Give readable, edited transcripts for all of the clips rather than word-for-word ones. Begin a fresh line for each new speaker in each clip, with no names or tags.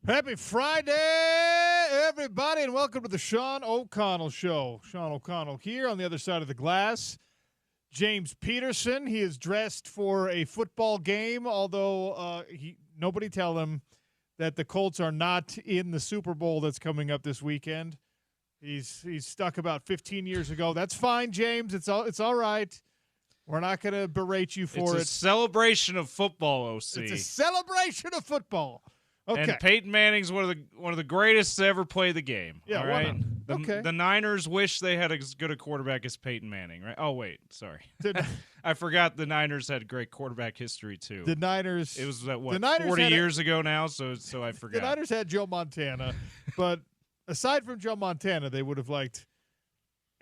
Happy Friday, everybody, and welcome to the Sean O'Connell Show. Sean O'Connell here on the other side of the glass. James Peterson, he is dressed for a football game, although nobody tell him that the Colts are not in the Super Bowl that's coming up this weekend. He's stuck about 15 years ago. That's fine, James. It's all right. We're not going to berate you for it.
It's a celebration of football, OC.
It's a celebration of football. Okay.
And Peyton Manning's one of the greatest to ever play the game.
Yeah,
all right.
Okay.
The Niners wish they had as good a quarterback as Peyton Manning, right? Oh wait, sorry. I forgot the Niners had great quarterback history too.
The Niners.
It was 40 years ago now, so I forgot.
The Niners had Joe Montana, but aside from Joe Montana, they would have liked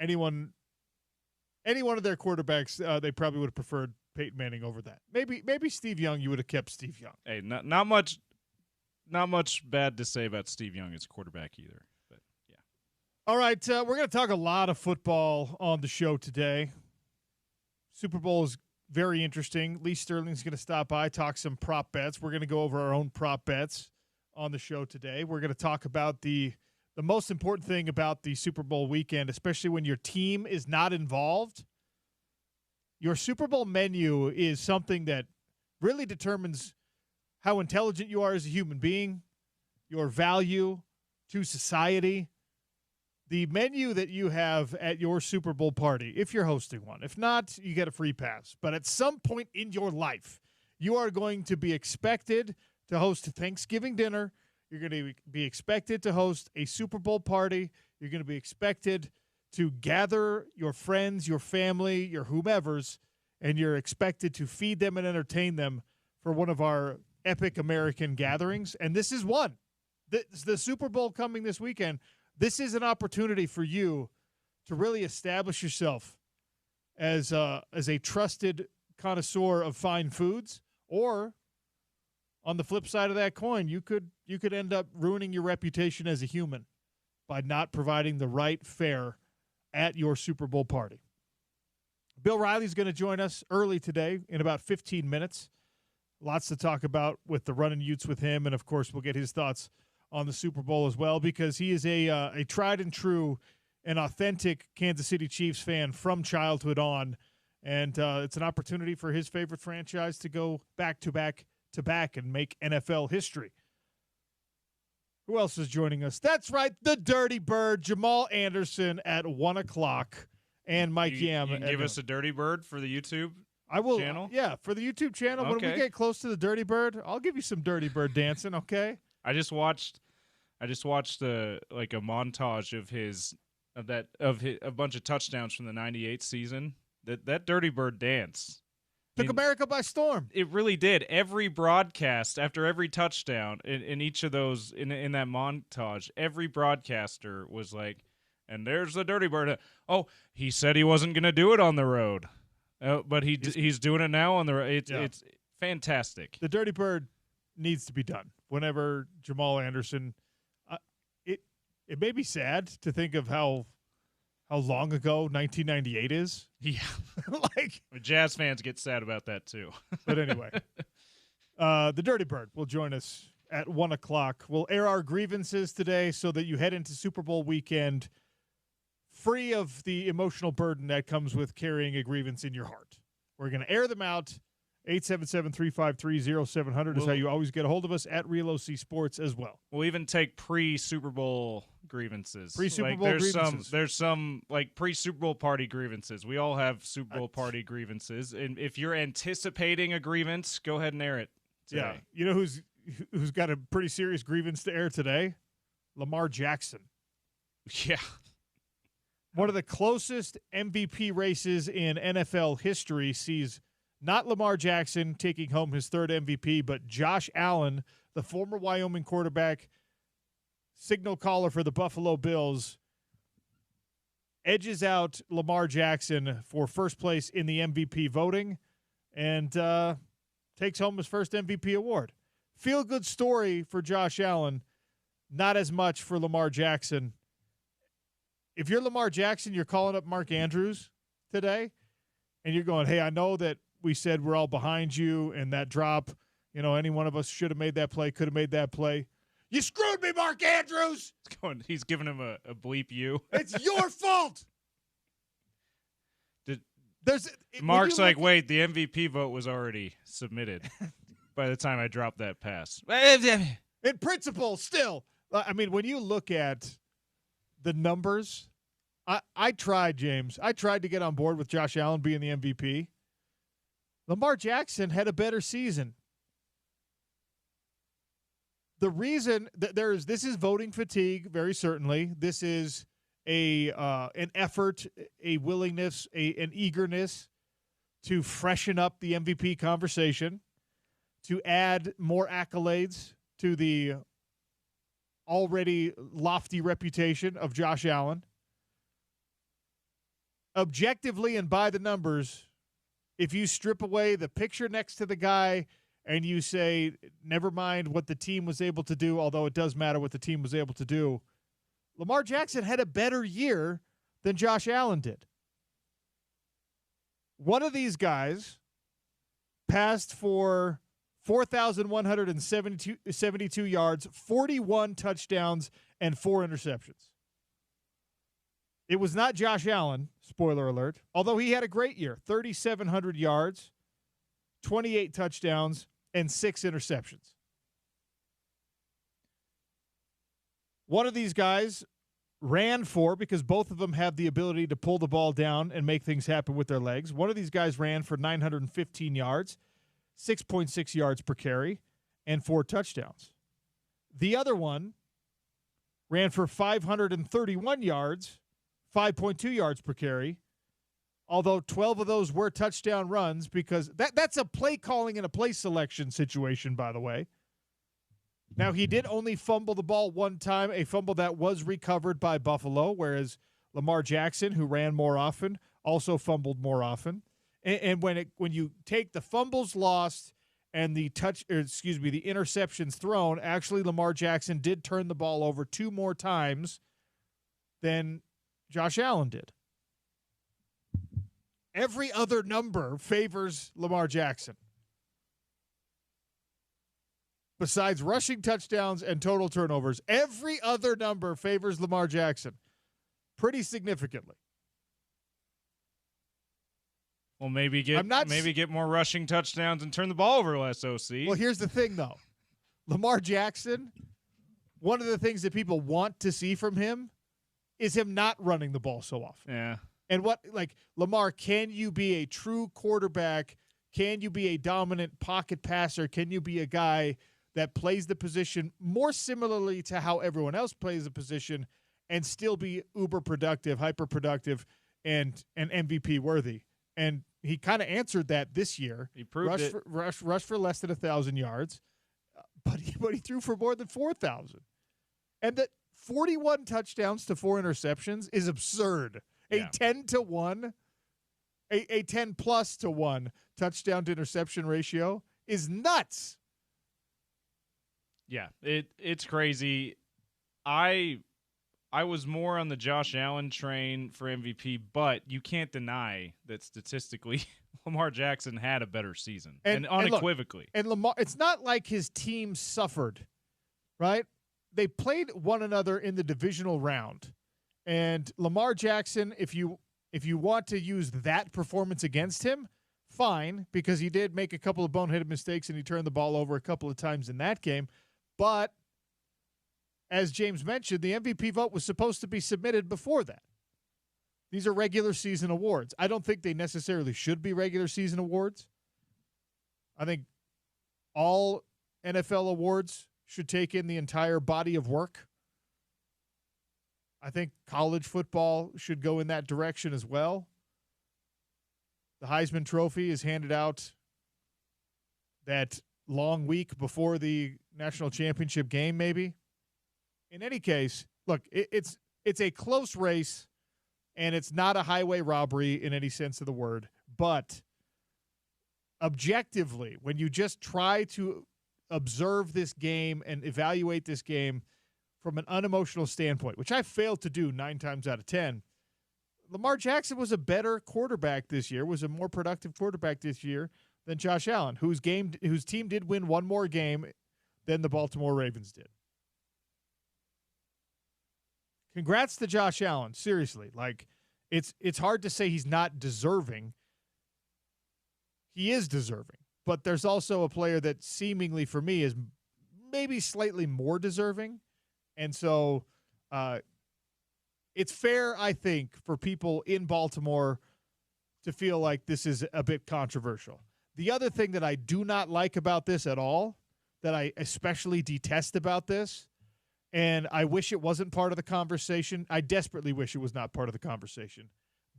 any one of their quarterbacks. They probably would have preferred Peyton Manning over that. Maybe Steve Young. You would have kept Steve Young.
Hey, not much bad to say about Steve Young as quarterback either. But yeah.
All right, we're going to talk a lot of football on the show today. Super Bowl is very interesting. Lee Sterling's going to stop by, talk some prop bets. We're going to go over our own prop bets on the show today. We're going to talk about the most important thing about the Super Bowl weekend, especially when your team is not involved. Your Super Bowl menu is something that really determines how intelligent you are as a human being, your value to society. The menu that you have at your Super Bowl party, if you're hosting one. If not, you get a free pass. But at some point in your life, you are going to be expected to host a Thanksgiving dinner. You're going to be expected to host a Super Bowl party. You're going to be expected to gather your friends, your family, your whomevers, and you're expected to feed them and entertain them for one of our epic American gatherings. And this is one. The Super Bowl coming this weekend. This is an opportunity for you to really establish yourself as a trusted connoisseur of fine foods, or on the flip side of that coin, you could end up ruining your reputation as a human by not providing the right fare at your Super Bowl party. Bill Riley's going to join us early today in about 15 minutes. Lots to talk about with the Runnin' Utes with him, and of course we'll get his thoughts on the Super Bowl as well, because he is a tried and true and authentic Kansas City Chiefs fan from childhood on, and it's an opportunity for his favorite franchise to go back to back and make NFL history. Who else is joining us? That's right, the Dirty Bird, Jamal Anderson at 1 o'clock, and Mike Yam.
You can give us a Dirty Bird for the YouTube channel?
Yeah, for the YouTube channel.
Okay.
When we get close to the Dirty Bird, I'll give you some Dirty Bird dancing, okay?
I just watched a montage of a bunch of touchdowns from the '98 season. That Dirty Bird dance
took America by storm.
It really did. Every broadcast after every touchdown in each of those in that montage, every broadcaster was like, "And there's the Dirty Bird." Oh, he said he wasn't going to do it on the road. But he's doing it now on the road. It's fantastic.
The Dirty Bird needs to be done whenever Jamal Anderson. It may be sad to think of how long ago 1998 is.
Yeah, Jazz fans get sad about that too.
But anyway, the Dirty Bird will join us at 1 o'clock. We'll air our grievances today so that you head into Super Bowl weekend free of the emotional burden that comes with carrying a grievance in your heart. We're going to air them out. 877-353-0700 is how you always get a hold of us, at Real OC Sports as well.
We'll even take pre-Super Bowl grievances.
Pre-Super Bowl grievances.
There's some pre-Super Bowl party grievances. We all have Super Bowl party grievances. And if you're anticipating a grievance, go ahead and air it today.
Yeah. You know who's got a pretty serious grievance to air today? Lamar Jackson.
Yeah.
One of the closest MVP races in NFL history sees not Lamar Jackson taking home his third MVP, but Josh Allen, the former Wyoming quarterback, signal caller for the Buffalo Bills, edges out Lamar Jackson for first place in the MVP voting and takes home his first MVP award. Feel-good story for Josh Allen, not as much for Lamar Jackson. If you're Lamar Jackson, you're calling up Mark Andrews today, and you're going, hey, I know that we said we're all behind you and that drop, any one of us should have made that play, could have made that play. You screwed me, Mark Andrews.
He's giving him a bleep you.
It's your fault.
Mark's like, wait, the MVP vote was already submitted by the time I dropped that pass.
In principle, still. I mean, when you look at the numbers, I tried, James. I tried to get on board with Josh Allen being the MVP. Lamar Jackson had a better season. The reason that this is voting fatigue, very certainly. This is an effort, a willingness, an eagerness to freshen up the MVP conversation, to add more accolades to the already lofty reputation of Josh Allen. Objectively and by the numbers, if you strip away the picture next to the guy and you say, never mind what the team was able to do, although it does matter what the team was able to do, Lamar Jackson had a better year than Josh Allen did. One of these guys passed for 4,172 yards, 41 touchdowns, and 4 interceptions. It was not Josh Allen, spoiler alert, although he had a great year, 3,700 yards, 28 touchdowns, and 6 interceptions. One of these guys ran for, because both of them have the ability to pull the ball down and make things happen with their legs. One of these guys ran for 915 yards, 6.6 yards per carry, and 4 touchdowns. The other one ran for 531 yards, 5.2 yards per carry, although 12 of those were touchdown runs, because that's a play calling and a play selection situation, by the way. Now, he did only fumble the ball one time, a fumble that was recovered by Buffalo, whereas Lamar Jackson, who ran more often, also fumbled more often. And when you take the fumbles lost and the interceptions thrown, actually Lamar Jackson did turn the ball over 2 more times than Josh Allen did. Every other number favors Lamar Jackson, besides rushing touchdowns and total turnovers. Every other number favors Lamar Jackson pretty significantly.
Well, maybe get more rushing touchdowns and turn the ball over less, OC.
Well, here's the thing, though. Lamar Jackson, one of the things that people want to see from him is him not running the ball so often.
Yeah.
And Lamar, can you be a true quarterback? Can you be a dominant pocket passer? Can you be a guy that plays the position more similarly to how everyone else plays the position and still be uber productive, hyper productive, and MVP worthy? And he kind of answered that this year.
He proved it.
Rushed for less than 1,000 yards, but he threw for more than 4,000. And that 41 touchdowns to 4 interceptions is absurd.
Yeah.
A 10-to-1, a 10+to-1 touchdown to interception ratio is nuts.
Yeah, it's crazy. I was more on the Josh Allen train for MVP, but you can't deny that statistically Lamar Jackson had a better season, and unequivocally.
And Lamar, it's not like his team suffered, right? They played one another in the divisional round, and Lamar Jackson, if you want to use that performance against him, fine, because he did make a couple of boneheaded mistakes and he turned the ball over a couple of times in that game. But as James mentioned, the MVP vote was supposed to be submitted before that. These are regular season awards. I don't think they necessarily should be regular season awards. I think all NFL awards should take in the entire body of work. I think college football should go in that direction as well. The Heisman Trophy is handed out that long week before the national championship game, maybe. In any case, look, it's a close race, and it's not a highway robbery in any sense of the word. But objectively, when you just try to observe this game and evaluate this game from an unemotional standpoint, which I failed to do 9 times out of 10, Lamar Jackson was a better quarterback this year, was a more productive quarterback this year than Josh Allen, whose team did win one more game than the Baltimore Ravens did. Congrats to Josh Allen. Seriously. Like, it's hard to say he's not deserving. He is deserving. But there's also a player that seemingly, for me, is maybe slightly more deserving. And so it's fair, I think, for people in Baltimore to feel like this is a bit controversial. The other thing that I do not like about this at all, that I especially detest about this, and I wish it wasn't part of the conversation. I desperately wish it was not part of the conversation,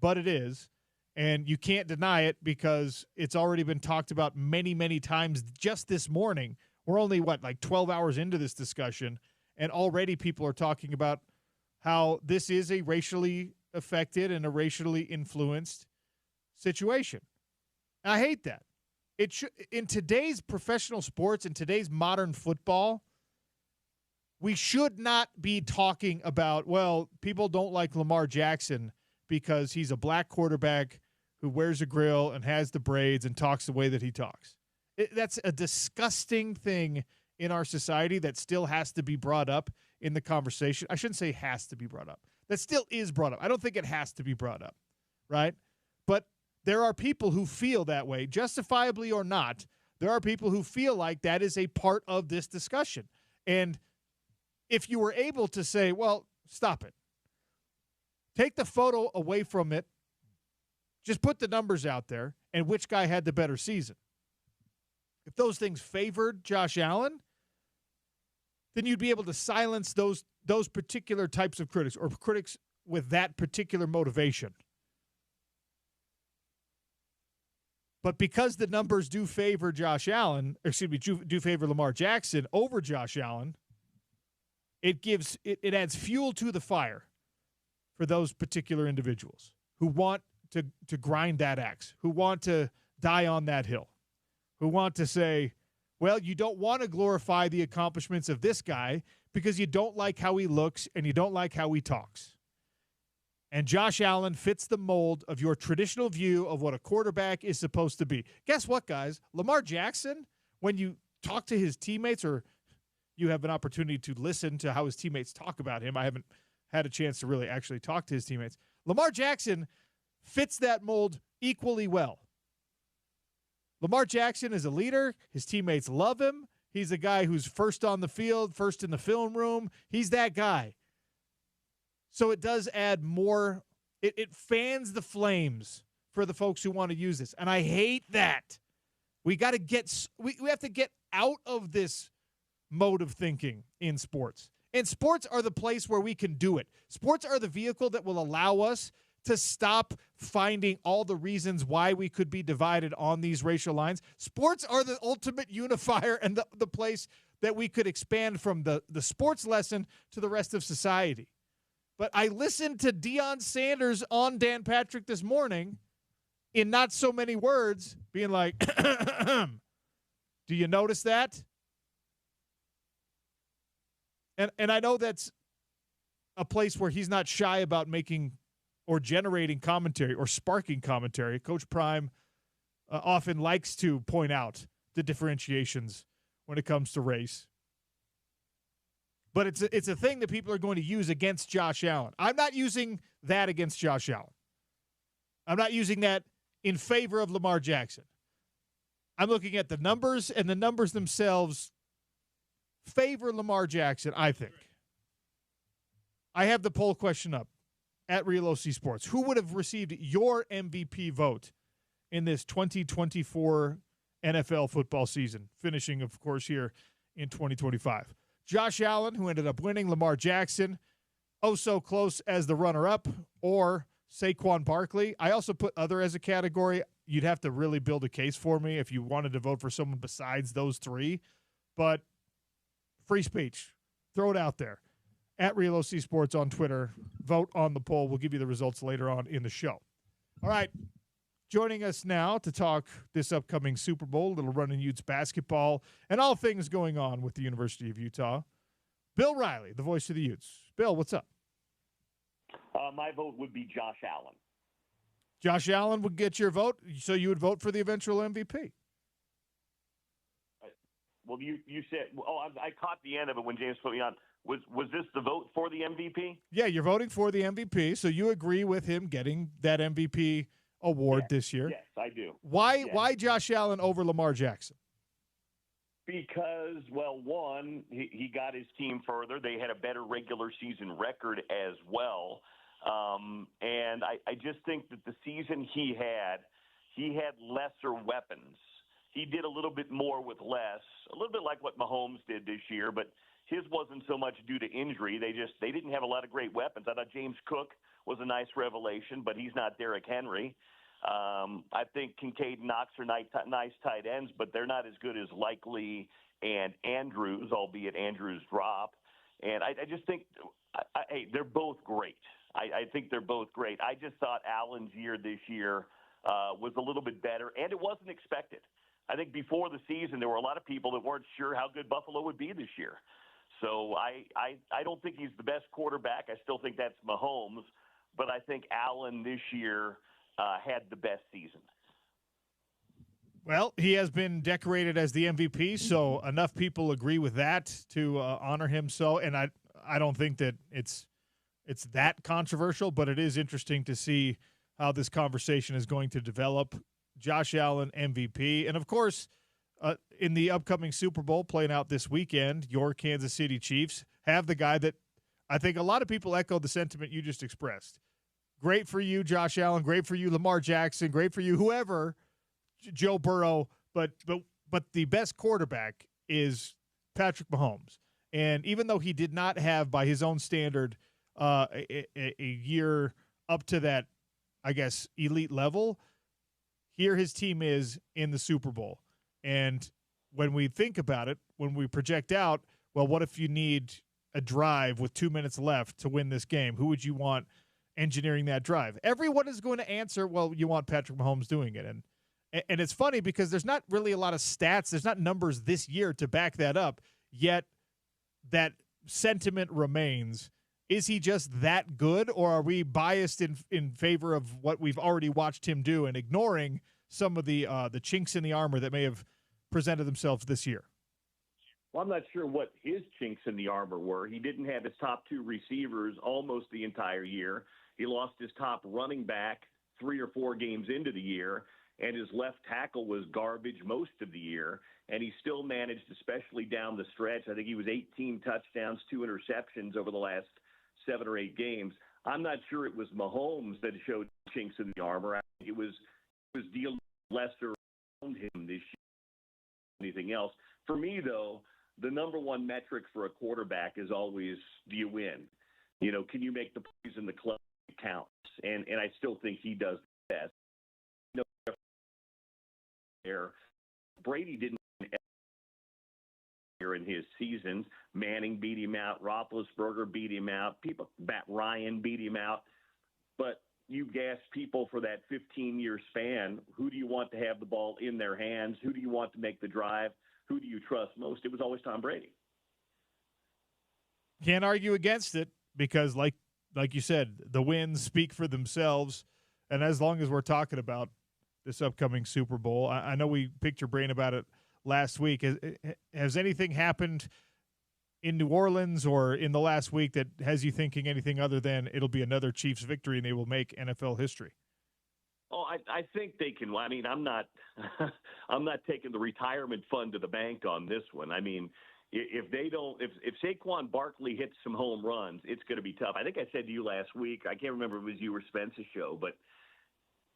but it is. And you can't deny it because it's already been talked about many, many times just this morning. We're only, 12 hours into this discussion, and already people are talking about how this is a racially affected and a racially influenced situation. And I hate that. It should, in today's professional sports, in today's modern football, we should not be talking about, well, people don't like Lamar Jackson because he's a black quarterback who wears a grill and has the braids and talks the way that he talks. That's a disgusting thing in our society that still has to be brought up in the conversation. I shouldn't say has to be brought up. That still is brought up. I don't think it has to be brought up, right? But there are people who feel that way, justifiably or not. There are people who feel like that is a part of this discussion. And if you were able to say, well, stop it. Take the photo away from it. Just put the numbers out there and which guy had the better season. If those things favored Josh Allen, then you'd be able to silence those particular types of critics or critics with that particular motivation. But because the numbers do favor do favor Lamar Jackson over Josh Allen, it adds fuel to the fire for those particular individuals who want to grind that axe, who want to die on that hill, who want to say, well, you don't want to glorify the accomplishments of this guy because you don't like how he looks and you don't like how he talks. And Josh Allen fits the mold of your traditional view of what a quarterback is supposed to be. Guess what, guys? Lamar Jackson, when you talk to his teammates or you have an opportunity to listen to how his teammates talk about him, I haven't had a chance to really actually talk to his teammates. Lamar Jackson fits that mold equally well. Lamar Jackson is a leader. His teammates love him. He's a guy who's first on the field, first in the film room. He's that guy. So it does add more. It fans the flames for the folks who want to use this. And I hate that. We got to we have to get out of this mode of thinking in sports. And sports are the place where we can do it. Sports are the vehicle that will allow us to stop finding all the reasons why we could be divided on these racial lines. Sports are the ultimate unifier and the place that we could expand from the sports lesson to the rest of society. But I listened to Deion Sanders on Dan Patrick this morning in not so many words being like, do you notice that? And I know that's a place where he's not shy about making or generating commentary or sparking commentary. Coach Prime often likes to point out the differentiations when it comes to race. But it's a thing that people are going to use against Josh Allen. I'm not using that against Josh Allen. I'm not using that in favor of Lamar Jackson. I'm looking at the numbers, and the numbers themselves favor Lamar Jackson, I think. I have the poll question up at Real OC Sports. Who would have received your MVP vote in this 2024 NFL football season, finishing, of course, here in 2025? Josh Allen, who ended up winning, Lamar Jackson, oh so close as the runner-up, or Saquon Barkley. I also put other as a category. You'd have to really build a case for me if you wanted to vote for someone besides those three. But free speech. Throw it out there. At Real OC Sports on Twitter. Vote on the poll. We'll give you the results later on in the show. All right. Joining us now to talk this upcoming Super Bowl, Little Running Utes basketball, and all things going on with the University of Utah, Bill Riley, the voice of the Utes. Bill, what's up?
My vote would be Josh Allen.
Josh Allen would get your vote, so you would vote for the eventual MVP.
Well, you said, I caught the end of it when James put me on. Was this the vote for the MVP?
Yeah, you're voting for the MVP, so you agree with him getting that MVP award this year.
Yes, I do.
Why Josh Allen over Lamar Jackson?
Because, well, one, he got his team further. They had a better regular season record as well. And I just think that the season he had lesser weapons. He did a little bit more with less, a little bit like what Mahomes did this year, but his wasn't so much due to injury. They didn't have a lot of great weapons. I thought James Cook was a nice revelation, but he's not Derrick Henry. I think Kincaid and Knox are nice tight ends, but they're not as good as Likely and Andrews, albeit Andrews drop. And I just think they're both great. I think they're both great. I just thought Allen's year this year was a little bit better, and it wasn't expected. I think before the season, there were a lot of people that weren't sure how good Buffalo would be this year. So I don't think he's the best quarterback. I still think that's Mahomes, but I think Allen this year had the best season.
Well, he has been decorated as the MVP, so enough people agree with that to honor him. So, and I don't think that it's that controversial, but it is interesting to see how this conversation is going to develop. Josh Allen, MVP, and of course, in the upcoming Super Bowl playing out this weekend, your Kansas City Chiefs have the guy that I think a lot of people echo the sentiment you just expressed. Great for you, Josh Allen. Great for you, Lamar Jackson. Great for you, whoever, Joe Burrow. But the best quarterback is Patrick Mahomes. And even though he did not have, by his own standard, a year up to that, I guess, elite level, here his team is in the Super Bowl. And when we think about it, when we project out, well, what if you need a drive with 2 minutes left to win this game? Who would you want engineering that drive? Everyone is going to answer, well, you want Patrick Mahomes doing it. And it's funny because there's not really a lot of stats. There's not numbers this year to back that up, yet that sentiment remains. Is he just that good, or are we biased in favor of what we've already watched him do and ignoring some of the chinks in the armor that may have presented themselves this year?
Well, I'm not sure what his chinks in the armor were. He didn't have his top two receivers almost the entire year. He lost his top running back 3 or 4 games into the year, and his left tackle was garbage most of the year, and he still managed, especially down the stretch. I think he was 18 touchdowns, 2 interceptions over the last 7 or 8 games. I'm not sure it was Mahomes that showed chinks in the armor. I think it was dealing lesser around him this year than anything else. For me, though, the number one metric for a quarterback is always, do you win? You know, can you make the plays in the club counts? And I still think he does the best. You know, Brady didn't in his seasons. Manning beat him out. Roethlisberger beat him out. Matt Ryan beat him out. But you gas people for that 15-year span. Who do you want to have the ball in their hands? Who do you want to make the drive? Who do you trust most? It was always Tom Brady.
Can't argue against it because, like you said, the wins speak for themselves. And as long as we're talking about this upcoming Super Bowl, I know we picked your brain about it last week. Has anything happened in New Orleans or in the last week that has you thinking anything other than it'll be another Chiefs victory and they will make NFL history?
Oh, I think they can. I mean, I'm not taking the retirement fund to the bank on this one. I mean, if Saquon Barkley hits some home runs, it's going to be tough. I think I said to you last week, I can't remember if it was you or Spence's show, but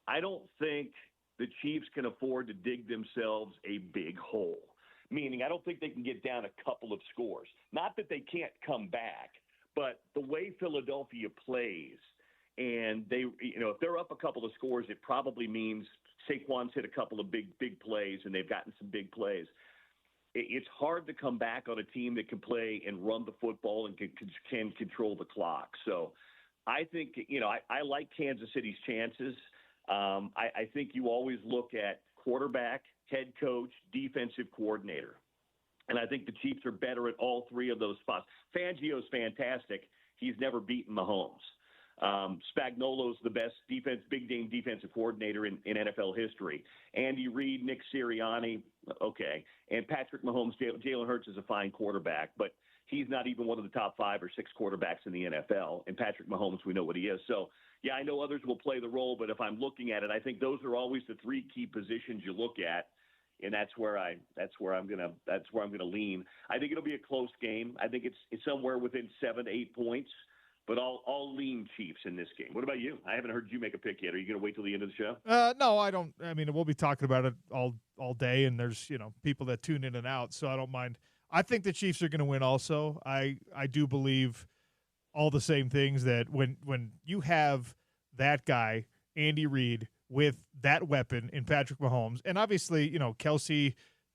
I don't think the Chiefs can afford to dig themselves a big hole. Meaning, I don't think they can get down a couple of scores. Not that they can't come back, but the way Philadelphia plays, and they, you know, if they're up a couple of scores, it probably means Saquon's hit a couple of big plays, and they've gotten some big plays. It's hard to come back on a team that can play and run the football and can control the clock. So I think, you know, I like Kansas City's chances. I think you always look at quarterback, head coach, defensive coordinator. And I think the Chiefs are better at all 3 of those spots. Fangio's fantastic. He's never beaten Mahomes. Spagnuolo's the best big game defensive coordinator in NFL history. Andy Reid, Nick Sirianni, okay. And Patrick Mahomes, Jalen Hurts is a fine quarterback. But he's not even one of the top 5 or 6 quarterbacks in the NFL. And Patrick Mahomes, we know what he is. So, yeah, I know others will play the role, but if I'm looking at it, I think those are always the 3 key positions you look at, and that's where I'm gonna lean. I think it'll be a close game. I think it's somewhere within 7 to 8 points. But I'll lean Chiefs in this game. What about you? I haven't heard you make a pick yet. Are you going to wait till the end of the show?
No, I don't. I mean, we'll be talking about it all day, and there's people that tune in and out, so I don't mind. I think the Chiefs are going to win. Also, I do believe all the same things, that when you have that guy Andy Reid with that weapon in Patrick Mahomes, and obviously Kelsey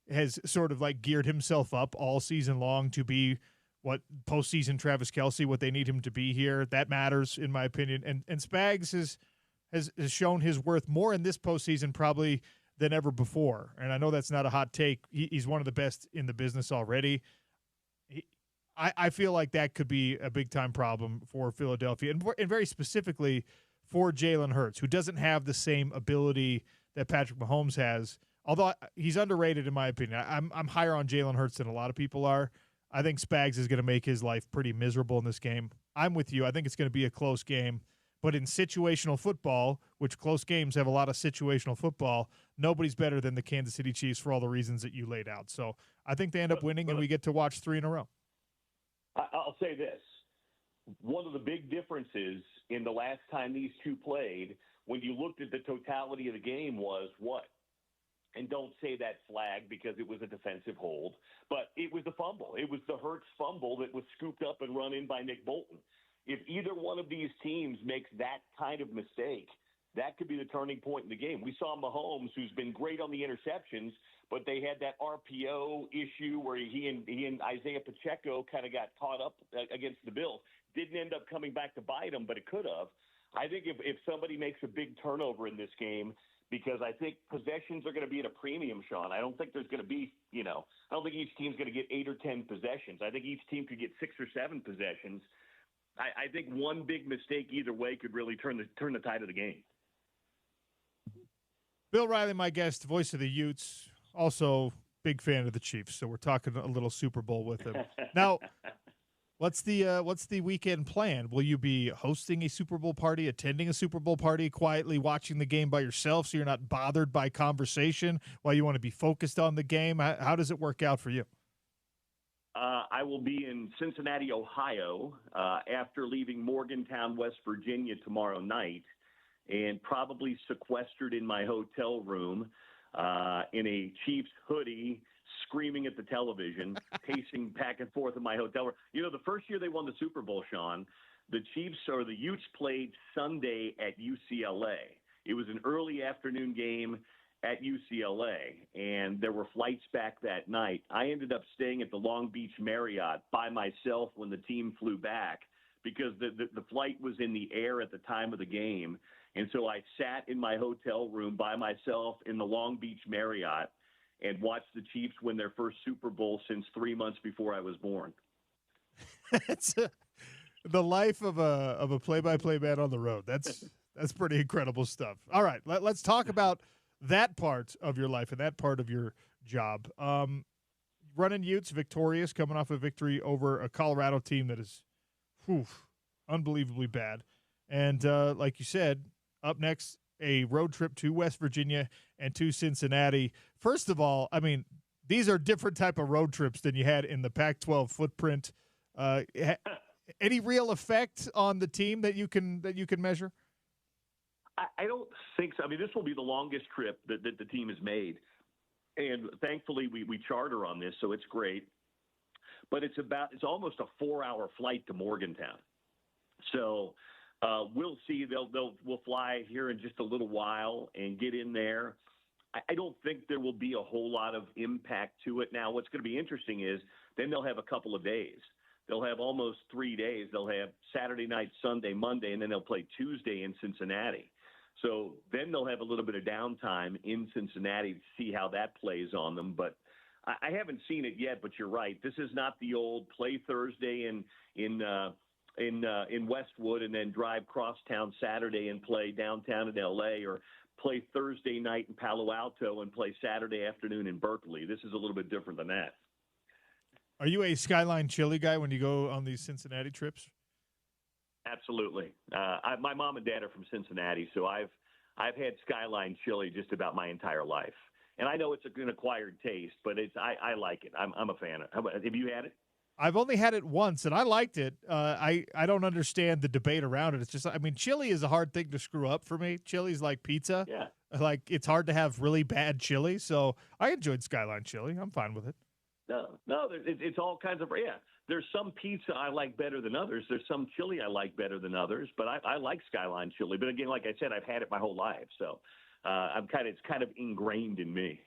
has sort of like geared himself up all season long to be what postseason Travis Kelce, what they need him to be here. That matters, in my opinion. And Spags has shown his worth more in this postseason probably than ever before. And I know that's not a hot take. He's one of the best in the business already. I feel like that could be a big-time problem for Philadelphia, and very specifically for Jalen Hurts, who doesn't have the same ability that Patrick Mahomes has, although he's underrated in my opinion. I'm higher on Jalen Hurts than a lot of people are. I think Spags is going to make his life pretty miserable in this game. I'm with you. I think it's going to be a close game. But in situational football, which close games have a lot of situational football, nobody's better than the Kansas City Chiefs for all the reasons that you laid out. So I think they end up winning, and we get to watch 3 in a row.
I'll say this. One of the big differences in the last time these two played, when you looked at the totality of the game, was what? And don't say that flag because it was a defensive hold, but it was the fumble. It was the Hurts fumble that was scooped up and run in by Nick Bolton. If either one of these teams makes that kind of mistake, that could be the turning point in the game. We saw Mahomes, who's been great on the interceptions, but they had that RPO issue where he and Isaiah Pacheco kind of got caught up against the Bills. Didn't end up coming back to bite them, but it could have. I think if somebody makes a big turnover in this game, because I think possessions are going to be at a premium, Sean. I don't think there's going to be, I don't think each team's going to get 8 or 10 possessions. I think each team could get 6 or 7 possessions. I think one big mistake either way could really turn the tide of the game.
Bill Riley, my guest, voice of the Utes, also big fan of the Chiefs. So we're talking a little Super Bowl with him. Now, what's the weekend plan? Will you be hosting a Super Bowl party, attending a Super Bowl party, quietly watching the game by yourself so you're not bothered by conversation while you want to be focused on the game? How does it work out for you?
I will be in Cincinnati, Ohio, after leaving Morgantown, West Virginia tomorrow night, and probably sequestered in my hotel room in a Chiefs hoodie, screaming at the television, pacing back and forth in my hotel room. The first year they won the Super Bowl, Sean, the Utes played Sunday at UCLA. It was an early afternoon game at UCLA, and there were flights back that night. I ended up staying at the Long Beach Marriott by myself when the team flew back because the flight was in the air at the time of the game. And so I sat in my hotel room by myself in the Long Beach Marriott and watched the Chiefs win their first Super Bowl since 3 months before I was born.
It's the life of a play-by-play man on the road. That's pretty incredible stuff. All right, let's talk about that part of your life and that part of your job. Running Utes, victorious, coming off a victory over a Colorado team that is unbelievably bad. And like you said, up next, a road trip to West Virginia and to Cincinnati. First of all, I mean, these are different type of road trips than you had in the Pac-12 footprint. Any real effect on the team that you can measure?
I don't think so. I mean, this will be the longest trip that the team has made. And thankfully, we charter on this, so it's great. But it's almost a 4-hour flight to Morgantown. So we'll see. We'll fly here in just a little while and get in there. I don't think there will be a whole lot of impact to it. Now, what's going to be interesting is then they'll have a couple of days. They'll have almost 3 days. They'll have Saturday night, Sunday, Monday, and then they'll play Tuesday in Cincinnati. So then they'll have a little bit of downtime in Cincinnati to see how that plays on them. But I haven't seen it yet, but you're right. This is not the old play Thursday in Westwood and then drive crosstown Saturday and play downtown in L.A. or play Thursday night in Palo Alto and play Saturday afternoon in Berkeley. This is a little bit different than that.
Are you a Skyline chili guy when you go on these Cincinnati trips?
Absolutely. My mom and dad are from Cincinnati, so I've had Skyline chili just about my entire life. And I know it's an acquired taste, but I like it. I'm a fan of it. Have you had it?
I've only had it once, and I liked it. I don't understand the debate around it. It's just, I mean, chili is a hard thing to screw up for me. Chili's like pizza.
Yeah.
Like, it's hard to have really bad chili. So I enjoyed Skyline chili. I'm fine with it.
No, it's all kinds of, yeah. There's some pizza I like better than others. There's some chili I like better than others, but I like Skyline chili. But again, like I said, I've had it my whole life. So it's kind of ingrained in me.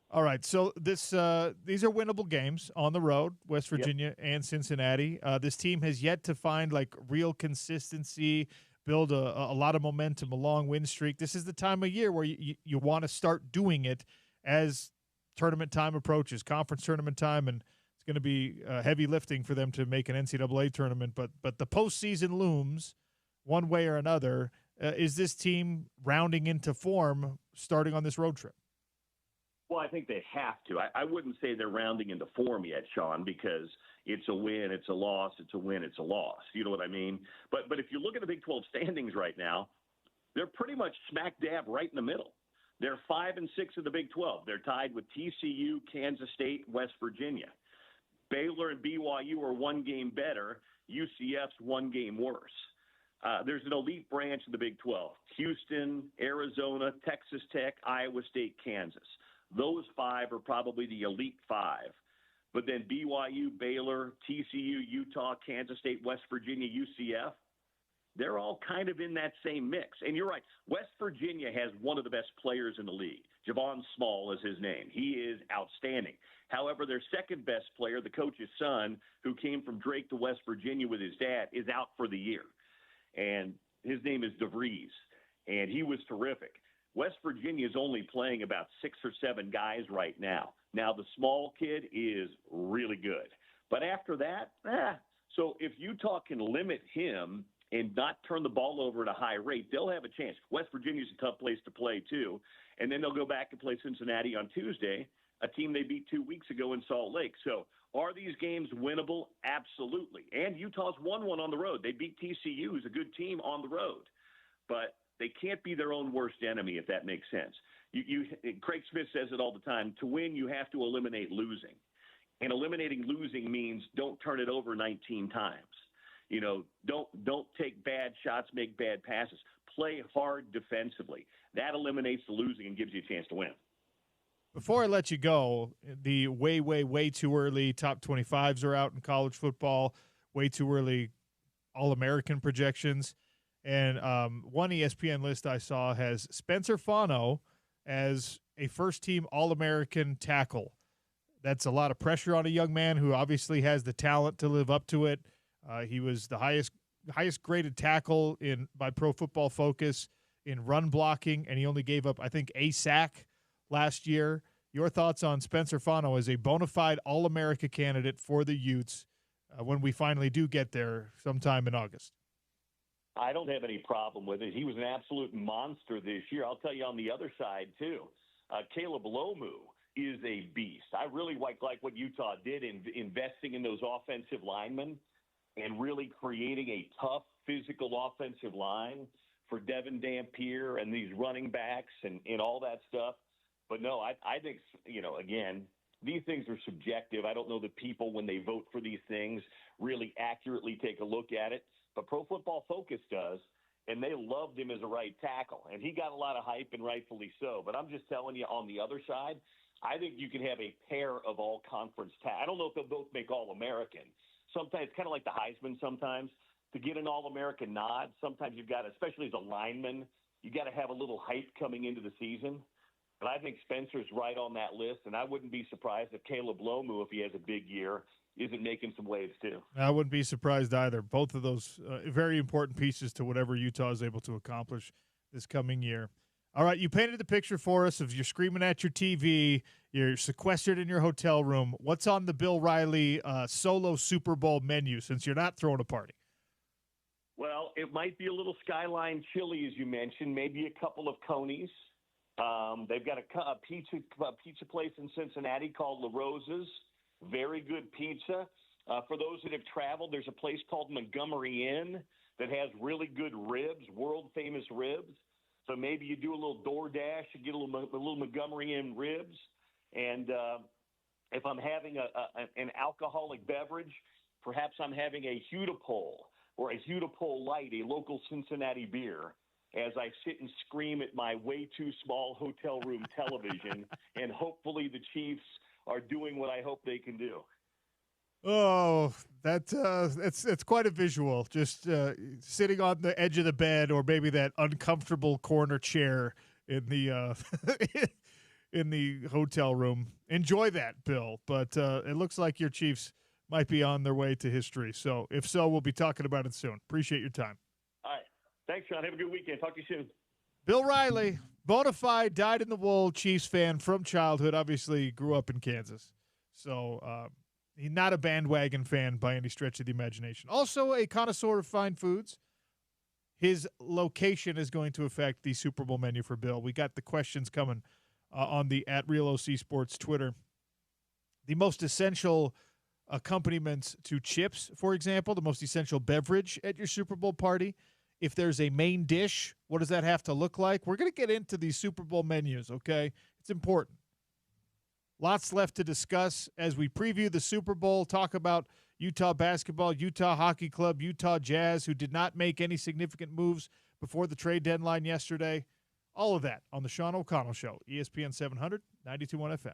All right, so these are winnable games on the road, West Virginia and Cincinnati. This team has yet to find like real consistency, build a lot of momentum, a long win streak. This is the time of year where you want to start doing it as tournament time approaches, conference tournament time, and it's going to be heavy lifting for them to make an NCAA tournament. But the postseason looms one way or another. Is this team rounding into form starting on this road trip?
Well, I think they have to. I wouldn't say they're rounding into form yet, Sean, because it's a win, it's a loss, it's a win, it's a loss. You know what I mean? But if you look at the Big 12 standings right now, they're pretty much smack dab right in the middle. They're 5 and 6 in the Big 12. They're tied with TCU, Kansas State, West Virginia. Baylor and BYU are one game better. UCF's one game worse. There's an elite branch in the Big 12. Houston, Arizona, Texas Tech, Iowa State, Kansas. Those 5 are probably the elite 5. But then BYU, Baylor, TCU, Utah, Kansas State, West Virginia, UCF, they're all kind of in that same mix. And you're right, West Virginia has one of the best players in the league. Javon Small is his name. He is outstanding. However, their second best player, the coach's son, who came from Drake to West Virginia with his dad, is out for the year. And his name is DeVries, and he was terrific. West Virginia is only playing about 6 or 7 guys right now. Now, the small kid is really good. But after that, so if Utah can limit him and not turn the ball over at a high rate, they'll have a chance. West Virginia's a tough place to play, too. And then they'll go back and play Cincinnati on Tuesday, a team they beat 2 weeks ago in Salt Lake. So are these games winnable? Absolutely. And Utah's won one on the road. They beat TCU, who's a good team, on the road. But they can't be their own worst enemy, if that makes sense. Craig Smith says it all the time. To win, you have to eliminate losing. And eliminating losing means don't turn it over 19 times. You know, don't take bad shots, make bad passes. Play hard defensively. That eliminates the losing and gives you a chance to win.
Before I let you go, the way too early top 25s are out in college football, way too early All-American projections. And one ESPN list I saw has Spencer Fano as a first-team All-American tackle. That's a lot of pressure on a young man who obviously has the talent to live up to it. He was the highest graded tackle by Pro Football Focus in run blocking, and he only gave up, I think, a sack last year. Your thoughts on Spencer Fano as a bona fide All-America candidate for the Utes when we finally do get there sometime in August?
I don't have any problem with it. He was an absolute monster this year. I'll tell you on the other side, too. Caleb Lomu is a beast. I really like what Utah did in investing in those offensive linemen and really creating a tough, physical offensive line for Devin Dampier and these running backs and all that stuff. But no, I think, again, these things are subjective. I don't know that people, when they vote for these things, really accurately take a look at it. But Pro Football Focus does, and they loved him as a right tackle. And he got a lot of hype, and rightfully so. But I'm just telling you, on the other side, I think you can have a pair of all-conference I don't know if they'll both make All-American. Sometimes it's kind of like the Heisman sometimes. To get an All-American nod, sometimes you've got, especially as a lineman, you got to have a little hype coming into the season. But I think Spencer's right on that list, and I wouldn't be surprised if Caleb Lomu, if he has a big year, isn't making some waves too.
I wouldn't be surprised either. Both of those very important pieces to whatever Utah is able to accomplish this coming year. All right, you painted the picture for us of you're screaming at your TV, you're sequestered in your hotel room. What's on the Bill Riley solo Super Bowl menu since you're not throwing a party?
Well, it might be a little Skyline chili, as you mentioned, maybe a couple of Conies. They've got a pizza place in Cincinnati called La Rosa's. very good pizza. For those that have traveled, there's a place called Montgomery Inn that has really good ribs, world-famous ribs. So maybe you do a little DoorDash and get a little Montgomery Inn ribs. And if I'm having an alcoholic beverage, perhaps I'm having a Hudipole or a Hudipole Light, a local Cincinnati beer, as I sit and scream at my way too small hotel room television, and hopefully the Chiefs are doing what I hope they can do.
Oh, it's quite a visual. Just sitting on the edge of the bed, or maybe that uncomfortable corner chair in the in the hotel room. Enjoy that, Bill. But it looks like your Chiefs might be on their way to history. So if so, we'll be talking about it soon. Appreciate your time.
All right. Thanks, Sean. Have a good weekend. Talk to you soon.
Bill Riley, bona fide, dyed-in-the-wool Chiefs fan from childhood. Obviously grew up in Kansas. So he's not a bandwagon fan by any stretch of the imagination. Also a connoisseur of fine foods. His location is going to affect the Super Bowl menu for Bill. We got the questions coming on the @RealOCSports Twitter. The most essential accompaniments to chips, for example, the most essential beverage at your Super Bowl party. If there's a main dish, what does that have to look like? We're going to get into these Super Bowl menus, okay? It's important. Lots left to discuss as we preview the Super Bowl, talk about Utah basketball, Utah Hockey Club, Utah Jazz, who did not make any significant moves before the trade deadline yesterday. All of that on the Sean O'Connell Show, ESPN 700, 92.1 FM.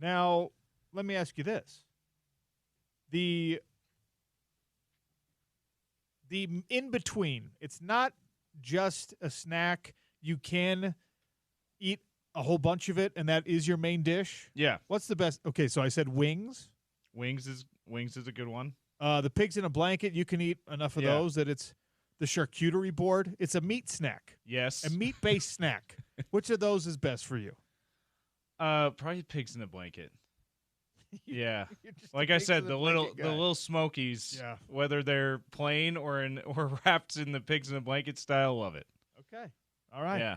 Now, let me ask you this. The in-between, it's not just a snack. You can eat a whole bunch of it, and that is your main dish.
Yeah.
What's the best? Okay, so I said wings.
Wings is a good one.
The pigs in a blanket, you can eat enough of those that it's the charcuterie board. It's a meat snack.
Yes.
A meat-based snack. Which of those is best for you?
Probably pigs in a blanket. Yeah.
Just
Like
a
I
pigs
said,
in
the
a
little
blanket guy.
smokies,
Yeah.
whether they're plain or wrapped in the pigs in a blanket style, love it.
Okay. All right.
Yeah.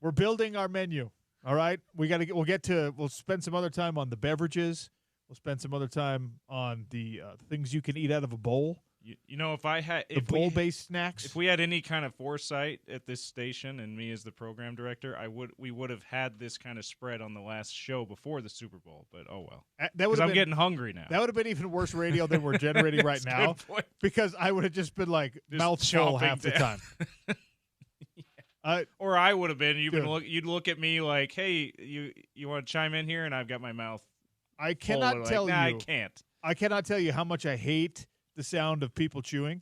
We're building our menu. All right. We'll spend some other time on the beverages. We'll spend some other time on the things you can eat out of a bowl.
You know, if
Bowl-based snacks.
If we had any kind of foresight at this station, and me as the program director, we would have had this kind of spread on the last show before the Super Bowl. But oh well, because I'm getting hungry now.
That would have been even worse radio than we're generating right now,
point.
because I would have just been like mouthful half the time.
Or I would have been. You'd look at me like, hey, you want to chime in here, and I've got my mouth.
I cannot tell you.
I can't.
I cannot tell you how much I hate the sound of people chewing.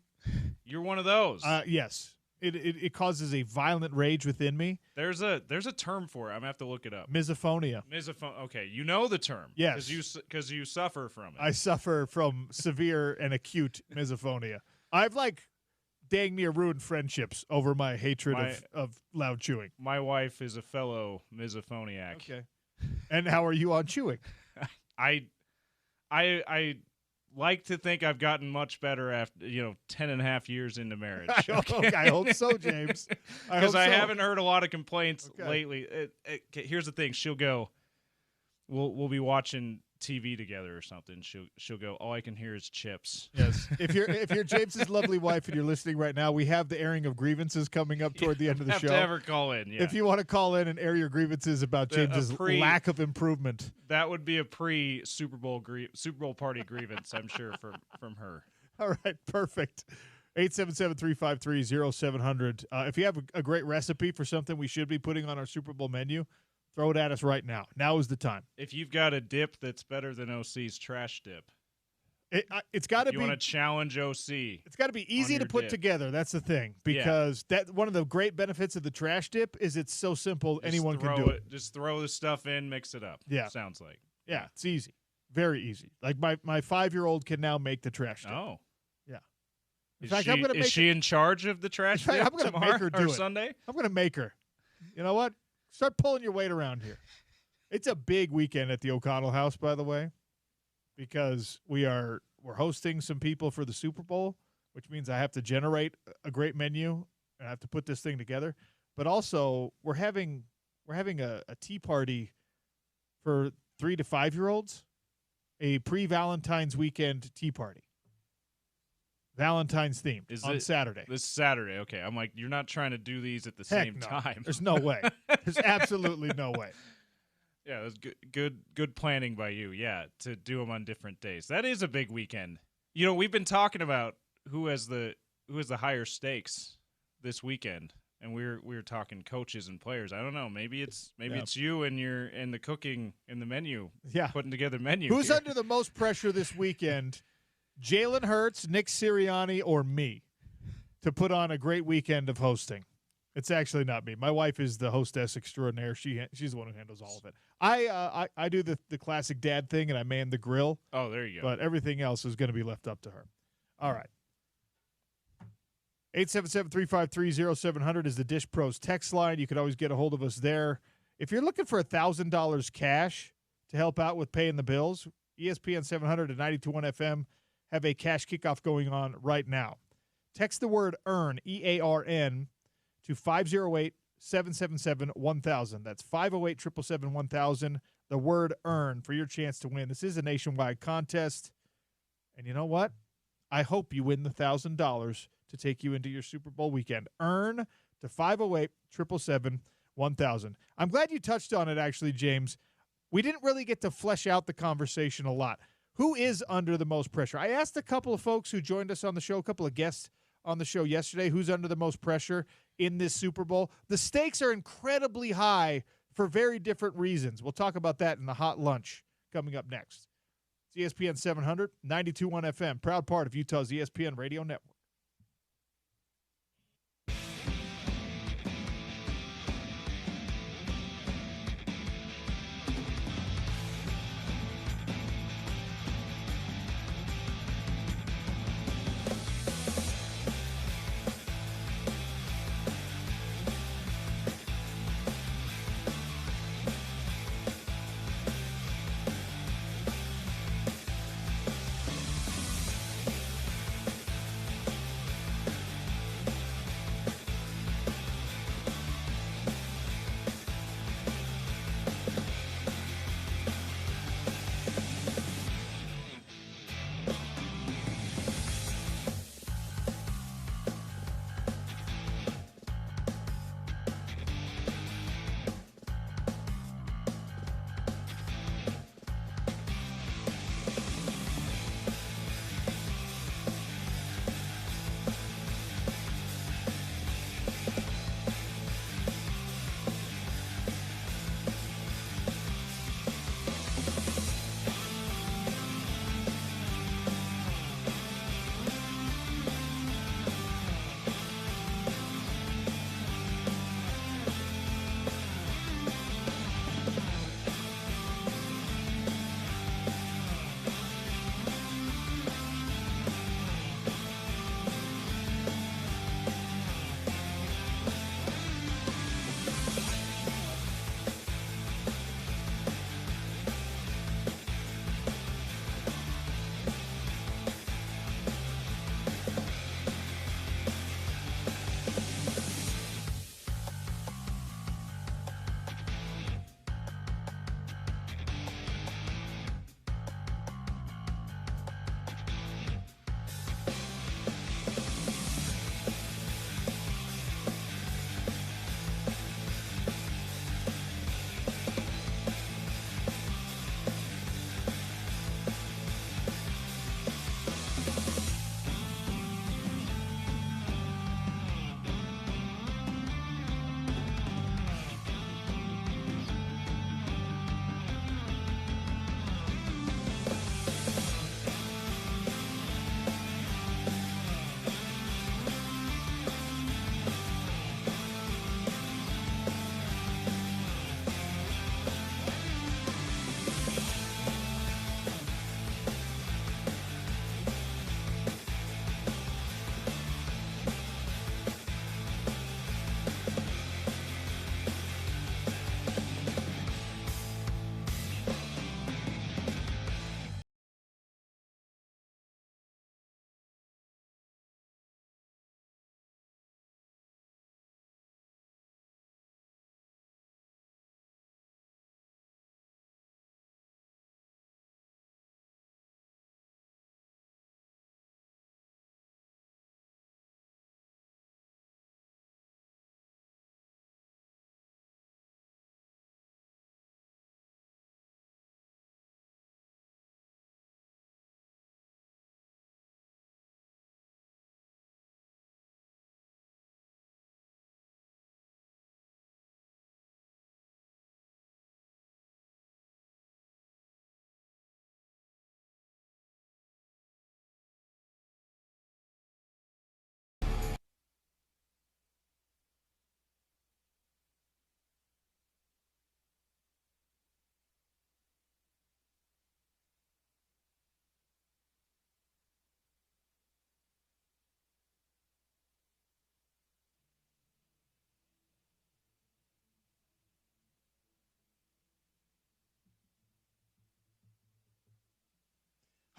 You're one of those.
Yes. It causes a violent rage within me.
There's a term for it. I'm gonna have to look it up.
Misophonia.
Okay, you know the term.
Yes.
Because you suffer from it.
I suffer from severe and acute misophonia. I've dang near ruined friendships over my hatred of loud chewing.
My wife is a fellow misophoniac.
Okay. And how are you on chewing?
I like to think I've gotten much better after 10 and a half years into marriage.
I hope so, James.
Because I haven't heard a lot of complaints lately. Here's the thing: she'll go, we'll be watching TV together or something. She'll go, all I can hear is chips.
Yes. If you're James's lovely wife and you're listening right now, we have the airing of grievances coming up toward the end of the show.
Have to ever call in. Yeah.
If you want to call in and air your grievances about James's lack of improvement,
that would be a pre-Super Bowl party grievance, I'm sure, from her.
All right, perfect. 877-353-0700. If you have a great recipe for something we should be putting on our Super Bowl menu, throw it at us right now. Now is the time.
If you've got a dip that's better than OC's trash dip,
it's got to be.
You want to challenge OC?
It's got to be easy to put together. That's the thing, because that one of the great benefits of the trash dip is it's so simple. Anyone can do it.
Just throw the stuff in, mix it up.
Yeah,
sounds like.
Yeah, it's easy, very easy. Like my 5-year-old can now make the trash dip.
Oh,
yeah.
In fact, is she in charge of the trash dip?
I'm going to make her do it
Sunday.
I'm going to make her. You know what? Start pulling your weight around here. It's a big weekend at the O'Connell house, by the way, because we're hosting some people for the Super Bowl, which means I have to generate a great menu and I have to put this thing together. But also, we're having a tea party for 3 to 5-year-olds, a pre-Valentine's weekend tea party. Valentine's themed on Saturday.
This Saturday, okay. I'm like, you're not trying to do these at the same time.
There's no way. There's absolutely no way.
Yeah, it was good planning by you. Yeah, to do them on different days. That is a big weekend. We've been talking about who has the higher stakes this weekend, and we were talking coaches and players. I don't know. Maybe it's you and the cooking and the menu.
Yeah,
putting together menu.
Who's under the most pressure this weekend? Jalen Hurts, Nick Sirianni, or me to put on a great weekend of hosting? It's actually not me. My wife is the hostess extraordinaire. She's the one who handles all of it. I do the classic dad thing, and I man the grill.
Oh, there you go.
But everything else is going to be left up to her. All right. 877-353-0700 is the Dish Pros text line. You could always get a hold of us there. If you're looking for $1,000 cash to help out with paying the bills, ESPN 700 and 92.1 FM have a cash kickoff going on right now. Text the word EARN, EARN, to 508-777-1000. That's 508-777-1000, the word EARN, for your chance to win. This is a nationwide contest. And you know what? I hope you win the $1,000 to take you into your Super Bowl weekend. EARN to 508-777-1000. I'm glad you touched on it, actually, James. We didn't really get to flesh out the conversation a lot. Who is under the most pressure? I asked a couple of folks who joined us on the show, a couple of guests on the show yesterday, who's under the most pressure in this Super Bowl. The stakes are incredibly high for very different reasons. We'll talk about that in the hot lunch coming up next. It's ESPN 700, 92.1 FM, proud part of Utah's ESPN radio network.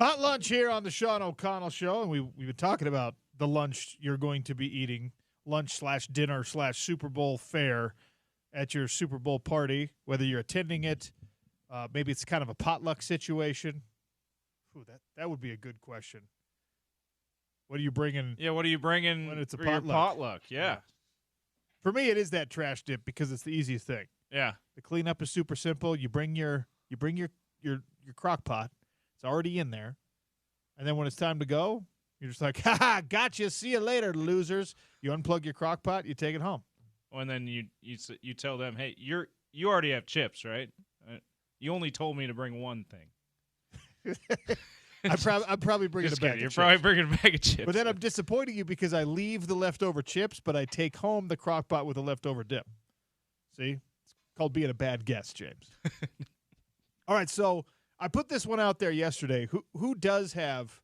Hot lunch here on the Sean O'Connell Show, and we've been talking about the lunch you're going to be eating, lunch/dinner/Super Bowl fare at your Super Bowl party, whether you're attending it, maybe it's kind of a potluck situation. Ooh, that would be a good question. What are you bringing?
Yeah, what are you bringing
when it's a
for your
potluck?
potluck? Yeah.
For me, it is that trash dip because it's the easiest thing.
Yeah.
The cleanup is super simple. You bring your crock pot. It's already in there. And then when it's time to go, you're just like, ha, gotcha, see you later, losers. You unplug your crock pot, you take it home.
Oh, and then you tell them, hey, you're you already have chips, right? You only told me to bring one thing.
I'm probably bringing a bag of
You're
chips.
probably bringing a bag of chips.
But then I'm disappointing you because I leave the leftover chips, but I take home the crock pot with the leftover dip. See? It's called being a bad guest, James. All right, so I put this one out there yesterday. Who does have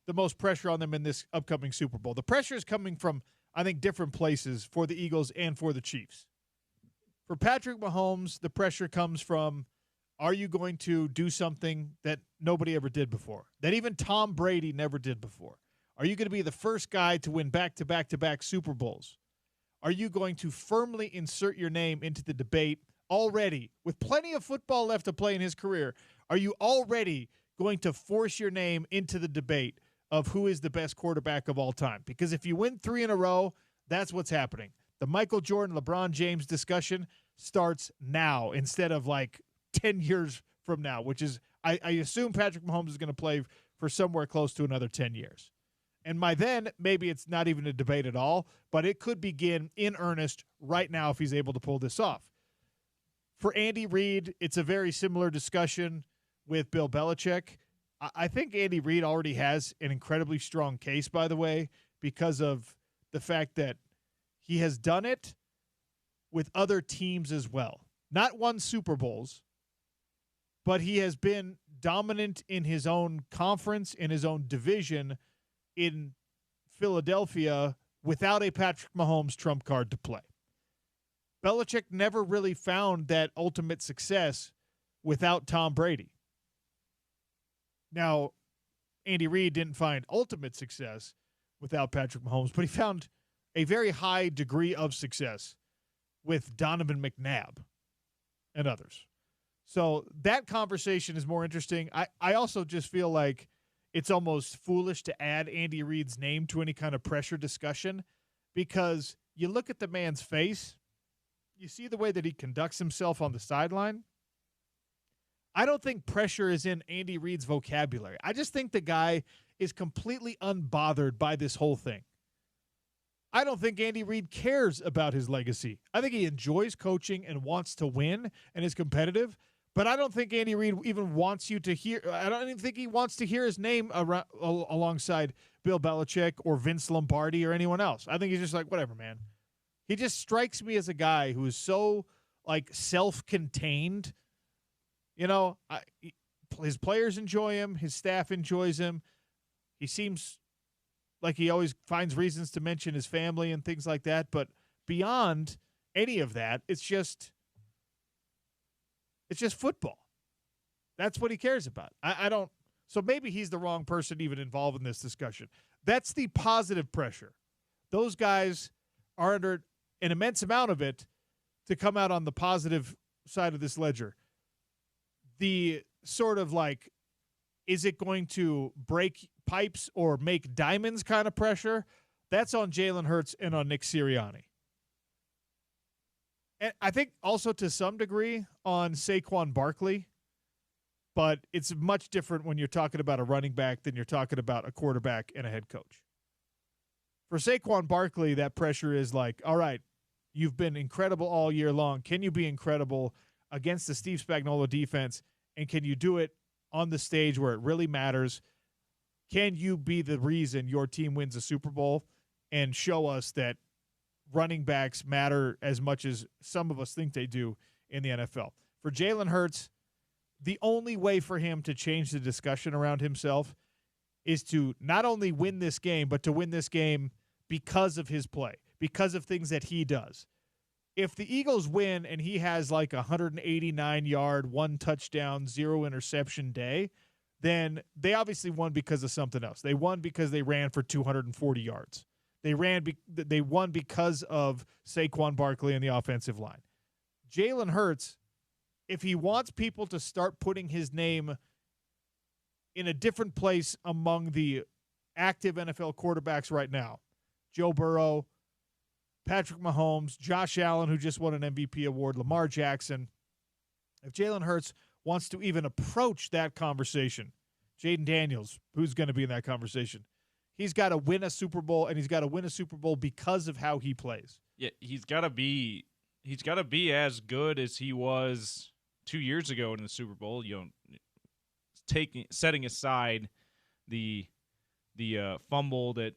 the most pressure on them in this upcoming Super Bowl? The pressure is coming from, I think, different places for the Eagles and for the Chiefs. For Patrick Mahomes, the pressure comes from, are you going to do something that nobody ever did before, that even Tom Brady never did before? Are you going to be the first guy to win back-to-back-to-back Super Bowls? Are you going to firmly insert your name into the debate already, with plenty of football left to play in his career? Are you already going to force your name into the debate of who is the best quarterback of all time? Because if you win 3 in a row, that's what's happening. The Michael Jordan, LeBron James discussion starts now instead of like 10 years from now, which is, I assume Patrick Mahomes is going to play for somewhere close to another 10 years. And by then, maybe it's not even a debate at all, but it could begin in earnest right now if he's able to pull this off. For Andy Reid, it's a very similar discussion with Bill Belichick. I think Andy Reid already has an incredibly strong case, by the way, because of the fact that he has done it with other teams as well. Not won Super Bowls, but he has been dominant in his own conference, in his own division in Philadelphia without a Patrick Mahomes trump card to play. Belichick never really found that ultimate success without Tom Brady. Now, Andy Reid didn't find ultimate success without Patrick Mahomes, but he found a very high degree of success with Donovan McNabb and others. So that conversation is more interesting. I also just feel like it's almost foolish to add Andy Reid's name to any kind of pressure discussion, because you look at the man's face, you see the way that he conducts himself on the sideline. I don't think pressure is in Andy Reid's vocabulary. I just think the guy is completely unbothered by this whole thing. I don't think Andy Reid cares about his legacy. I think he enjoys coaching and wants to win and is competitive, but I don't think Andy Reid even wants you to hear. I don't even think he wants to hear his name alongside Bill Belichick or Vince Lombardi or anyone else. I think he's just like, whatever, man. He just strikes me as a guy who is so like self-contained. You know, his players enjoy him. His staff enjoys him. He seems like he always finds reasons to mention his family and things like that. But beyond any of that, it's just football. That's what he cares about. I don't. So maybe he's the wrong person even involved in this discussion. That's the positive pressure. Those guys are under an immense amount of it to come out on the positive side of this ledger. The sort of like, is it going to break pipes or make diamonds kind of pressure? That's on Jalen Hurts and on Nick Sirianni. And I think also to some degree on Saquon Barkley, but it's much different when you're talking about a running back than you're talking about a quarterback and a head coach. For Saquon Barkley, that pressure is like, all right, you've been incredible all year long. Can you be incredible against the Steve Spagnuolo defense, and can you do it on the stage where it really matters? Can you be the reason your team wins a Super Bowl and show us that running backs matter as much as some of us think they do in the NFL? For Jalen Hurts, the only way for him to change the discussion around himself is to not only win this game, but to win this game because of his play, because of things that he does. If the Eagles win and he has like a 189-yard, 1 touchdown, 0 interception day, then they obviously won because of something else. They won because they ran for 240 yards. They won because of Saquon Barkley and the offensive line. Jalen Hurts, if he wants people to start putting his name in a different place among the active NFL quarterbacks right now, Joe Burrow, Patrick Mahomes, Josh Allen, who just won an MVP award, Lamar Jackson. If Jalen Hurts wants to even approach that conversation, Jaden Daniels, who's going to be in that conversation, he's got to win a Super Bowl, and he's got to win a Super Bowl because of how he plays.
Yeah, he's got to be be as good as he was 2 years ago in the Super Bowl. Setting aside the fumble that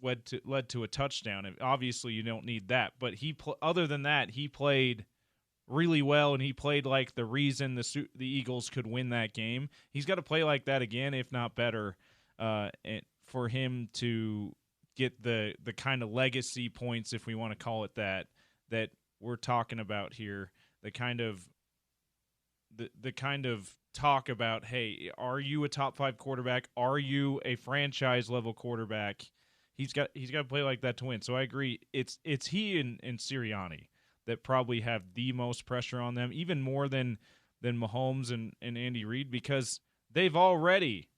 led to a touchdown. And obviously, you don't need that. But other than that, he played really well, and he played like the reason the Eagles could win that game. He's got to play like that again, if not better, for him to get the kind of legacy points, if we want to call it that we're talking about here. The kind of talk about, hey, are you a top 5 quarterback? Are you a franchise level quarterback? He's got to play like that to win. So I agree. It's he and Sirianni that probably have the most pressure on them, even more than Mahomes and Andy Reid, because they've already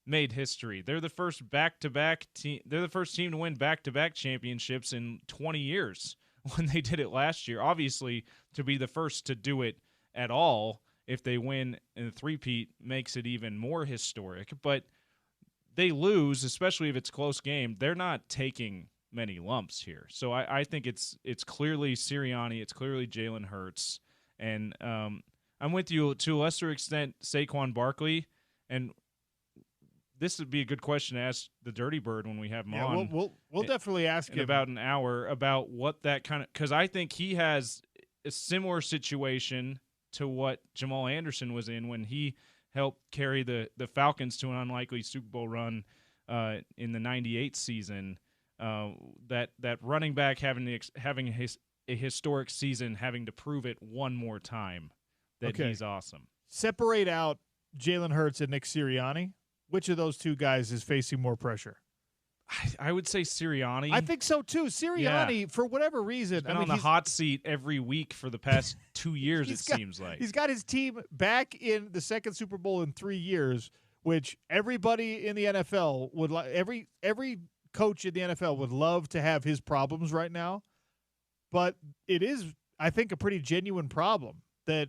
made history. They're the first back-to-back team. They're the first team to win back-to-back championships in 20 years when they did it last year. Obviously, to be the first to do it at all, if they win in a three-peat, makes it even more historic. But they lose, especially if it's a close game. They're not taking many lumps here. So I think it's clearly Sirianni, it's clearly Jalen Hurts, and I'm with you to a lesser extent Saquon Barkley, and this would be a good question to ask the Dirty Bird when we have him on.
We'll definitely ask
in
him
about an hour about what that kind of, because I think he has a similar situation to what Jamal Anderson was in when he helped carry the Falcons to an unlikely Super Bowl run in the '98 season. That running back having a historic season, having to prove it one more time that he's awesome. Separate
out Jalen Hurts and Nick Sirianni. Which of those two guys is facing more pressure?
I would say Sirianni.
I think so too. Sirianni, for whatever reason,
he's been on the hot seat every week for the past 2 years. Seems like
he's got his team back in the second Super Bowl in 3 years, which everybody in the NFL would like. Every coach in the NFL would love to have his problems right now, but it is, I think, a pretty genuine problem that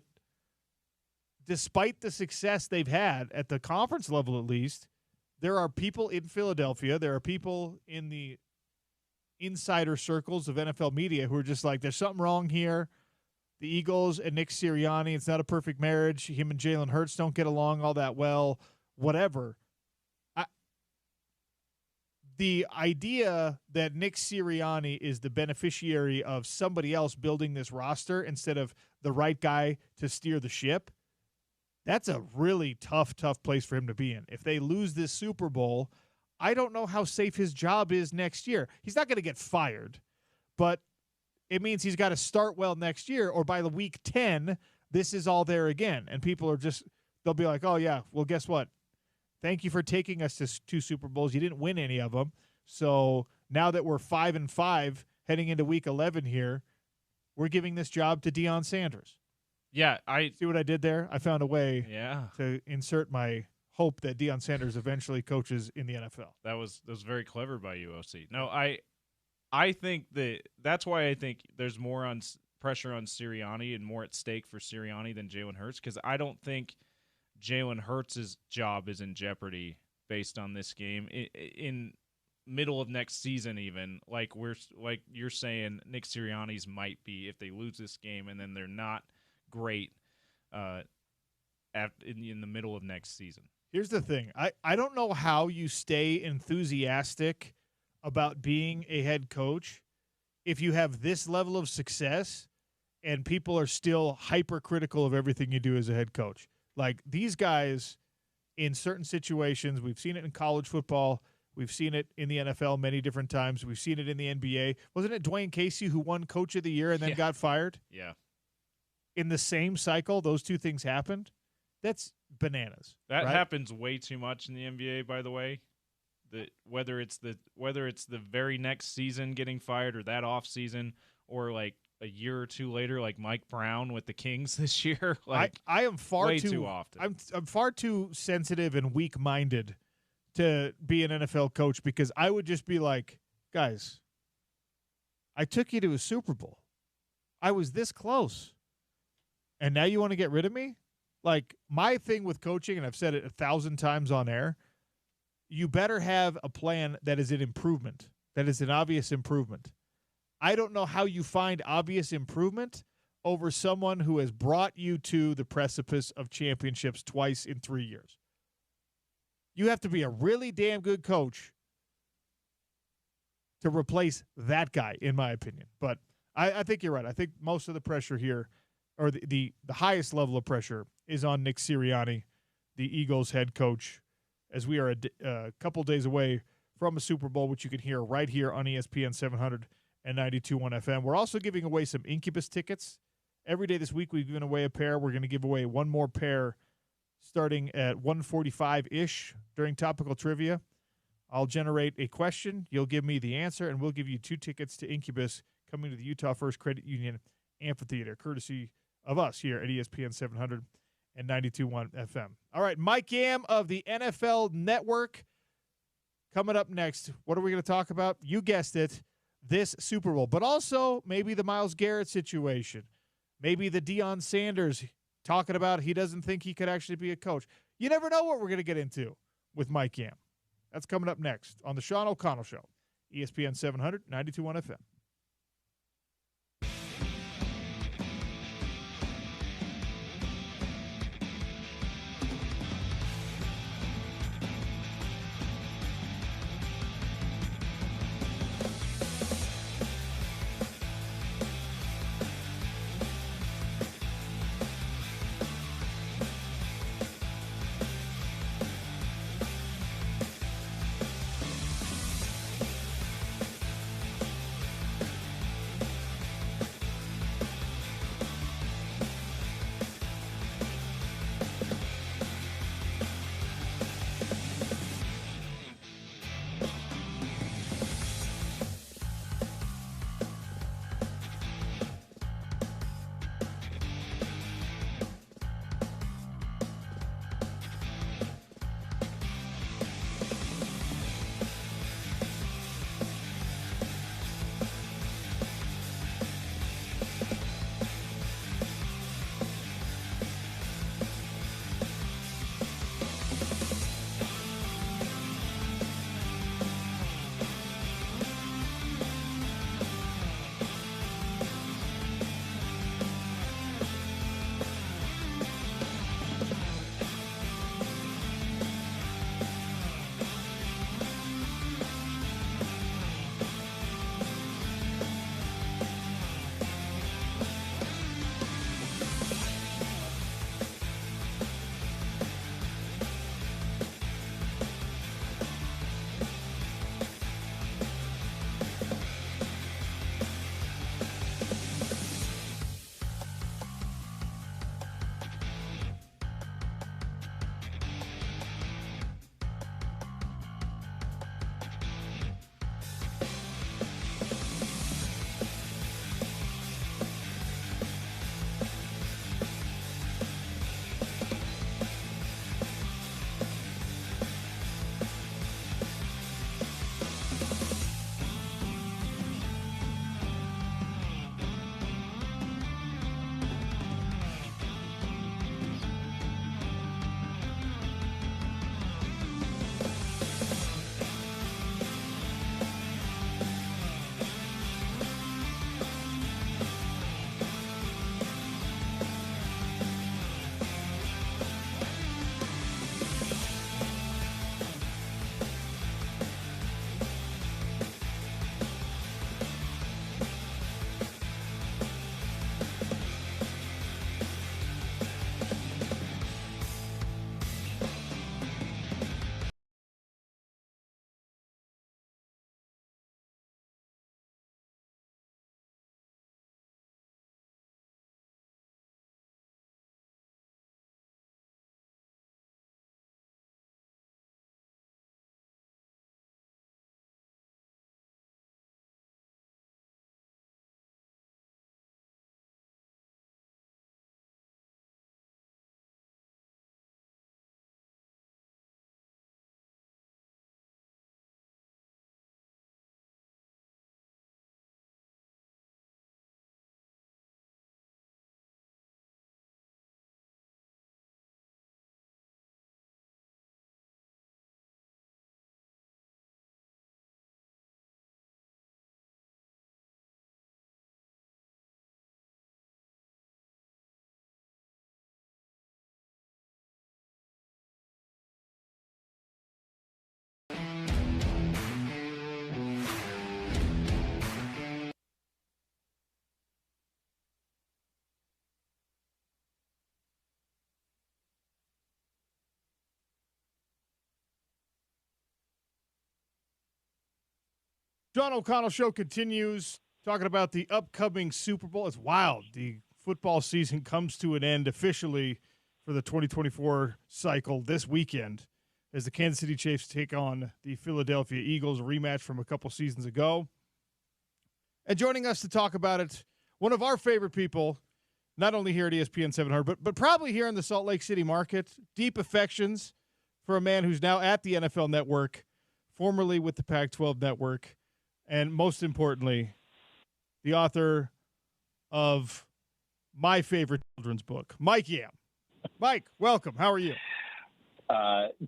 despite the success they've had at the conference level, at least, there are people in Philadelphia, there are people in the insider circles of NFL media who are just like, there's something wrong here. The Eagles and Nick Sirianni, it's not a perfect marriage. Him and Jalen Hurts don't get along all that well, whatever. The idea that Nick Sirianni is the beneficiary of somebody else building this roster instead of the right guy to steer the ship, that's a really tough place for him to be in. If they lose this Super Bowl, I don't know how safe his job is next year. He's not going to get fired, but it means he's got to start well next year, or by the week 10, this is all there again. And people are just, they'll be like, oh, yeah, well, guess what? Thank you for taking us to 2 Super Bowls. You didn't win any of them. So now that we're 5-5 heading into week 11 here, we're giving this job to Deion Sanders.
Yeah, I
see what I did there. I found a way
to
insert my hope that Deion Sanders eventually coaches in the NFL.
That was very clever by you, OC. No, I think that's why I think there's more on pressure on Sirianni and more at stake for Sirianni than Jalen Hurts, because I don't think Jalen Hurts' job is in jeopardy based on this game. In middle of next season, even like you're saying, Nick Sirianni's might be if they lose this game and then they're not great in the middle of next season.
Here's the thing. I don't know how you stay enthusiastic about being a head coach if you have this level of success and people are still hypercritical of everything you do as a head coach. Like, these guys in certain situations, we've seen it in college football, we've seen it in the NFL many different times, we've seen it in the NBA. Wasn't it Dwayne Casey who won Coach of the Year and then got fired?
Yeah.
In the same cycle, those two things happened. That's bananas.
That happens way too much in the NBA, by the way. Whether it's the very next season getting fired or that off season, or like a year or two later, like Mike Brown with the Kings this year. Like,
I am far
way too often.
I'm far too sensitive and weak-minded to be an NFL coach, because I would just be like, guys, I took you to a Super Bowl. I was this close. And now you want to get rid of me? Like, my thing with coaching, and I've said it 1,000 times on air, you better have a plan that is an improvement, that is an obvious improvement. I don't know how you find obvious improvement over someone who has brought you to the precipice of championships twice in 3 years. You have to be a really damn good coach to replace that guy, in my opinion. But I think you're right. I think most of the pressure here, or the highest level of pressure, is on Nick Sirianni, the Eagles head coach, as we are a couple days away from a Super Bowl, which you can hear right here on ESPN 700 and 92.1 FM. We're also giving away some Incubus tickets. Every day this week we've given away a pair. We're going to give away one more pair starting at 1:45-ish during Topical Trivia. I'll generate a question. You'll give me the answer, and we'll give you 2 tickets to Incubus coming to the Utah First Credit Union Amphitheater, courtesy of us here at ESPN 700 and 92.1 FM. All right, Mike Yam of the NFL Network coming up next. What are we going to talk about? You guessed it, this Super Bowl, but also maybe the Myles Garrett situation, maybe the Deion Sanders talking about he doesn't think he could actually be a coach. You never know what we're going to get into with Mike Yam. That's coming up next on the Sean O'Connell Show, ESPN 700, 92.1 FM. John O'Connell Show continues, talking about the upcoming Super Bowl. It's wild. The football season comes to an end officially for the 2024 cycle this weekend as the Kansas City Chiefs take on the Philadelphia Eagles, a rematch from a couple seasons ago. And joining us to talk about it, one of our favorite people, not only here at ESPN 700, but probably here in the Salt Lake City market, deep affections for a man who's now at the NFL Network, formerly with the Pac-12 Network, and most importantly, the author of my favorite children's book, Mike Yam. Mike, welcome. How are you?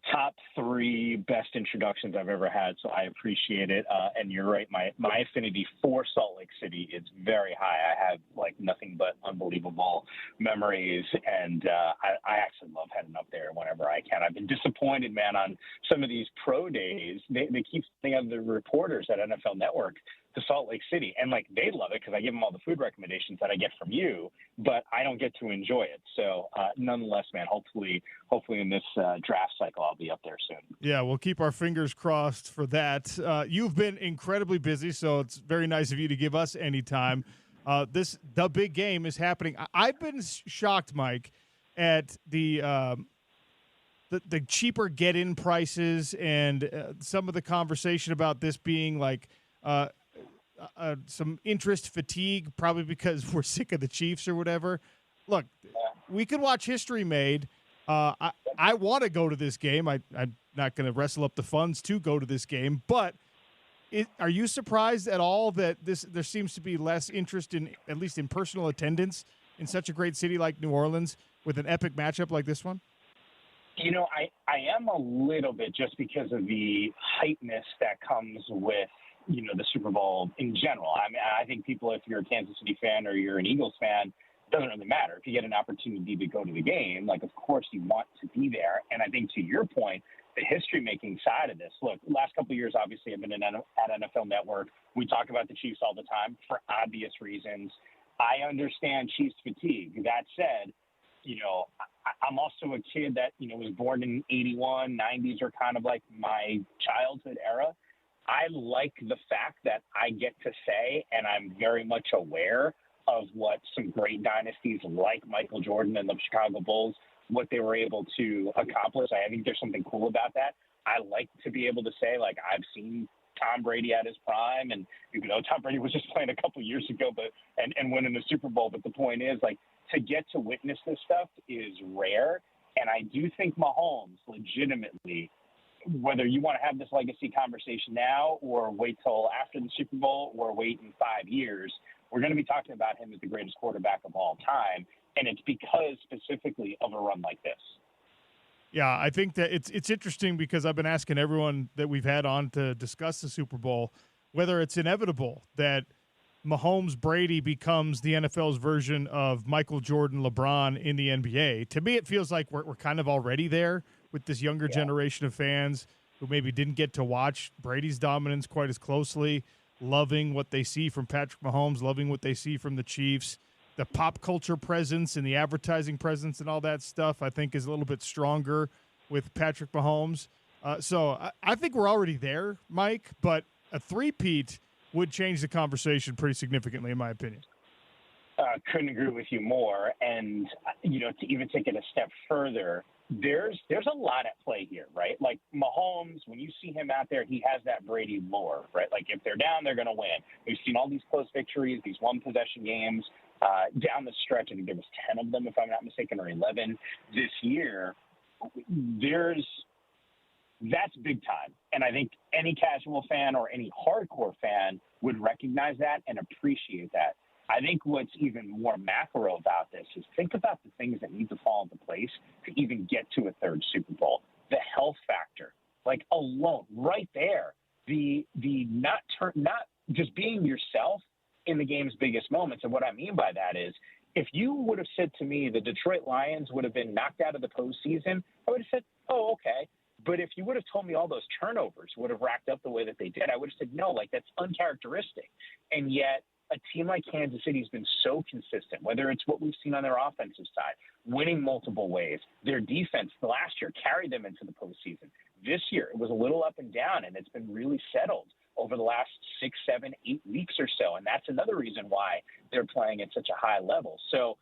Top 3 best introductions I've ever had, so I appreciate it. And you're right, my affinity for Salt Lake City is very high. I have like nothing but unbelievable memories, and I actually love heading up there whenever I can. I've been disappointed, man, on some of these pro days. They keep sending out the reporters at NFL Network to Salt Lake City, and like they love it because I give them all the food recommendations that I get from you, but I don't get to enjoy it. So nonetheless, man, hopefully in this draft cycle I'll be up there soon.
Yeah, we'll keep our fingers crossed for that. You've been incredibly busy, so it's very nice of you to give us any time. The big game is happening. I've been shocked, Mike, at the cheaper get-in prices and some of the conversation about this being like some interest fatigue, probably because we're sick of the Chiefs or whatever. Look, we could watch history made. I want to go to this game. I'm not going to wrestle up the funds to go to this game, but are you surprised at all that there seems to be less interest in, at least in personal attendance, in such a great city like New Orleans with an epic matchup like this one?
You know, I am a little bit, just because of the hypeness that comes with, you know, the Super Bowl in general. I mean, I think people, if you're a Kansas City fan or you're an Eagles fan, it doesn't really matter. If you get an opportunity to go to the game, like, of course you want to be there. And I think to your point, the history-making side of this, look, last couple of years, obviously, I've been at NFL Network. We talk about the Chiefs all the time for obvious reasons. I understand Chiefs fatigue. That said, you know, I'm also a kid that, you know, was born in 81, 90s are kind of like my childhood era. I like the fact that I get to say, and I'm very much aware of what some great dynasties like Michael Jordan and the Chicago Bulls, what they were able to accomplish. I think there's something cool about that. I like to be able to say, like, I've seen Tom Brady at his prime, and even though Tom Brady was just playing a couple years ago, and winning the Super Bowl. But the point is, like, to get to witness this stuff is rare. And I do think Mahomes legitimately, whether you want to have this legacy conversation now or wait till after the Super Bowl or wait in 5 years, we're going to be talking about him as the greatest quarterback of all time. And it's because specifically of a run like this.
Yeah, I think that it's interesting because I've been asking everyone that we've had on to discuss the Super Bowl whether it's inevitable that Mahomes Brady becomes the NFL's version of Michael Jordan LeBron in the NBA. To me, it feels like we're kind of already there with this younger generation of fans who maybe didn't get to watch Brady's dominance quite as closely, loving what they see from Patrick Mahomes, loving what they see from the Chiefs. The pop culture presence and the advertising presence and all that stuff, I think, is a little bit stronger with Patrick Mahomes. So I think we're already there, Mike, but a three-peat would change the conversation pretty significantly, in my opinion.
Couldn't agree with you more. And, you know, to even take it a step further, there's a lot at play here, right? Like Mahomes, when you see him out there, he has that Brady lore, right? Like if they're down, they're going to win. We've seen all these close victories, these one-possession games down the stretch. I think there was 10 of them, if I'm not mistaken, or 11 this year. That's big time. And I think any casual fan or any hardcore fan would recognize that and appreciate that. I think what's even more macro about this is think about the things that need to fall into place to even get to a third Super Bowl. The health factor, like alone, right there. The not just being yourself in the game's biggest moments. And what I mean by that is, if you would have said to me the Detroit Lions would have been knocked out of the postseason, I would have said, oh, okay. But if you would have told me all those turnovers would have racked up the way that they did, I would have said, no, like that's uncharacteristic. And yet a team like Kansas City has been so consistent, whether it's what we've seen on their offensive side, winning multiple ways. Their defense last year carried them into the postseason. This year, it was a little up and down, and it's been really settled over the last 6, 7, 8 weeks or so. And that's another reason why they're playing at such a high level. So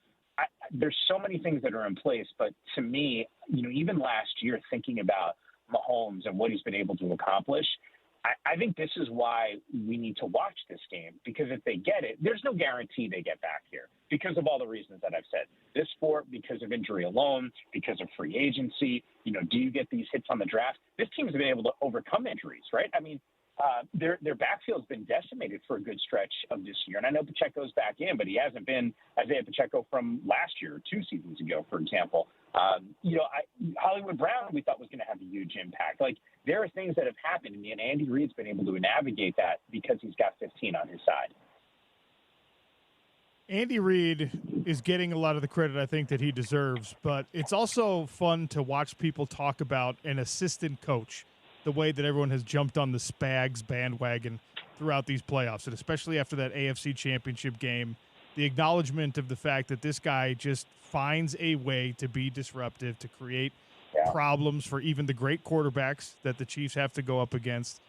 there's so many things that are in place. But to me, even last year, thinking about Mahomes and what he's been able to accomplish, I think this is why we need to watch this game, because if they get it, there's no guarantee they get back here because of all the reasons that I've said. This sport, because of injury alone, because of free agency, do you get these hits on the draft? This team has been able to overcome injuries, right? I mean, their backfield's been decimated for a good stretch of this year. And I know Pacheco's back in, but he hasn't been Isaiah Pacheco from last year or 2 seasons ago, for example. Hollywood Brown, we thought was going to have a huge impact. Like, there are things that have happened, and Andy Reid's been able to navigate that because he's got 15 on his side.
Andy Reid is getting a lot of the credit I think that he deserves, but it's also fun to watch people talk about an assistant coach, the way that everyone has jumped on the Spags bandwagon throughout these playoffs, and especially after that AFC Championship game, the acknowledgement of the fact that this guy just finds a way to be disruptive, to create problems for even the great quarterbacks that the Chiefs have to go up against.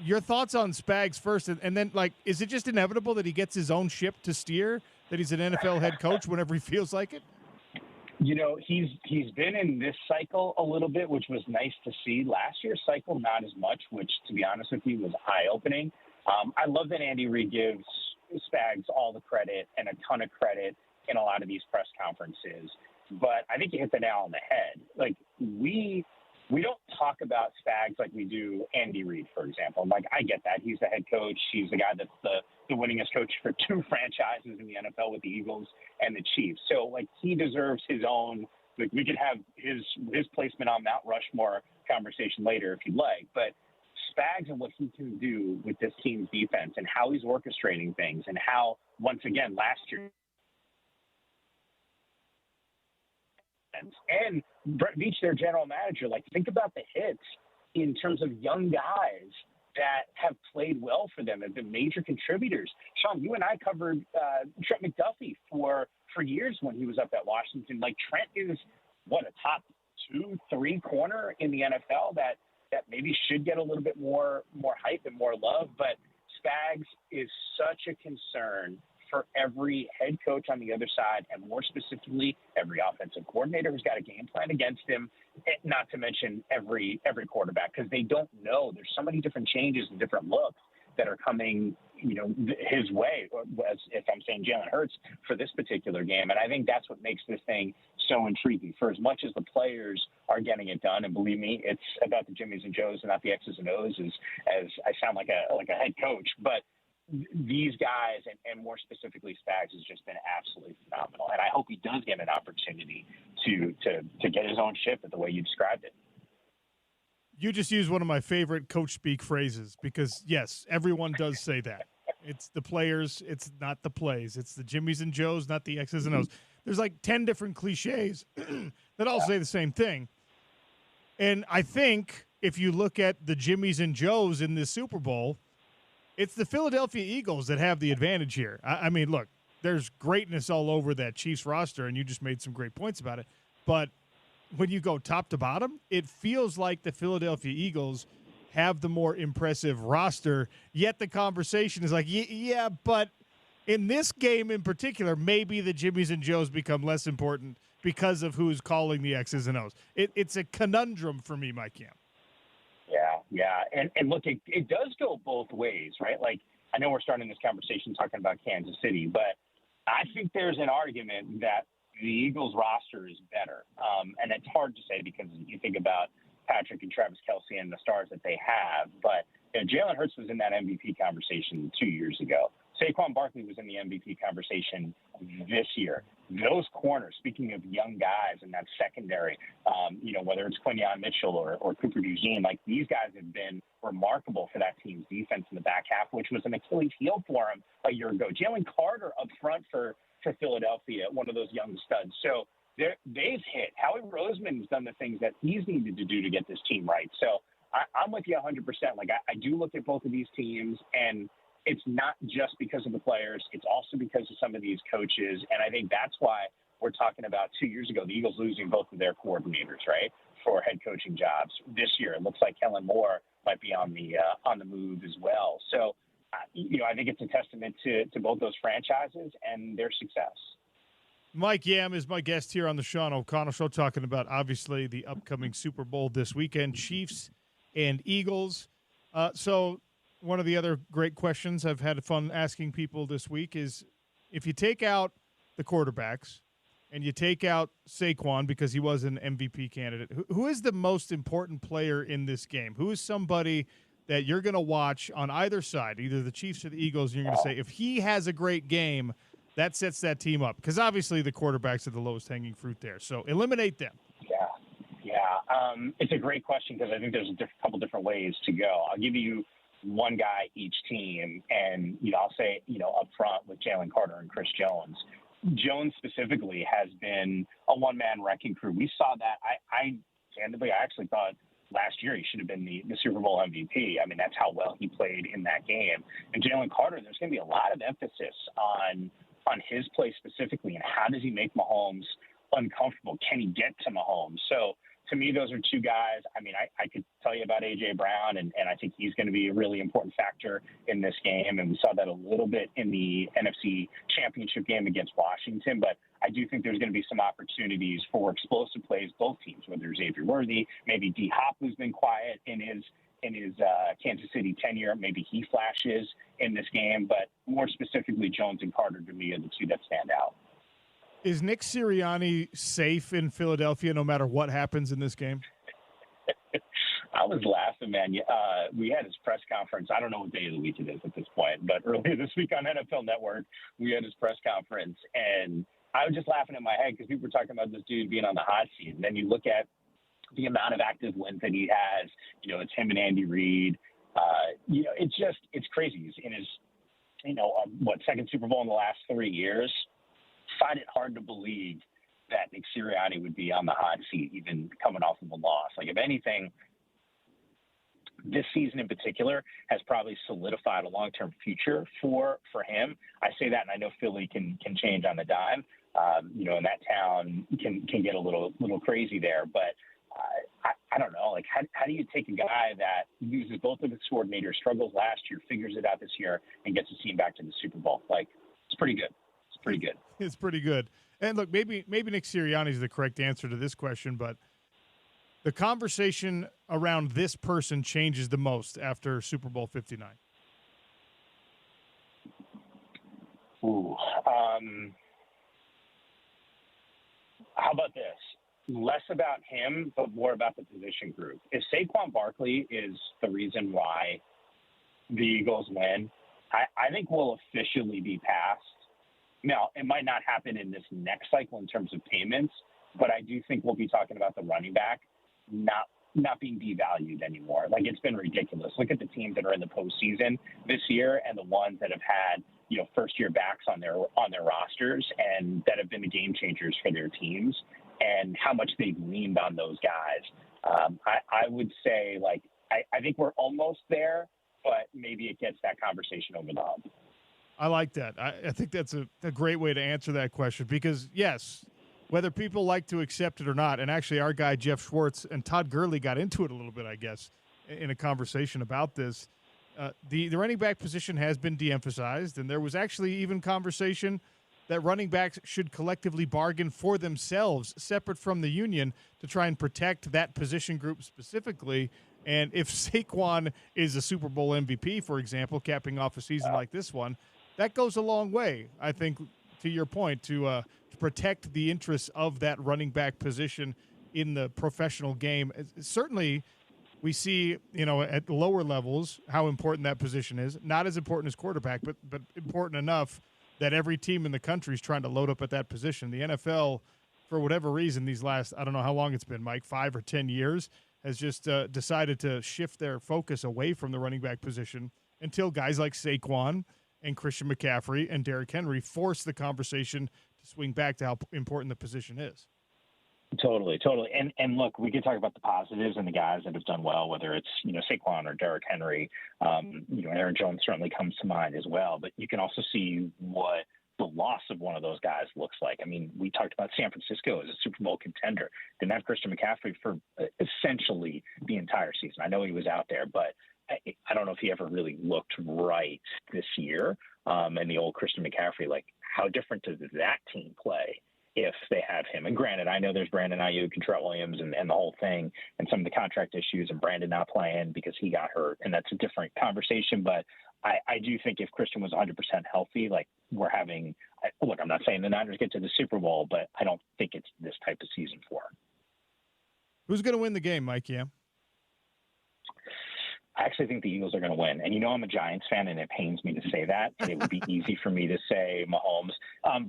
Your thoughts on Spags first, and then, like, is it just inevitable that he gets his own ship to steer, that he's an NFL head coach whenever he feels like it?
He's been in this cycle a little bit, which was nice to see. Last year's cycle, not as much, which, to be honest with you, was eye-opening. I love that Andy Reid gives Spags all the credit and a ton of credit in a lot of these press conferences. But I think you hit the nail on the head. Like, we don't talk about Spags like we do Andy Reid, for example. Like, I get that. He's the head coach. He's the guy that's the winningest coach for 2 franchises in the NFL with the Eagles and the Chiefs. So, like, he deserves his own. Like, we could have his placement on Mount Rushmore conversation later if you'd like. But Spags and what he can do with this team's defense and how he's orchestrating things, and how, once again, last year, and Brett Veach, their general manager, like, think about the hits in terms of young guys that have played well for them, have been major contributors. Sean, you and I covered Trent McDuffie for years when he was up at Washington. Like, Trent is, a top 2, 3 corner in the NFL that maybe should get a little bit more hype and more love. But Spags is such a concern for every head coach on the other side, and more specifically, every offensive coordinator who's got a game plan against him, not to mention every quarterback, because they don't know. There's so many different changes and different looks that are coming, his way, as if I'm saying Jalen Hurts for this particular game. And I think that's what makes this thing so intriguing. For as much as the players are getting it done, and believe me, it's about the Jimmies and Joes and not the X's and O's, as I sound like a head coach, but these guys, and more specifically Spags, has just been absolutely phenomenal. And I hope he does get an opportunity to get his own ship the way you described it.
You just used one of my favorite coach speak phrases, because, yes, everyone does say that. It's the players, it's not the plays. It's the Jimmies and Joes, not the X's and O's. There's like 10 different cliches that all say the same thing. And I think if you look at the Jimmies and Joes in this Super Bowl, it's the Philadelphia Eagles that have the advantage here. I mean, look, there's greatness all over that Chiefs roster, and you just made some great points about it. But when you go top to bottom, it feels like the Philadelphia Eagles have the more impressive roster, yet the conversation is like, yeah, but in this game in particular, maybe the Jimmies and Joes become less important because of who's calling the X's and O's. It's a conundrum for me, Mike Yam.
Yeah. And look, it does go both ways, right? Like, I know we're starting this conversation talking about Kansas City, but I think there's an argument that the Eagles roster is better. And it's hard to say because you think about Patrick and Travis Kelce and the stars that they have. But Jalen Hurts was in that MVP conversation 2 years ago. Saquon Barkley was in the MVP conversation this year. Those corners, speaking of young guys in that secondary, whether it's Quinyon Mitchell or Cooper DeJean, like, these guys have been remarkable for that team's defense in the back half, which was an Achilles heel for him a year ago. Jalen Carter up front for Philadelphia, one of those young studs. So they've hit. Howie Roseman's done the things that he's needed to do to get this team right. So I'm with you 100%. Like, I do look at both of these teams, and it's not just because of the players. It's also because of some of these coaches. And I think that's why we're talking about 2 years ago, the Eagles losing both of their coordinators, right, for head coaching jobs. This year, it looks like Kellen Moore might be on the move as well. So, I think it's a testament to both those franchises and their success.
Mike Yam is my guest here on the Sean O'Connell Show, talking about, obviously, the upcoming Super Bowl this weekend, Chiefs and Eagles. So one of the other great questions I've had fun asking people this week is, if you take out the quarterbacks and you take out Saquon because he was an MVP candidate, who is the most important player in this game? Who is somebody that you're going to watch on either side, either the Chiefs or the Eagles, and you're going to say, if he has a great game, that sets that team up? Because obviously the quarterbacks are the lowest hanging fruit there. So eliminate them.
Yeah. It's a great question because I think there's a couple different ways to go. I'll give you one guy each team, and I'll say up front with Jalen Carter and Chris Jones. Jones specifically has been a one-man wrecking crew. We saw that. I actually thought last year he should have been the Super Bowl MVP. I mean, that's how well he played in that game. And Jalen Carter, there's going to be a lot of emphasis on his play specifically, and how does he make Mahomes uncomfortable? Can he get to Mahomes? So to me, those are two guys. I mean, I could tell you about A.J. Brown, and I think he's going to be a really important factor in this game. And we saw that a little bit in the NFC Championship game against Washington. But I do think there's going to be some opportunities for explosive plays, both teams, whether it's Avery Worthy, maybe D Hop, who's been quiet in his Kansas City tenure. Maybe he flashes in this game. But more specifically, Jones and Carter, to me, are the two that stand out.
Is Nick Sirianni safe in Philadelphia no matter what happens in this game?
I was laughing, man. We had his press conference. I don't know what day of the week it is at this point, but earlier this week on NFL Network, we had his press conference, and I was just laughing in my head because people were talking about this dude being on the hot seat. And then you look at the amount of active wins that he has. It's him and Andy Reid. It's crazy. He's in his, second Super Bowl in the last 3 years. Find it hard to believe that Nick Sirianni would be on the hot seat, even coming off of a loss. Like, if anything, this season in particular has probably solidified a long-term future for him. I say that, and I know Philly can change on the dime. And that town can get a little crazy there. But I don't know. Like, how do you take a guy that uses both of his coordinators, struggles last year, figures it out this year, and gets his team back to the Super Bowl? Like, it's pretty good. It's pretty good.
And look, maybe Nick Sirianni is the correct answer to this question, but the conversation around this person changes the most after Super Bowl 59.
Ooh. How about this? Less about him, but more about the position group. If Saquon Barkley is the reason why the Eagles win, I think we'll officially be past. Now, it might not happen in this next cycle in terms of payments, but I do think we'll be talking about the running back not being devalued anymore. Like, it's been ridiculous. Look at the teams that are in the postseason this year and the ones that have had, first-year backs on their rosters and that have been the game changers for their teams, and how much they've leaned on those guys. I would say, like, I think we're almost there, but maybe it gets that conversation over the hump.
I like that. I think that's a great way to answer that question because, yes, whether people like to accept it or not, and actually our guy Jeff Schwartz and Todd Gurley got into it a little bit, I guess, in a conversation about this. The running back position has been de-emphasized, and there was actually even conversation that running backs should collectively bargain for themselves, separate from the union, to try and protect that position group specifically. And if Saquon is a Super Bowl MVP, for example, capping off a season like this one, that goes a long way, I think, to your point, to protect the interests of that running back position in the professional game. Certainly, we see, at lower levels how important that position is. Not as important as quarterback, but important enough that every team in the country is trying to load up at that position. The NFL, for whatever reason, these last, I don't know how long it's been, Mike, 5 or 10 years, has just decided to shift their focus away from the running back position until guys like Saquon and Christian McCaffrey and Derrick Henry force the conversation to swing back to how important the position is.
Totally. And look, we can talk about the positives and the guys that have done well, whether it's, Saquon or Derrick Henry. Aaron Jones certainly comes to mind as well. But you can also see what the loss of one of those guys looks like. I mean, we talked about San Francisco as a Super Bowl contender. Didn't have Christian McCaffrey for essentially the entire season. I know he was out there, but I don't know if he ever really looked right this year. And the old Christian McCaffrey, like, how different does that team play if they have him? And granted, I know there's Brandon Ayuk and Trent Williams and the whole thing and some of the contract issues and Brandon not playing because he got hurt, and that's a different conversation. But I do think if Christian was 100% healthy, like we're having – look, I'm not saying the Niners get to the Super Bowl, but I don't think it's this type of season for him.
Who's going to win the game, Mike Yam?
I actually think the Eagles are going to win. And I'm a Giants fan, and it pains me to say that. And it would be easy for me to say Mahomes.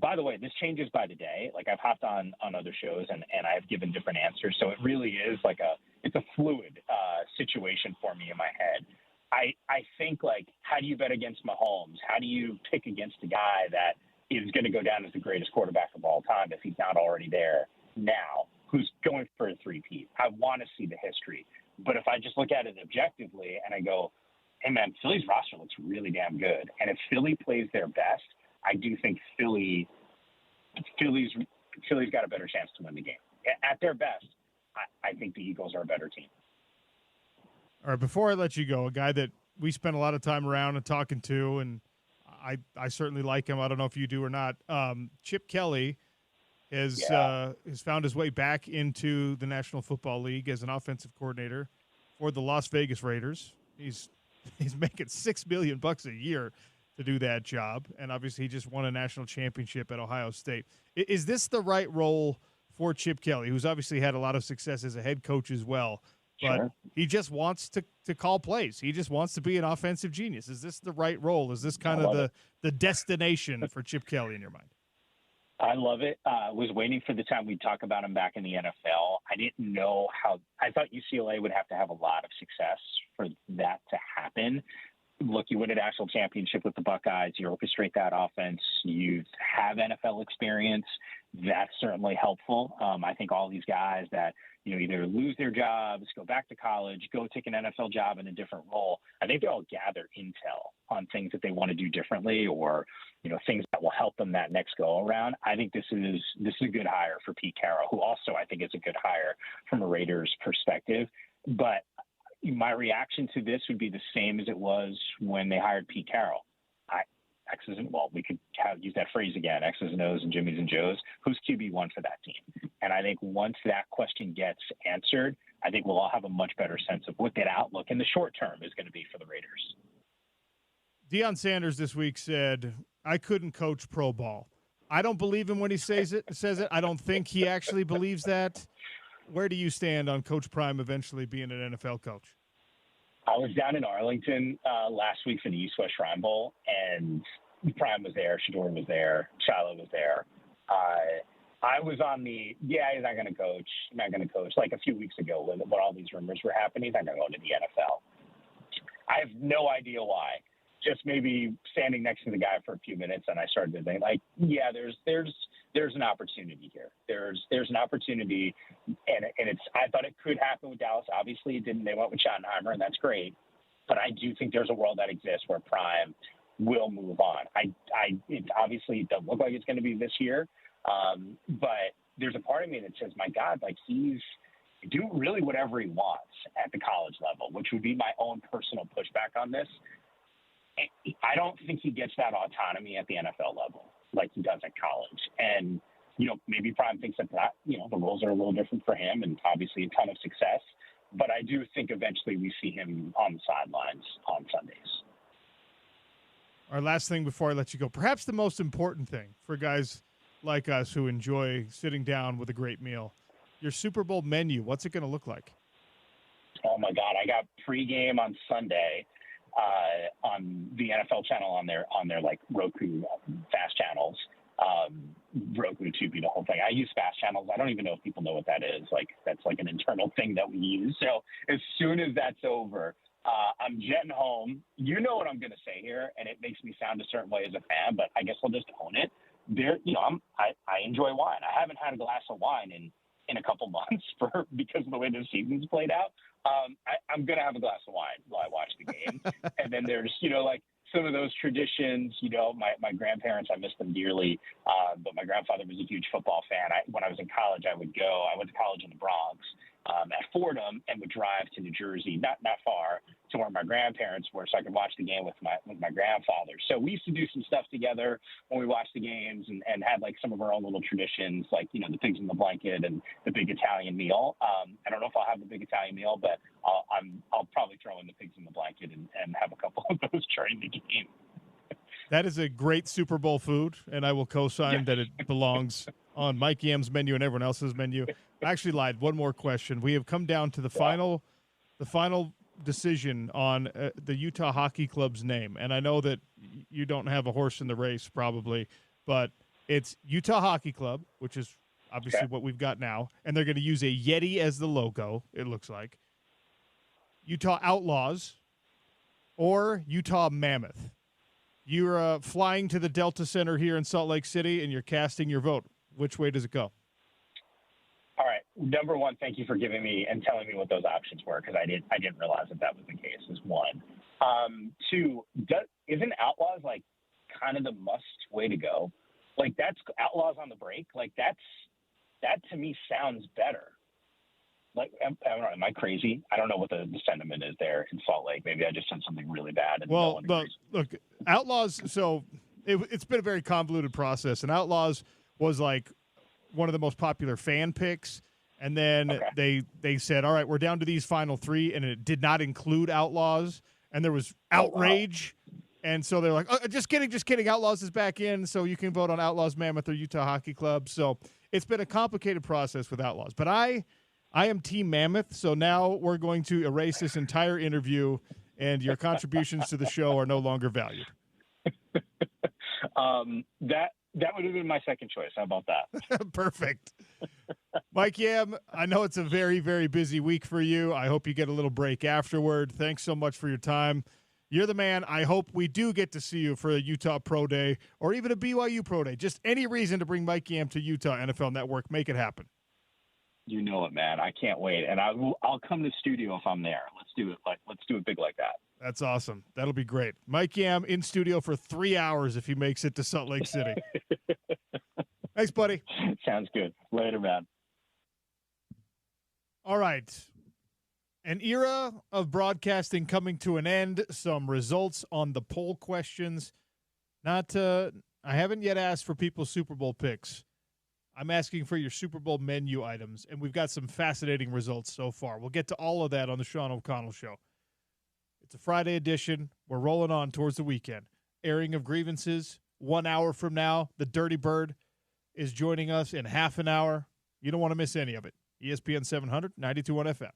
By the way, this changes by the day. Like, I've hopped on other shows, and I've given different answers. So it really is like it's a fluid situation for me in my head. I think, like, how do you bet against Mahomes? How do you pick against a guy that is going to go down as the greatest quarterback of all time if he's not already there now, who's going for a three-peat? I want to see the history. But if I just look at it objectively and I go, hey, man, Philly's roster looks really damn good. And if Philly plays their best, I do think Philly's got a better chance to win the game. At their best, I think the Eagles are a better team.
All right, before I let you go, a guy that we spent a lot of time around and talking to, and I certainly like him. I don't know if you do or not. Chip Kelly has found his way back into the National Football League as an offensive coordinator for the Las Vegas Raiders. He's making $6 million a year to do that job, and obviously he just won a national championship at Ohio State. Is this the right role for Chip Kelly, who's obviously had a lot of success as a head coach as well, but
Sure.
he just wants to call plays. He just wants to be an offensive genius. Is this the right role? Is this kind of the destination for Chip Kelly in your mind?
I love it. Was waiting for the time we'd talk about him back in the NFL. I didn't know how – I thought UCLA would have to have a lot of success for that to happen. Look, you win a national championship with the Buckeyes. You orchestrate that offense. You have NFL experience. That's certainly helpful. I think all these guys that, either lose their jobs, go back to college, go take an NFL job in a different role, I think they all gather intel on things that they want to do differently or, things that will help them that next go around. I think this is a good hire for Pete Carroll, who also I think is a good hire from a Raiders perspective. But my reaction to this would be the same as it was when they hired Pete Carroll. X's and we could use that phrase again, X's and O's and Jimmy's and Joe's. Who's QB1 for that team? And I think once that question gets answered, I think we'll all have a much better sense of what that outlook in the short term is going to be for the Raiders.
Deion Sanders this week said, I couldn't coach pro ball. I don't believe him when he says it. I don't think he actually believes that. Where do you stand on Coach Prime eventually being an NFL coach?
I was down in Arlington last week for the East-West Shrine Bowl, and Prime was there, Shador was there, Shiloh was there. I was on he's not going to coach. Like a few weeks ago when all these rumors were happening, he's not going to go to the NFL. I have no idea why. Just maybe standing next to the guy for a few minutes, and I started to think, there's an opportunity here. There's an opportunity, and I thought it could happen with Dallas. Obviously, it didn't. They went with Schottenheimer, and that's great. But I do think there's a world that exists where Prime will move on. It obviously doesn't look like it's going to be this year, but there's a part of me that says, my God, like he's doing really whatever he wants at the college level, which would be my own personal pushback on this. I don't think he gets that autonomy at the NFL level like he does at college. And, maybe Prime thinks that, the roles are a little different for him and obviously a ton of success. But I do think eventually we see him on the sidelines on Sundays.
Our last thing before I let you go, perhaps the most important thing for guys like us who enjoy sitting down with a great meal, your Super Bowl menu, what's it going to look like?
Oh, my God. I got pregame on Sunday on the NFL channel on their like Roku fast channels, Roku, Tubi, the whole thing. I use fast channels. I don't even know if people know what that is. Like that's like an internal thing that we use. So as soon as that's over, I'm jetting home. You know what I'm going to say here, and it makes me sound a certain way as a fan, but I guess I'll just own it. I enjoy wine. I haven't had a glass of wine in in a couple months because of the way the season's played out, I'm going to have a glass of wine while I watch the game. And then there's, like some of those traditions, my grandparents, I miss them dearly. But my grandfather was a huge football fan. When I was in college, I went to college in the Bronx at Fordham and would drive to New Jersey, not far, to where my grandparents were, so I could watch the game with my grandfather. So we used to do some stuff together when we watched the games and had like some of our own little traditions, like, the pigs in the blanket and the big Italian meal. I don't know if I'll have the big Italian meal, but I'll probably throw in the pigs in the blanket and have a couple of those during the game.
That is a great Super Bowl food, and I will co-sign that it belongs on Mike Yam's menu and everyone else's menu. I actually lied. One more question. We have come down to the final decision on the Utah Hockey Club's name, and I know that you don't have a horse in the race probably, but it's Utah Hockey Club, which is obviously what we've got now, and they're going to use a Yeti as the logo, it looks like. Utah Outlaws or Utah Mammoth. You're flying to the Delta Center here in Salt Lake City, and you're casting your vote. Which way does it go?
All right. Number one, thank you for giving me and telling me what those options were, because I didn't realize that was the case. Is one. Two, isn't Outlaws like kind of the must way to go? Like that's Outlaws on the break. Like that to me sounds better. Like, I don't know, am I crazy? I don't know what the sentiment is there in Salt Lake. Maybe I just said something really bad. And
well, look, Outlaws. So it's been a very convoluted process, and Outlaws was like one of the most popular fan picks. And then they said, all right, we're down to these final three, and it did not include Outlaws. And there was outrage. Oh, wow. And so they're like, oh, just kidding. Outlaws is back in, so you can vote on Outlaws, Mammoth, or Utah Hockey Club. So it's been a complicated process with Outlaws. But I am Team Mammoth, so now we're going to erase this entire interview, and your contributions to the show are no longer valued.
That would have been my second choice. How about that?
Perfect. Mike Yam, I know it's a very, very busy week for you. I hope you get a little break afterward. Thanks so much for your time. You're the man. I hope we do get to see you for a Utah Pro Day or even a BYU Pro Day. Just any reason to bring Mike Yam to Utah NFL Network. Make it happen.
You know it, man. I can't wait. And I'll come to the studio if I'm there. Let's do it big like that.
That's awesome. That'll be great. Mike Yam in studio for 3 hours if he makes it to Salt Lake City. Thanks, buddy.
Sounds good. Later, man.
All right. An era of broadcasting coming to an end. Some results on the poll questions. I haven't yet asked for people's Super Bowl picks. I'm asking for your Super Bowl menu items, and we've got some fascinating results so far. We'll get to all of that on the Sean O'Connell Show. It's a Friday edition. We're rolling on towards the weekend. Airing of grievances. 1 hour from now, the Dirty Bird is joining us in half an hour. You don't want to miss any of it. ESPN 700, 92.1 FM.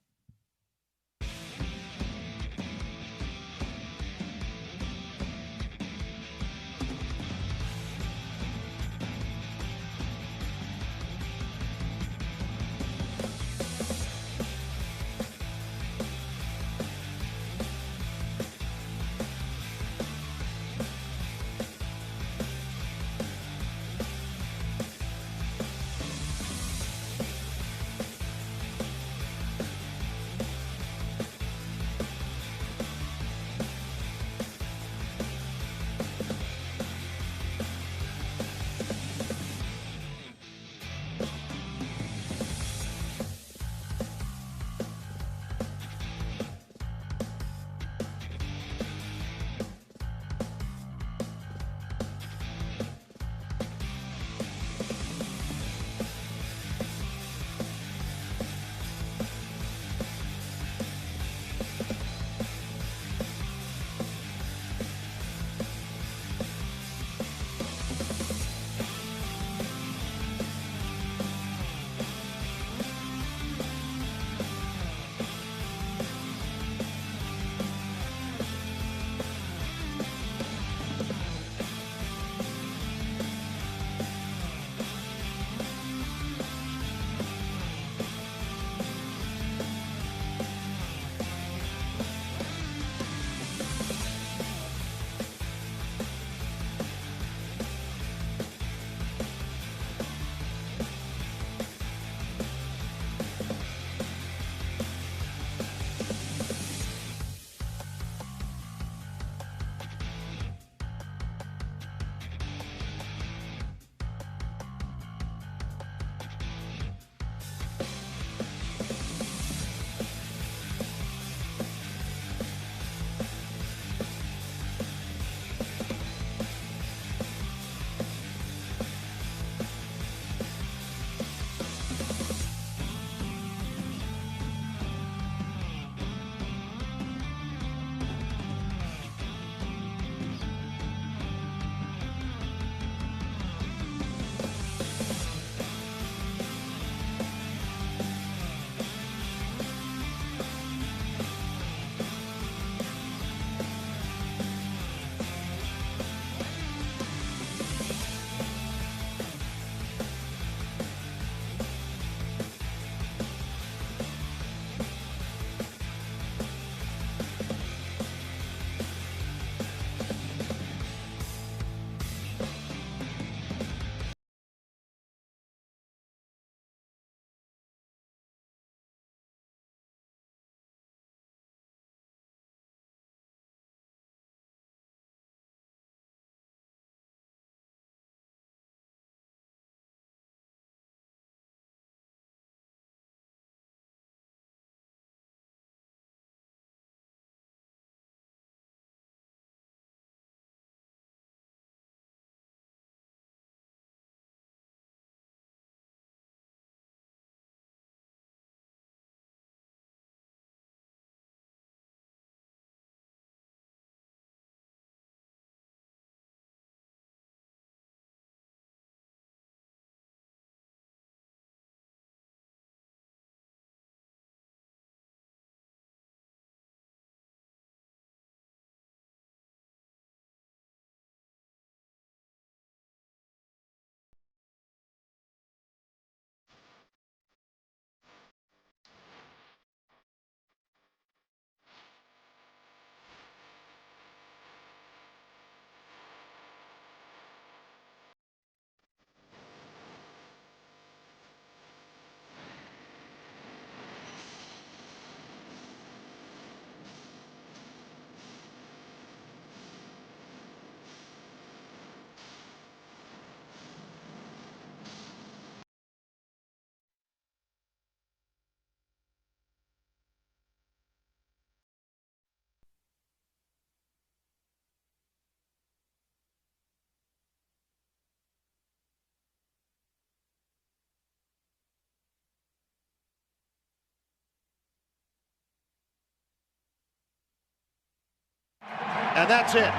And that's it.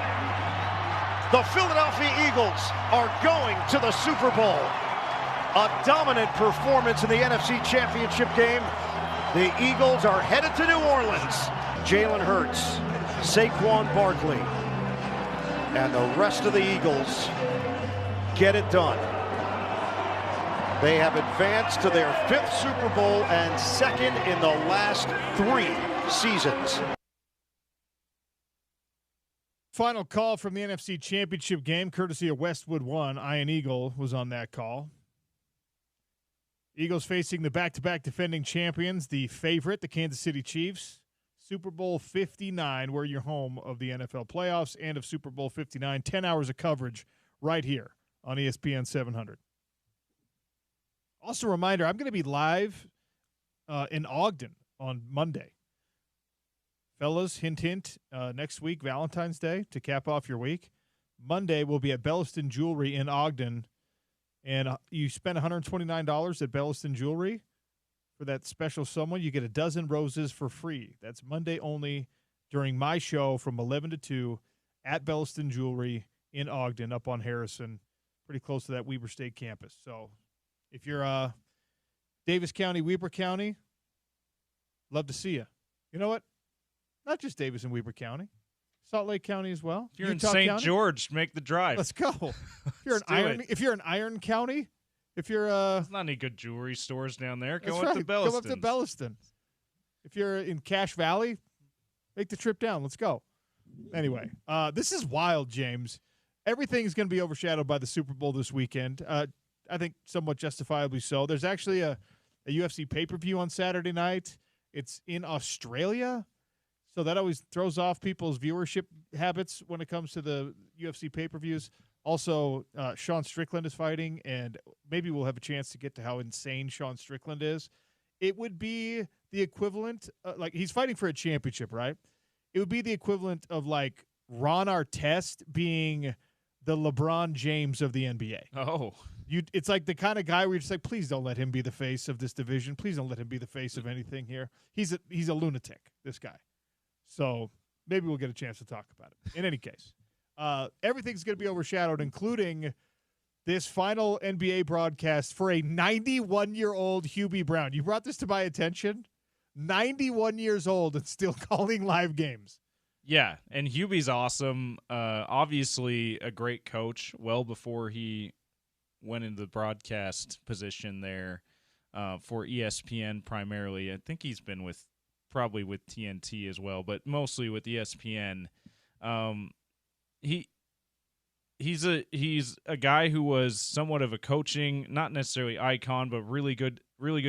The Philadelphia Eagles are going to the Super Bowl. A dominant performance in the NFC Championship game. The Eagles are headed to New Orleans. Jalen Hurts, Saquon Barkley, and the rest of the Eagles get it done. They have advanced to their 5th Super Bowl and 2nd in the last 3 seasons.
Final call from the NFC Championship game, courtesy of Westwood One. Ian Eagle was on that call. Eagles facing the back-to-back defending champions, the favorite, the Kansas City Chiefs. Super Bowl 59, where you're home of the NFL playoffs and of Super Bowl 59. 10 hours of coverage right here on ESPN 700. Also a reminder, I'm going to be live in Ogden on Monday. Fellas, hint, hint, next week, Valentine's Day, to cap off your week. Monday, we'll be at Belliston Jewelry in Ogden. And you spend $129 at Belliston Jewelry for that special someone. You get a dozen roses for free. That's Monday only during my show from 11 to 2 at Belliston Jewelry in Ogden up on Harrison, pretty close to that Weber State campus. So if you're Davis County, Weber County, love to see you. You know what? Not just Davis and Weber County. Salt Lake County as well.
If you're
Utah
in St.
County,
George, make the drive.
let's go. If you're in Iron County, if you're
There's not any good jewelry stores down there. Go
that's
up
right.
to Belliston.
Go up to Belliston. If you're in Cache Valley, make the trip down. Let's go. Anyway, this is wild, James. Everything is going to be overshadowed by the Super Bowl this weekend. I think somewhat justifiably so. There's actually a UFC pay-per-view on Saturday night. It's in Australia. So that always throws off people's viewership habits when it comes to the UFC pay-per-views. Also, Sean Strickland is fighting, and maybe we'll have a chance to get to how insane Sean Strickland is. It would be the equivalent, like he's fighting for a championship, right? It would be the equivalent of like Ron Artest being the LeBron James of the NBA.
Oh.
It's like the kind of guy where you're just like, please don't let him be the face of this division. Please don't let him be the face of anything here. He's a lunatic, this guy. So maybe we'll get a chance to talk about it. In any case, everything's going to be overshadowed, including this final NBA broadcast for a 91-year-old Hubie Brown. You brought this to my attention. 91 years old and still calling live games.
Yeah, and Hubie's awesome. Obviously a great coach well before he went into the broadcast position there for ESPN primarily. I think he's been probably with TNT as well, but mostly with ESPN. He's a guy who was somewhat of a coaching, not necessarily icon, but really good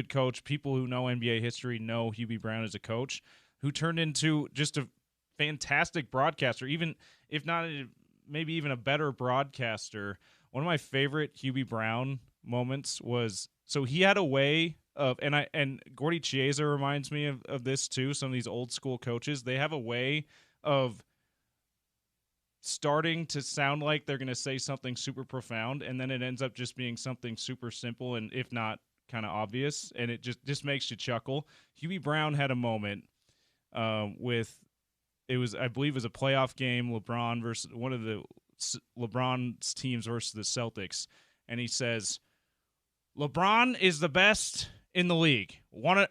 coach. People who know NBA history know Hubie Brown as a coach who turned into just a fantastic broadcaster, even if not maybe even a better broadcaster. One of my favorite Hubie Brown moments was, so he had a way of, and Gordy Chiesa reminds me of this too. Some of these old school coaches, they have a way of starting to sound like they're going to say something super profound, and then it ends up just being something super simple and if not kind of obvious, and it just makes you chuckle. Hubie Brown had a moment with, it was, I believe it was a playoff game, LeBron versus one of the LeBron's teams versus the Celtics, and he says, LeBron is the best in the league.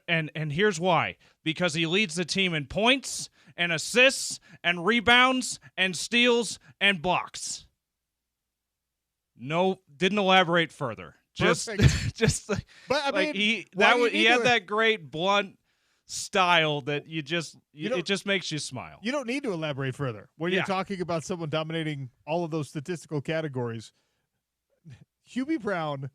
And here's why. Because he leads the team in points and assists and rebounds and steals and blocks. No, didn't elaborate further. Just
But I mean,
he had that great blunt style that it just makes you smile.
You don't need to elaborate further when you're talking about someone dominating all of those statistical categories. Hubie Brown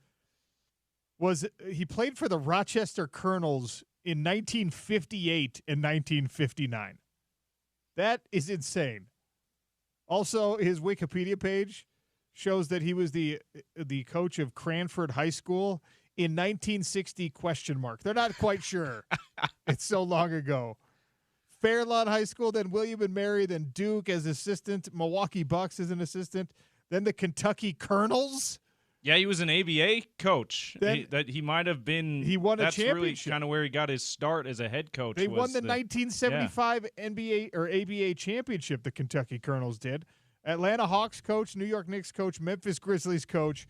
he played for the Rochester Colonels in 1958 and 1959. That is insane. Also, his Wikipedia page shows that he was the coach of Cranford High School in 1960 ? They're not quite sure. It's so long ago. Fairlawn High School, then William and Mary, then Duke as assistant, Milwaukee Bucks as an assistant, then the Kentucky Colonels
Yeah, he was an ABA coach.
Then
He might have been.
He won a
that's really
championship.
kind of where he got his start as a head coach.
They won
was
the 1975 NBA or ABA championship, the Kentucky Colonels did. Atlanta Hawks coach, New York Knicks coach, Memphis Grizzlies coach.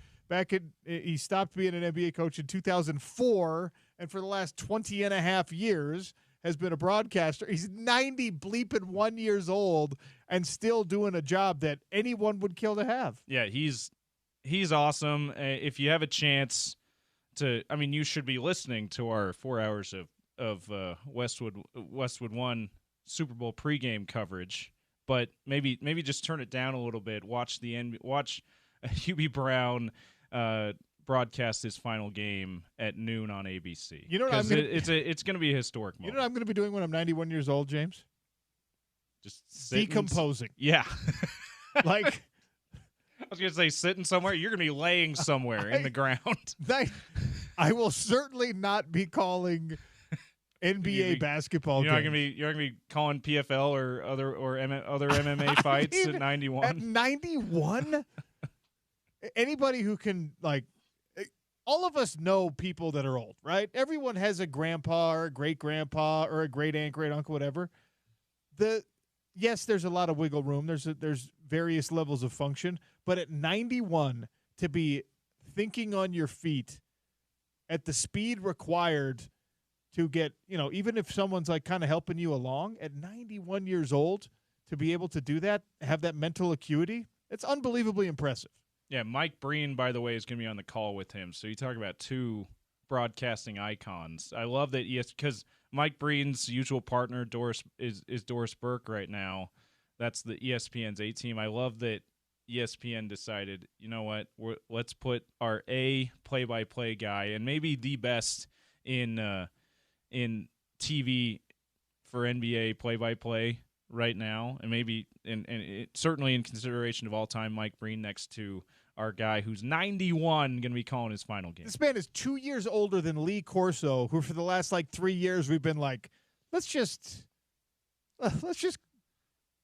He stopped being an NBA coach in 2004, and for the last 20 and a half years has been a broadcaster. He's 90 bleeping 1 years old and still doing a job that anyone would kill to have.
Yeah, he's awesome. If you have a chance to, I mean, you should be listening to our 4 hours of Westwood One Super Bowl pregame coverage. But maybe just turn it down a little bit. Watch Hubie Brown broadcast his final game at noon on ABC.
You know what
it's going to be a historic moment.
You know what I'm going to be doing when I'm 91 years old, James?
Just
decomposing.
Yeah.
Like,
I was going to say sitting somewhere. You're going to be laying somewhere in the ground.
I will certainly not be calling NBA basketball games.
You're not gonna be calling PFL or other MMA fights at 91.
At 91, anybody who can, like, all of us know people that are old, right? Everyone has a grandpa or a great grandpa or a great aunt, great uncle, whatever. Yes, there's a lot of wiggle room. There's various levels of function, but at 91, to be thinking on your feet at the speed required to get, even if someone's like kind of helping you along at 91 years old, to be able to do that, have that mental acuity, it's unbelievably impressive.
Yeah, Mike Breen, by the way, is going to be on the call with him. So you talk about two broadcasting icons. I love that because Mike Breen's usual partner is Doris Burke right now. That's the ESPN's A team. I love that ESPN decided, you know what, let's put our play-by-play guy and maybe the best in TV for NBA play-by-play right now, and maybe certainly in consideration of all-time Mike Breen next to our guy who's 91 going to be calling his final game.
This man is 2 years older than Lee Corso, who for the last 3 years we've been like, let's just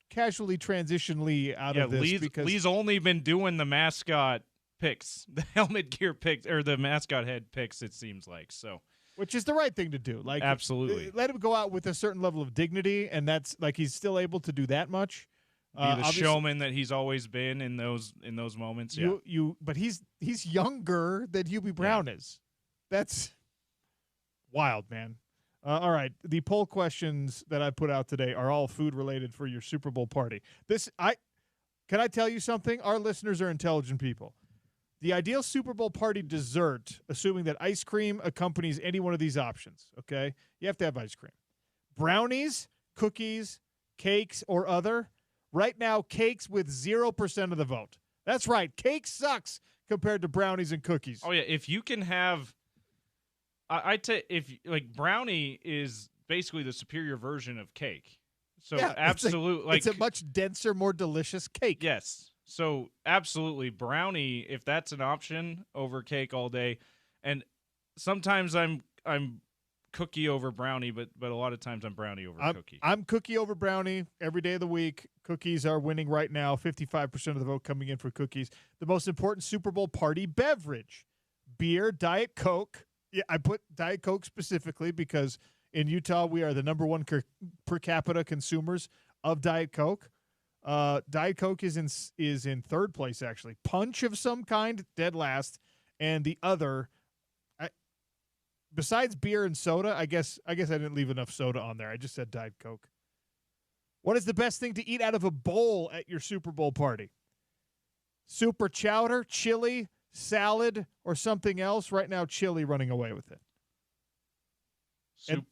casually transition Lee out of this. Because
Lee's only been doing the mascot picks, the helmet gear picks, or the mascot head picks, it seems like. So,
which is the right thing to do. Like,
absolutely.
Let him go out with a certain level of dignity, and that's like he's still able to do that much.
Be the showman that he's always been in those moments. Yeah.
But he's younger than Hubie Brown is. That's wild, man. All right, the poll questions that I put out today are all food related for your Super Bowl party. Can I tell you something? Our listeners are intelligent people. The ideal Super Bowl party dessert, assuming that ice cream accompanies any one of these options, okay? You have to have ice cream. Brownies, cookies, cakes, or other. Right now, cakes with 0% of the vote. That's right. Cake sucks compared to brownies and cookies.
Oh, yeah. If you can have brownie is basically the superior version of cake. So
yeah,
absolutely.
It's a much denser, more delicious cake.
Yes. So absolutely brownie, if that's an option, over cake all day. And sometimes I'm cookie over brownie, but a lot of times I'm brownie over cookie.
I'm cookie over brownie every day of the week. Cookies are winning right now, 55% of the vote coming in for cookies. The most important Super Bowl party beverage, beer, Diet Coke. Yeah, I put Diet Coke specifically because in Utah we are the number one per capita consumers of Diet Coke. Diet Coke is in third place, actually. Punch of some kind, dead last, and the other. Besides beer and soda, I guess I didn't leave enough soda on there. I just said Diet Coke. What is the best thing to eat out of a bowl at your Super Bowl party? Soup or chowder, chili, salad, or something else? Right now, chili running away with it.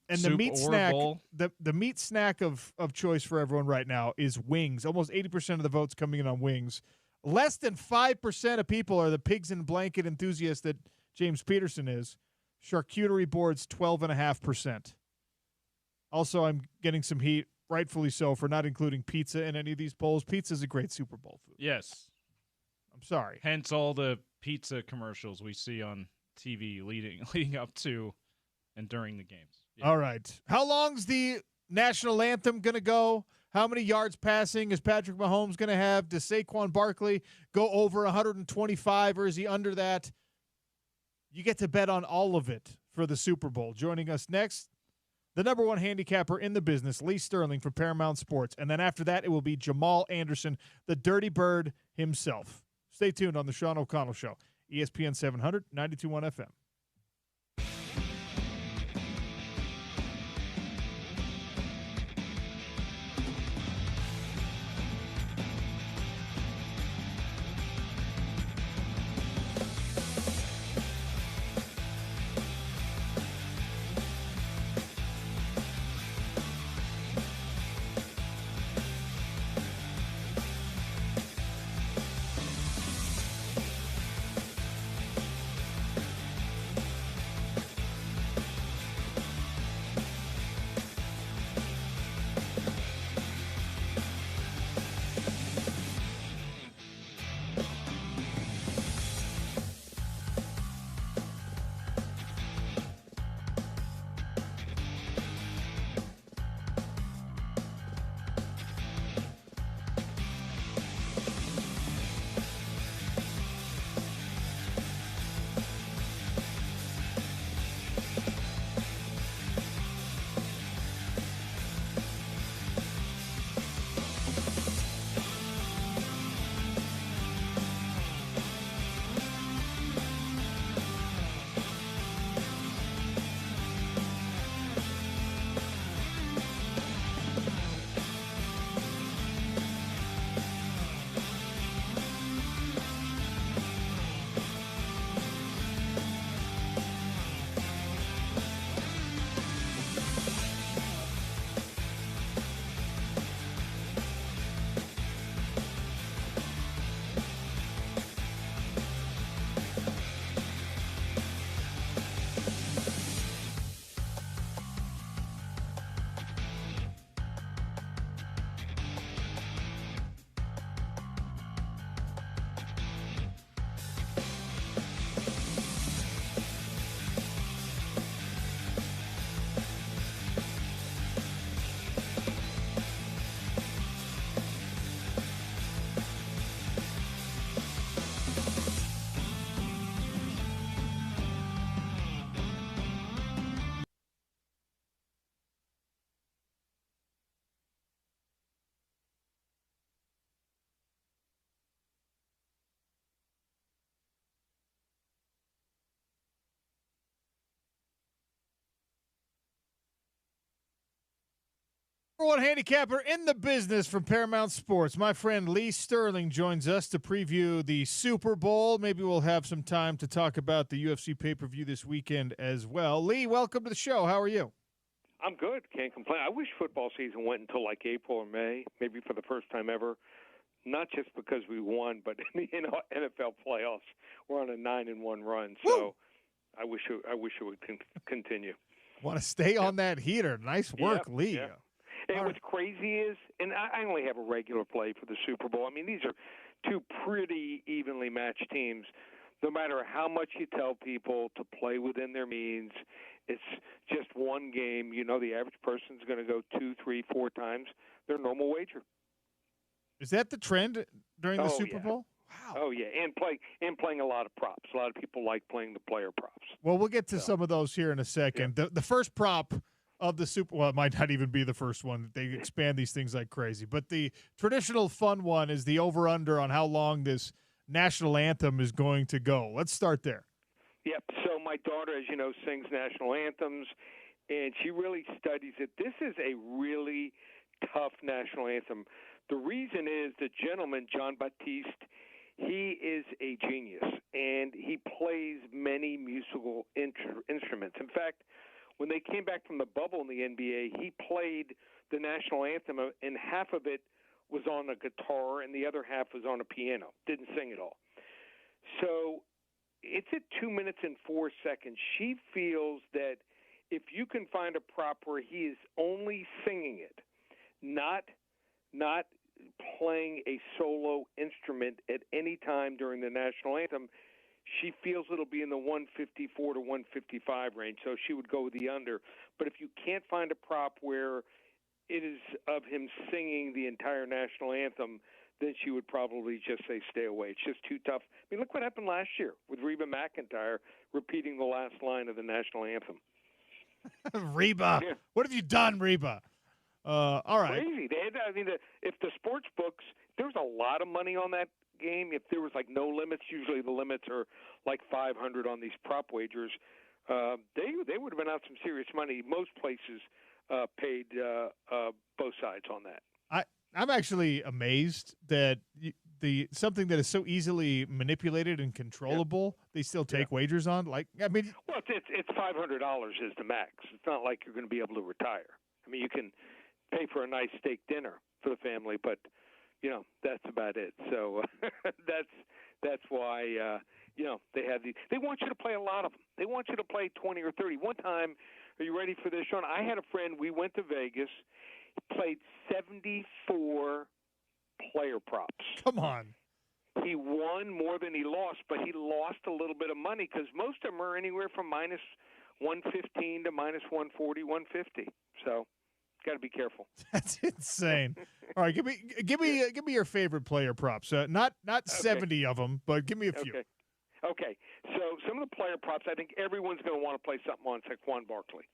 And the meat snack, the meat snack of choice for everyone right now is wings. Almost 80% of the votes coming in on wings. Less than 5% of people are the pigs in blanket enthusiasts that James Peterson is. Charcuterie boards, 12.5%. Also, I'm getting some heat, rightfully so, for not including pizza in any of these polls. Pizza is a great Super Bowl food.
Yes.
I'm sorry.
Hence all the pizza commercials we see on TV leading up to and during the games. Yeah.
All right. How long's the national anthem going to go? How many yards passing is Patrick Mahomes going to have? Does Saquon Barkley go over 125, or is he under that? You get to bet on all of it for the Super Bowl. Joining us next, the number one handicapper in the business, Lee Sterling from Paramount Sports. And then after that, it will be Jamal Anderson, the Dirty Bird himself. Stay tuned on the Sean O'Connell Show, ESPN 700, 92.1 FM. Number one handicapper in the business from Paramount Sports. My friend Lee Sterling joins us to preview the Super Bowl. Maybe we'll have some time to talk about the UFC pay-per-view this weekend as well. Lee, welcome to the show. How are you?
I'm good. Can't complain. I wish football season went until like April or May, maybe for the first time ever. Not just because we won, but in the NFL playoffs, we're on a 9-1 run. So
Woo!
I wish it would continue.
Want to stay on that heater. Nice work,
Yep,
Lee.
yep. And what's crazy is, and I only have a regular play for the Super Bowl. I mean, these are two pretty evenly matched teams. No matter how much you tell people to play within their means, it's just one game. You know, the average person's going to go 2, 3, 4 times their normal wager.
Is that the trend during the Super
yeah.
Bowl? Wow.
Oh yeah, and playing a lot of props. A lot of people like playing the player props.
Well, we'll get to some of those here in a second.
Yeah.
The first prop of the Super, well, it might not even be the first one. They expand these things like crazy. But the traditional fun one is the over-under on how long this national anthem is going to go. Let's start there.
Yep. So my daughter, as you know, sings national anthems, and she really studies it. This is a really tough national anthem. The reason is the gentleman, John Baptiste, he is a genius, and he plays many musical instruments. In fact, when they came back from the bubble in the NBA, he played the national anthem, and half of it was on a guitar and the other half was on a piano. Didn't sing it all. So it's at 2 minutes and 4 seconds. She feels that if you can find a prop where he is only singing it, not playing a solo instrument at any time during the national anthem, she feels it'll be in the 154 to 155 range, so she would go with the under. But if you can't find a prop where it is of him singing the entire national anthem, then she would probably just say stay away. It's just too tough. I mean, look what happened last year with Reba McEntire repeating the last line of the national anthem.
Reba,
Yeah.
what have you done, Reba? All right.
Crazy. If the sports books, there was a lot of money on that game. If there was like no limits, usually the limits are like 500 on these prop wagers. They would have been out some serious money. Most places paid both sides on that.
I'm actually amazed that something that is so easily manipulated and controllable, they still take wagers on. Like, I mean,
well, it's $500 is the max. It's not like you're going to be able to retire. I mean, you can pay for a nice steak dinner for the family, but that's about it. So that's why they have these. They want you to play a lot of them. They want you to play 20 or 30. One time, are you ready for this, Sean? I had a friend. We went to Vegas. Played 74 player props.
Come on.
He won more than he lost, but he lost a little bit of money because most of them are anywhere from minus 115 to minus 140, 150. So, got to be careful.
That's insane. All right, give me your favorite player props. Not 70 of them, but give me a few.
Okay. So some of the player props, I think everyone's going to want to play something on Saquon Barkley.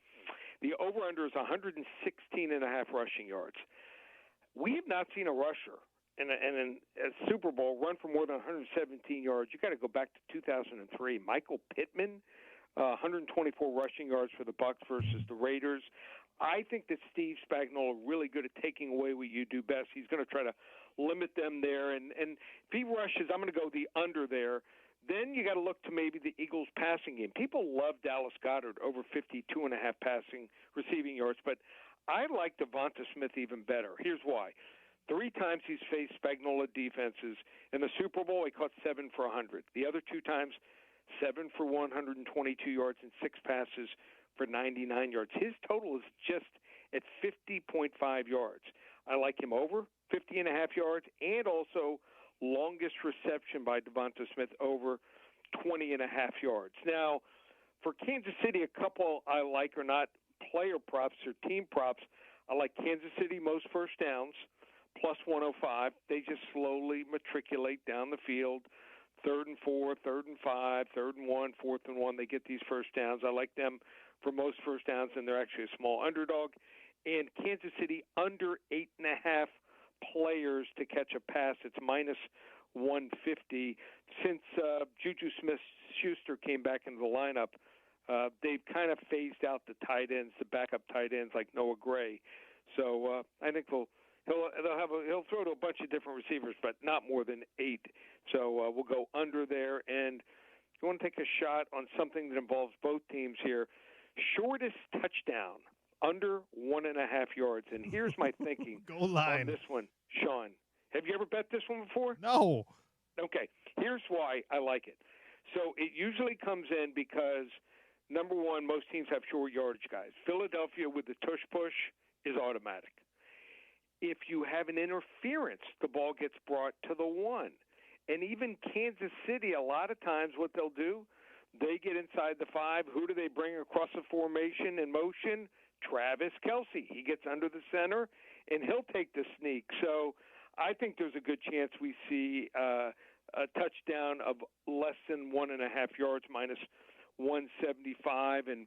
The over-under is 116.5 rushing yards. We have not seen a rusher in a Super Bowl run for more than 117 yards. You got to go back to 2003. Michael Pittman, 124 rushing yards for the Bucs versus the Raiders. I think that Steve Spagnuolo is really good at taking away what you do best. He's going to try to limit them there. And if he rushes, I'm going to go the under there. Then you got to look to maybe the Eagles' passing game. People love Dallas Goedert over 52.5 receiving yards, but I like Devonta Smith even better. Here's why. 3 times he's faced Spagnuolo defenses. In the Super Bowl, he caught 7 for 100. The other 2 times, 7 for 122 yards and 6 passes for 99 yards. His total is just at 50.5 yards. I like him over 50.5 yards and also longest reception by Devonta Smith over 20.5 yards. Now, for Kansas City, a couple I like are not player props or team props. I like Kansas City most first downs, plus 105. They just slowly matriculate down the field. 3rd and 4, 3rd and 5, 3rd and 1, 4th and 1. They get these first downs. I like them for most first downs, and they're actually a small underdog. And Kansas City under 8.5 players to catch a pass. It's minus 150. Since Juju Smith-Schuster came back into the lineup, they've kind of phased out the tight ends, the backup tight ends like Noah Gray. So I think he'll throw to a bunch of different receivers, but not more than 8. So we'll go under there. And you want to take a shot on something that involves both teams here. Shortest touchdown, under 1.5 yards. And here's my thinking on this one, Sean. Have you ever bet this one before?
No.
Okay. Here's why I like it. So it usually comes in because, number one, most teams have short yardage guys. Philadelphia with the tush push is automatic. If you have an interference, the ball gets brought to the 1. And even Kansas City, a lot of times what they'll do, they get inside the 5. Who do they bring across the formation in motion? Travis Kelce. He gets under the center, and he'll take the sneak. So I think there's a good chance we see a touchdown of less than 1.5 yards, minus 175. And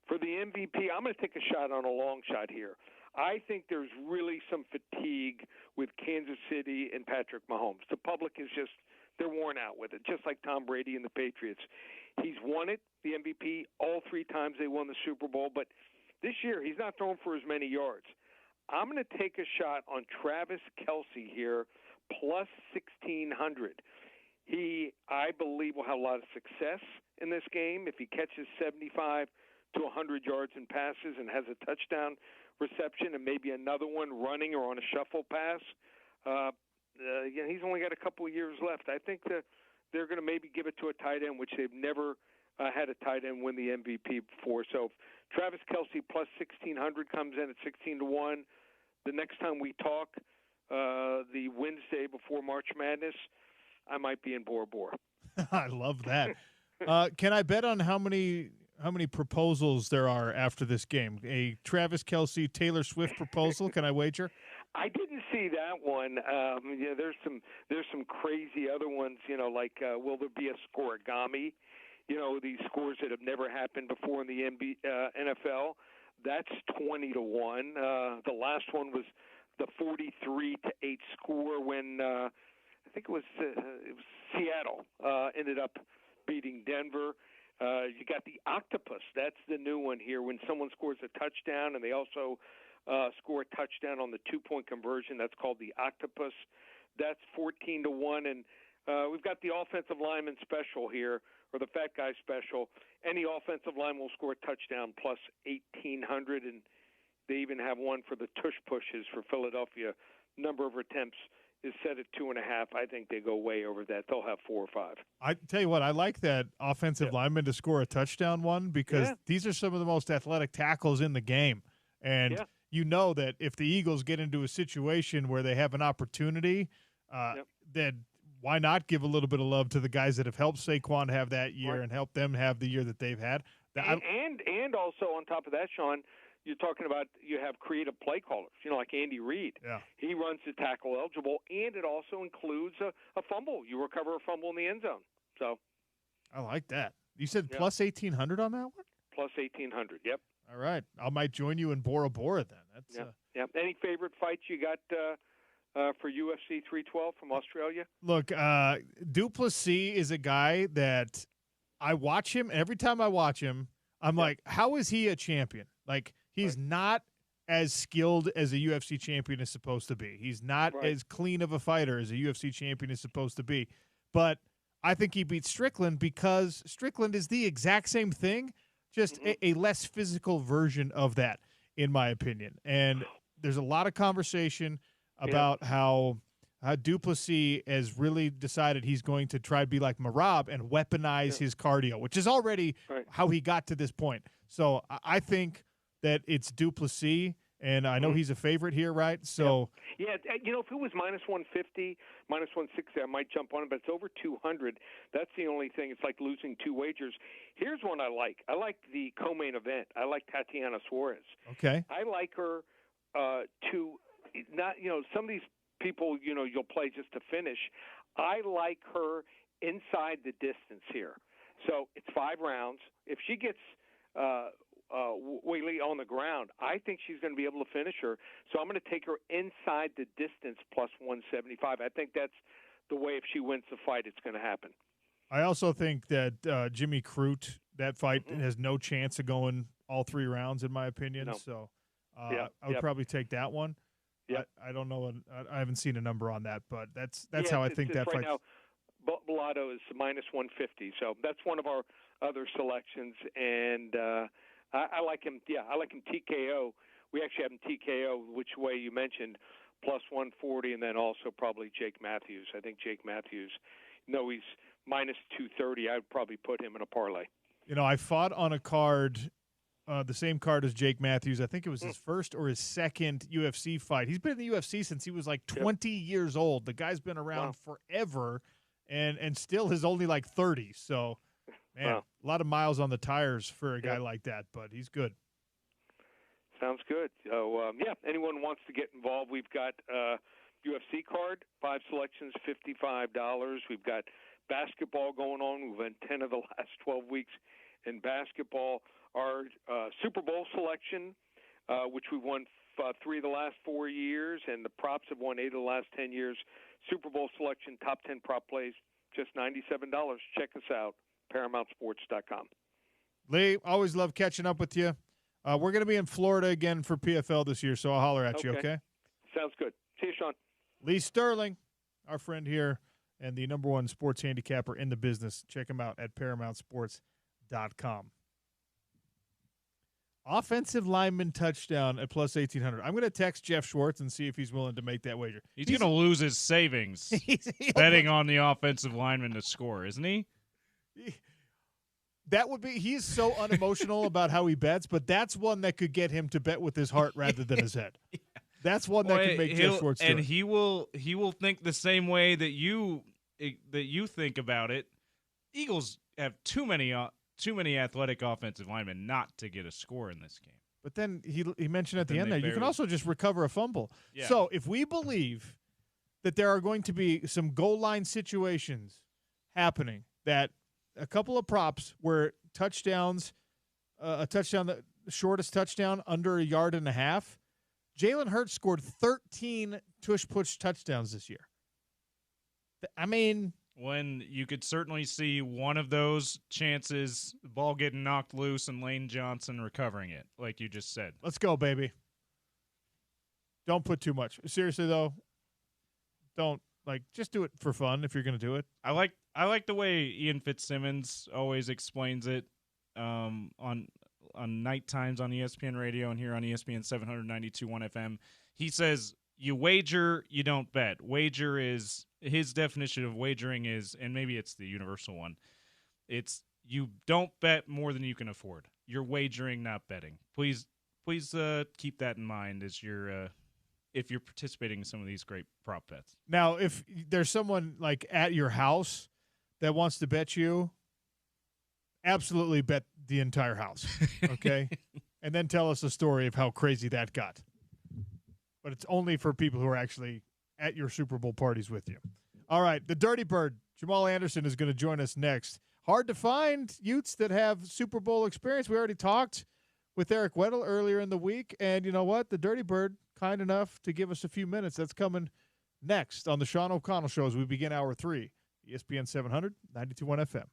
for the MVP, I'm going to take a shot on a long shot here. I think there's really some fatigue with Kansas City and Patrick Mahomes. The public is they're worn out with it, just like Tom Brady and the Patriots. He's won it, the MVP, all 3 times they won the Super Bowl, but this year he's not throwing for as many yards. I'm going to take a shot on Travis Kelce here, plus 1,600. He, I believe, will have a lot of success in this game if he catches 75 to 100 yards in passes and has a touchdown reception and maybe another one running or on a shuffle pass. He's only got a couple of years left. I think that they're going to maybe give it to a tight end, which they've never had a tight end win the MVP before. So if Travis Kelce plus 1,600 comes in at 16 to 1, the next time we talk, the Wednesday before March Madness, I might be in Bora Bora.
I love that. Can I bet on how many proposals there are after this game. A Travis Kelce, Taylor Swift proposal. Can I wager?
I didn't see that one. There's some crazy other ones. Like will there be a scoregami? These scores that have never happened before in the NFL. That's 20-1. The last one was the 43-8 score when I think it was Seattle ended up beating Denver. You got the octopus. That's the new one here. When someone scores a touchdown and they also score a touchdown on the 2-point conversion, that's called the octopus. That's 14-1. And we've got the offensive lineman special here, or the fat guy special. Any offensive line will score a touchdown plus 1,800, and they even have one for the tush pushes for Philadelphia. Number of attempts is set at 2.5. I think they go way over that. They'll have 4 or 5.
I tell you what, I like that offensive lineman to score a touchdown one because these are some of the most athletic tackles in the game. And you know that if the Eagles get into a situation where they have an opportunity, then why not give a little bit of love to the guys that have helped Saquon have that year and help them have the year that they've had?
And also on top of that, Sean, you're talking about you have creative play callers, like Andy Reid.
Yeah.
He runs the tackle eligible, and it also includes a fumble. You recover a fumble in the end zone. So
I like that. You said plus 1,800 on that one?
Plus 1,800, yep.
All right. I might join you in Bora Bora then. That's
Any favorite fights you got for UFC 312 from Australia?
Look, Duplessis is a guy that I watch him. Every time I watch him, I'm like, how is he a champion? Like, he's not as skilled as a UFC champion is supposed to be. He's not as clean of a fighter as a UFC champion is supposed to be. But I think he beats Strickland because Strickland is the exact same thing, just a less physical version of that, in my opinion. And there's a lot of conversation about how Duplessis has really decided he's going to try to be like Merab and weaponize his cardio, which is already how he got to this point. So I think that it's Duplessis, and I know he's a favorite here, right? So
if it was minus 150, minus 160, I might jump on it, but it's over 200. That's the only thing. It's like losing 2 wagers. Here's one I like. I like the co-main event. I like Tatiana Suarez.
Okay.
I like her to not, some of these people, you'll play just to finish. I like her inside the distance here. So it's 5 rounds. If she gets Whaley on the ground, I think she's going to be able to finish her. So I'm going to take her inside the distance plus 175. I think that's the way if she wins the fight, it's going to happen.
I also think that Jimmy Crute, that fight has no chance of going all 3 rounds, in my opinion.
No.
So I would probably take that one.
Yeah,
I don't know. I haven't seen a number on that, but that's how I think that fight.
Right now, Bellato is minus 150, so that's one of our other selections, and I like him. Yeah, I like him TKO. We actually have him TKO, which way you mentioned, plus 140, and then also probably Jake Matthews. I think Jake Matthews, he's minus 230. I would probably put him in a parlay.
I fought on a card. The same card as Jake Matthews. I think it was his first or his second UFC fight. He's been in the UFC since he was like 20 years old. The guy's been around forever and still is only like 30. So, man, a lot of miles on the tires for a guy like that, but he's good.
Sounds good. So, anyone wants to get involved, we've got UFC card, 5 selections, $55. We've got basketball going on. We've won 10 of the last 12 weeks in basketball. Our Super Bowl selection, which we won 3 of the last 4 years, and the props have won 8 of the last 10 years. Super Bowl selection, top 10 prop plays, just $97. Check us out, ParamountSports.com.
Lee, always love catching up with you. We're going to be in Florida again for PFL this year, so I'll holler at you, okay?
Sounds good. See you, Sean.
Lee Sterling, our friend here, and the #1 sports handicapper in the business. Check him out at ParamountSports.com. Offensive lineman touchdown at plus 1,800. I'm going to text Jeff Schwartz and see if he's willing to make that wager.
He's going to lose his savings betting on the offensive lineman to score, isn't he?
That would be – he's so unemotional about how he bets, but that's one that could get him to bet with his heart rather than his head. That's one that could make Jeff Schwartz do
and
it.
he will think the same way that you think about it. Eagles have too many too many athletic offensive linemen not to get a score in this game.
But then he mentioned at the end
they
there, you can also just recover a fumble.
Yeah.
So if we believe that there are going to be some goal line situations happening, that a couple of props where touchdowns, a touchdown, the shortest touchdown under 1.5 yards, Jalen Hurts scored 13 tush-push touchdowns this year. I mean,
when you could certainly see one of those chances, the ball getting knocked loose and Lane Johnson recovering it, like you just said.
Let's go, baby. Don't put too much. Seriously, though, don't, just do it for fun if you're going to do it.
I like the way Ian Fitzsimmons always explains it on night times on ESPN Radio and here on ESPN 792.1 FM. He says, you wager, you don't bet. Wager is, his definition of wagering is, and maybe it's the universal one, it's you don't bet more than you can afford. You're wagering, not betting. Please keep that in mind as you're if you're participating in some of these great prop bets.
Now, if there's someone at your house that wants to bet you, absolutely bet the entire house, okay? And then tell us a story of how crazy that got. But it's only for people who are actually at your Super Bowl parties with you. All right, the Dirty Bird, Jamal Anderson, is going to join us next. Hard to find Utes that have Super Bowl experience. We already talked with Eric Weddle earlier in the week, and you know what? The Dirty Bird, kind enough to give us a few minutes. That's coming next on the Sean O'Connell Show as we begin Hour 3, ESPN 700, 92.1 FM.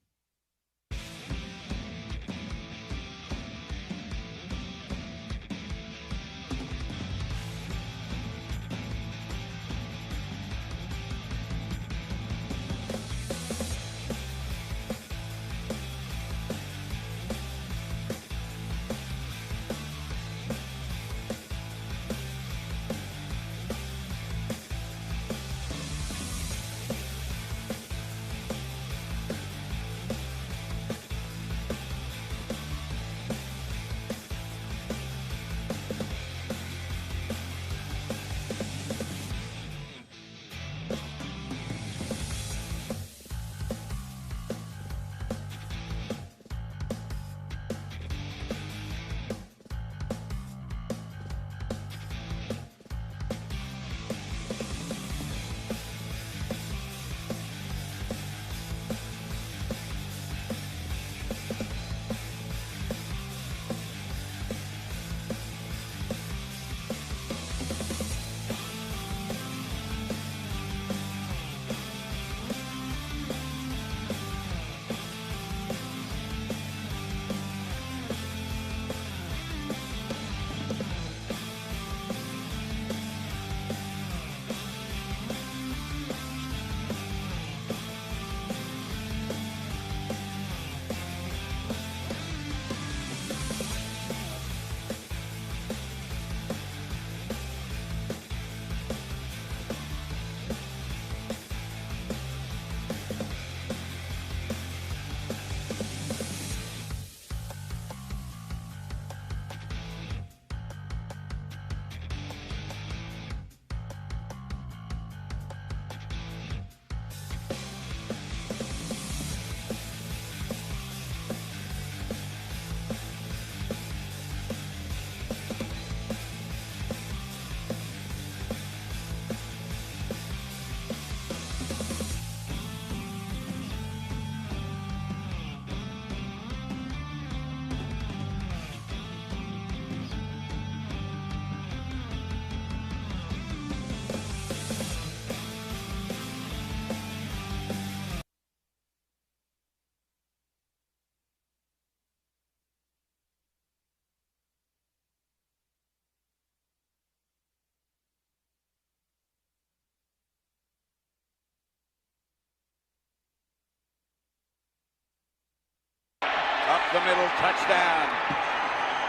The middle, touchdown.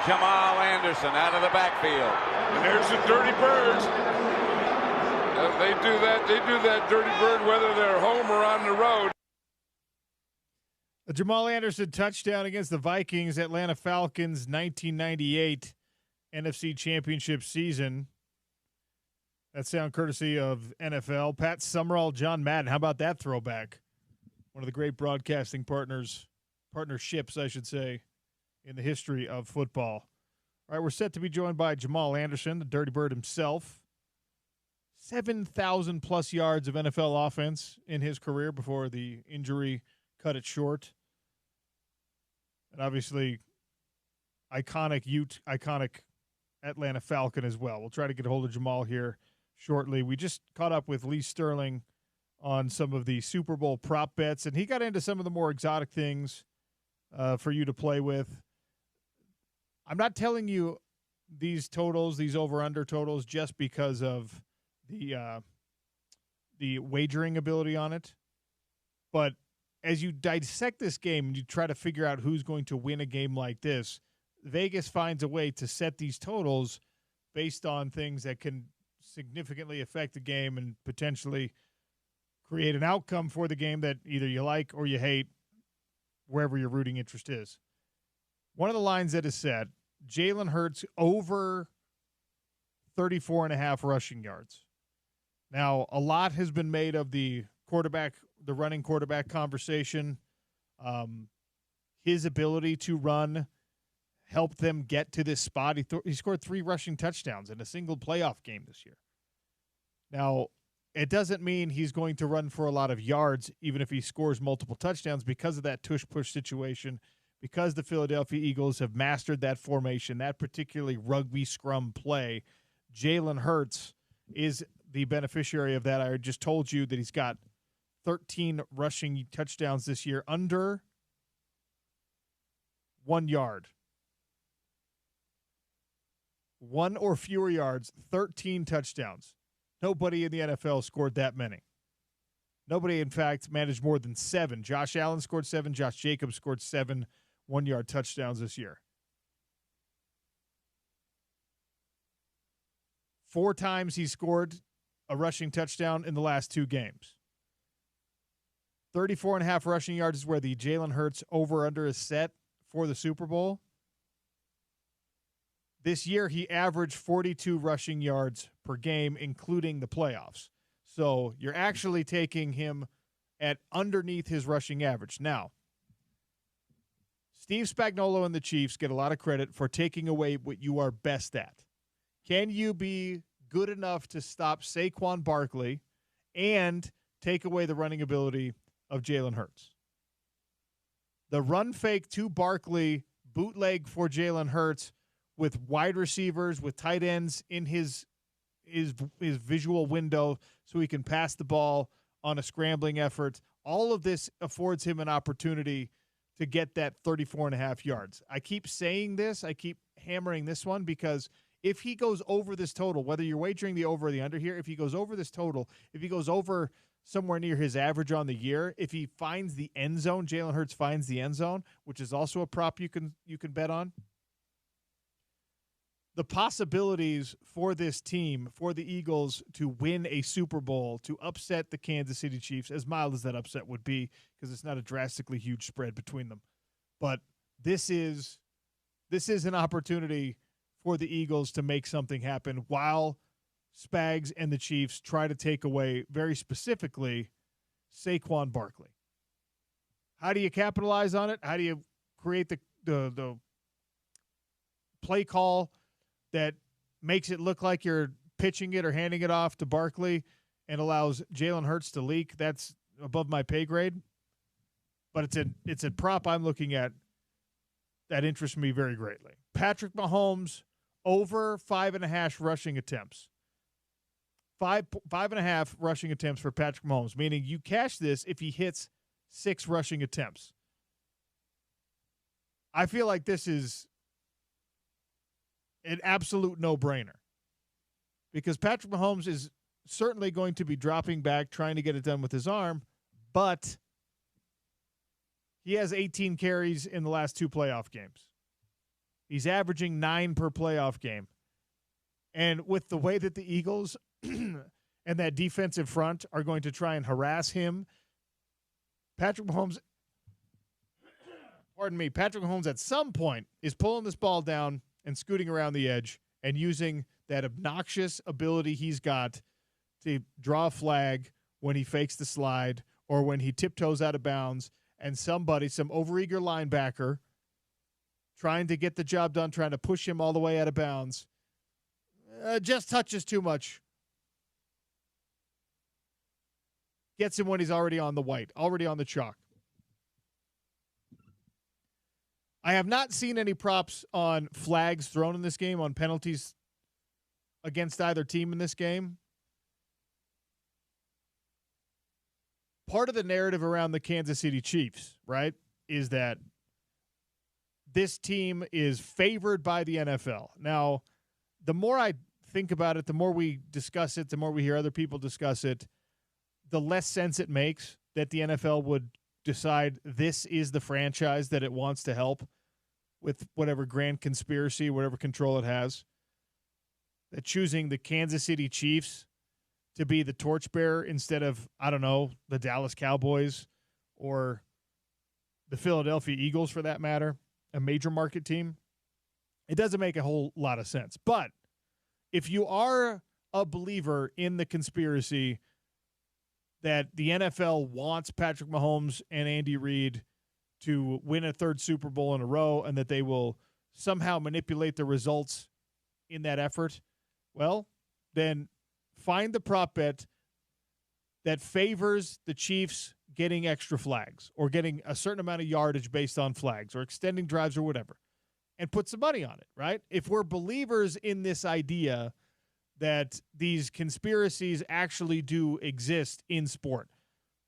Jamal Anderson out of the backfield.
And there's the Dirty Birds. They do that Dirty Bird whether they're home or on the road.
A Jamal Anderson touchdown against the Vikings, Atlanta Falcons, 1998 NFC Championship season. That sound courtesy of NFL. Pat Summerall, John Madden. How about that throwback? One of the great broadcasting partners partnerships, I should say, in the history of football. All right, we're set to be joined by Jamal Anderson, the Dirty Bird himself. 7,000-plus yards of NFL offense in his career before the injury cut it short. And obviously, iconic Atlanta Falcon as well. We'll try to get a hold of Jamal here shortly. We just caught up with Lee Sterling on some of the Super Bowl prop bets, and he got into some of the more exotic things for you to play with. I'm not telling you these totals, these over-under totals, just because of the wagering ability on it. But as you dissect this game and you try to figure out who's going to win a game like this, Vegas finds a way to set these totals based on things that can significantly affect the game and potentially create an outcome for the game that either you like or you hate, wherever your rooting interest is. One of the lines that is set, Jalen Hurts over 34.5 rushing yards. Now, a lot has been made of the running quarterback conversation. His ability to run helped them get to this spot. He scored 3 rushing touchdowns in a single playoff game this year. Now, it doesn't mean he's going to run for a lot of yards, even if he scores multiple touchdowns, because of that tush-push situation, because the Philadelphia Eagles have mastered that formation, that particularly rugby scrum play. Jalen Hurts is the beneficiary of that. I just told you that he's got 13 rushing touchdowns this year, under 1 yard. 1 or fewer yards, 13 touchdowns. Nobody in the NFL scored that many. Nobody, in fact, managed more than 7. Josh Allen scored 7. Josh Jacobs scored 7 1-yard touchdowns this year. 4 times he scored a rushing touchdown in the last 2 games. 34.5 rushing yards is where the Jalen Hurts over-under is set for the Super Bowl. This year, he averaged 42 rushing yards per game, including the playoffs. So you're actually taking him at underneath his rushing average. Now, Steve Spagnuolo and the Chiefs get a lot of credit for taking away what you are best at. Can you be good enough to stop Saquon Barkley and take away the running ability of Jalen Hurts? The run fake to Barkley, bootleg for Jalen Hurts with wide receivers, with tight ends in his visual window so he can pass the ball on a scrambling effort. All of this affords him an opportunity to get that 34.5 yards. I keep saying this. I keep hammering this one because if he goes over this total, whether you're wagering the over or the under here, if he goes over this total, if he goes over somewhere near his average on the year, if he finds the end zone, Jalen Hurts finds the end zone, which is also a prop you can bet on. The possibilities for this team, for the Eagles to win a Super Bowl, to upset the Kansas City Chiefs, as mild as that upset would be, because it's not a drastically huge spread between them. But this is an opportunity for the Eagles to make something happen while Spags and the Chiefs try to take away, very specifically, Saquon Barkley. How do you capitalize on it? How do you create the play call that makes it look like you're pitching it or handing it off to Barkley and allows Jalen Hurts to leak? That's above my pay grade. But it's a prop I'm looking at that interests me very greatly. Patrick Mahomes over 5.5 rushing attempts. 5.5 rushing attempts for Patrick Mahomes, meaning you cash this if he hits 6 rushing attempts. I feel like this is an absolute no-brainer because Patrick Mahomes is certainly going to be dropping back, trying to get it done with his arm, but he has 18 carries in the last 2 playoff games. He's averaging 9 per playoff game. And with the way that the Eagles and that defensive front are going to try and harass him, Patrick Mahomes at some point is pulling this ball down and scooting around the edge and using that obnoxious ability he's got to draw a flag when he fakes the slide or when he tiptoes out of bounds and somebody, some overeager linebacker, trying to get the job done, trying to push him all the way out of bounds, just touches too much. Gets him when he's already on the white, already on the chalk. I have not seen any props on flags thrown in this game, on penalties against either team in this game. Part of the narrative around the Kansas City Chiefs, right, is that this team is favored by the NFL. Now, the more I think about it, the more we discuss it, the more we hear other people discuss it, the less sense it makes that the NFL would decide this is the franchise that it wants to help with whatever grand conspiracy, whatever control it has. That choosing the Kansas City Chiefs to be the torchbearer instead of, I don't know, the Dallas Cowboys or the Philadelphia Eagles, for that matter, a major market team, it doesn't make a whole lot of sense. But if you are a believer in the conspiracy that the NFL wants Patrick Mahomes and Andy Reid to win a third Super Bowl in a row and that they will somehow manipulate the results in that effort, well, then find the prop bet that favors the Chiefs getting extra flags or getting a certain amount of yardage based on flags or extending drives or whatever, and put some money on it, right? If we're believers in this idea that these conspiracies actually do exist in sport,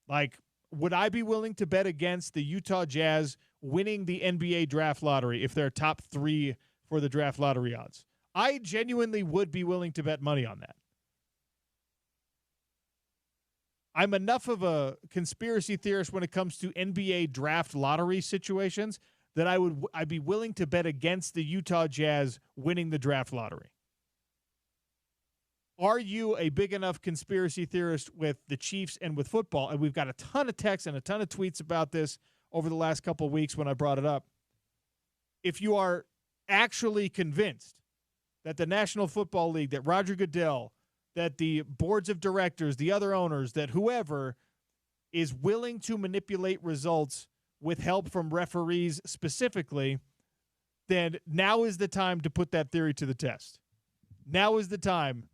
like, would I be willing to bet against the Utah Jazz winning the NBA draft lottery if they're top 3 for the draft lottery odds? I genuinely would be willing to bet money on that. I'm enough of a conspiracy theorist when it comes to NBA draft lottery situations that I'd be willing to bet against the Utah Jazz winning the draft lottery. Are you a big enough conspiracy theorist with the Chiefs and with football? And we've got a ton of texts and a ton of tweets about this over the last couple of weeks when I brought it up. If you are actually convinced that the National Football League, that Roger Goodell, that the boards of directors, the other owners, that whoever is willing to manipulate results with help from referees specifically, then now is the time to put that theory to the test. Now is the time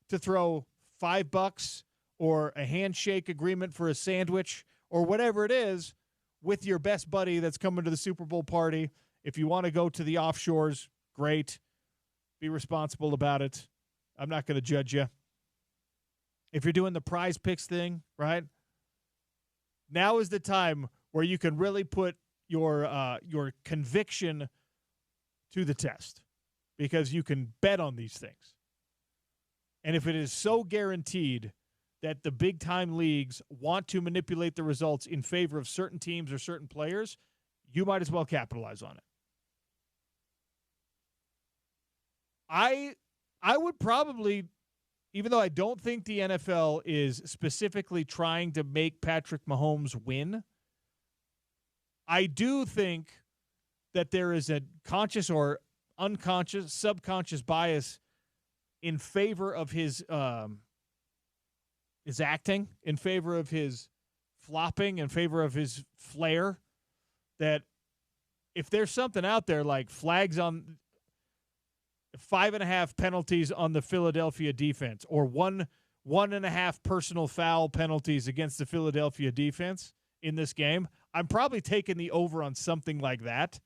to throw $5 or a handshake agreement for a sandwich or whatever it is with your best buddy that's coming to the Super Bowl party. If you want to go to the offshores, great. Be responsible about it. I'm not going to judge you. If you're doing the prize picks thing, right? Now is the time where you can really put your conviction to the test, because you can bet on these things. And if it is so guaranteed that the big-time leagues want to manipulate the results in favor of certain teams or certain players, you might as well capitalize on it. I would probably, even though I don't think the NFL is specifically trying to make Patrick Mahomes win, I do think that there is a conscious or unconscious, subconscious bias in favor of his acting, in favor of his flopping, in favor of his flair, that if there's something out there like flags on 5.5 penalties on the Philadelphia defense, or 1.5 personal foul penalties against the Philadelphia defense in this game, I'm probably taking the over on something like that.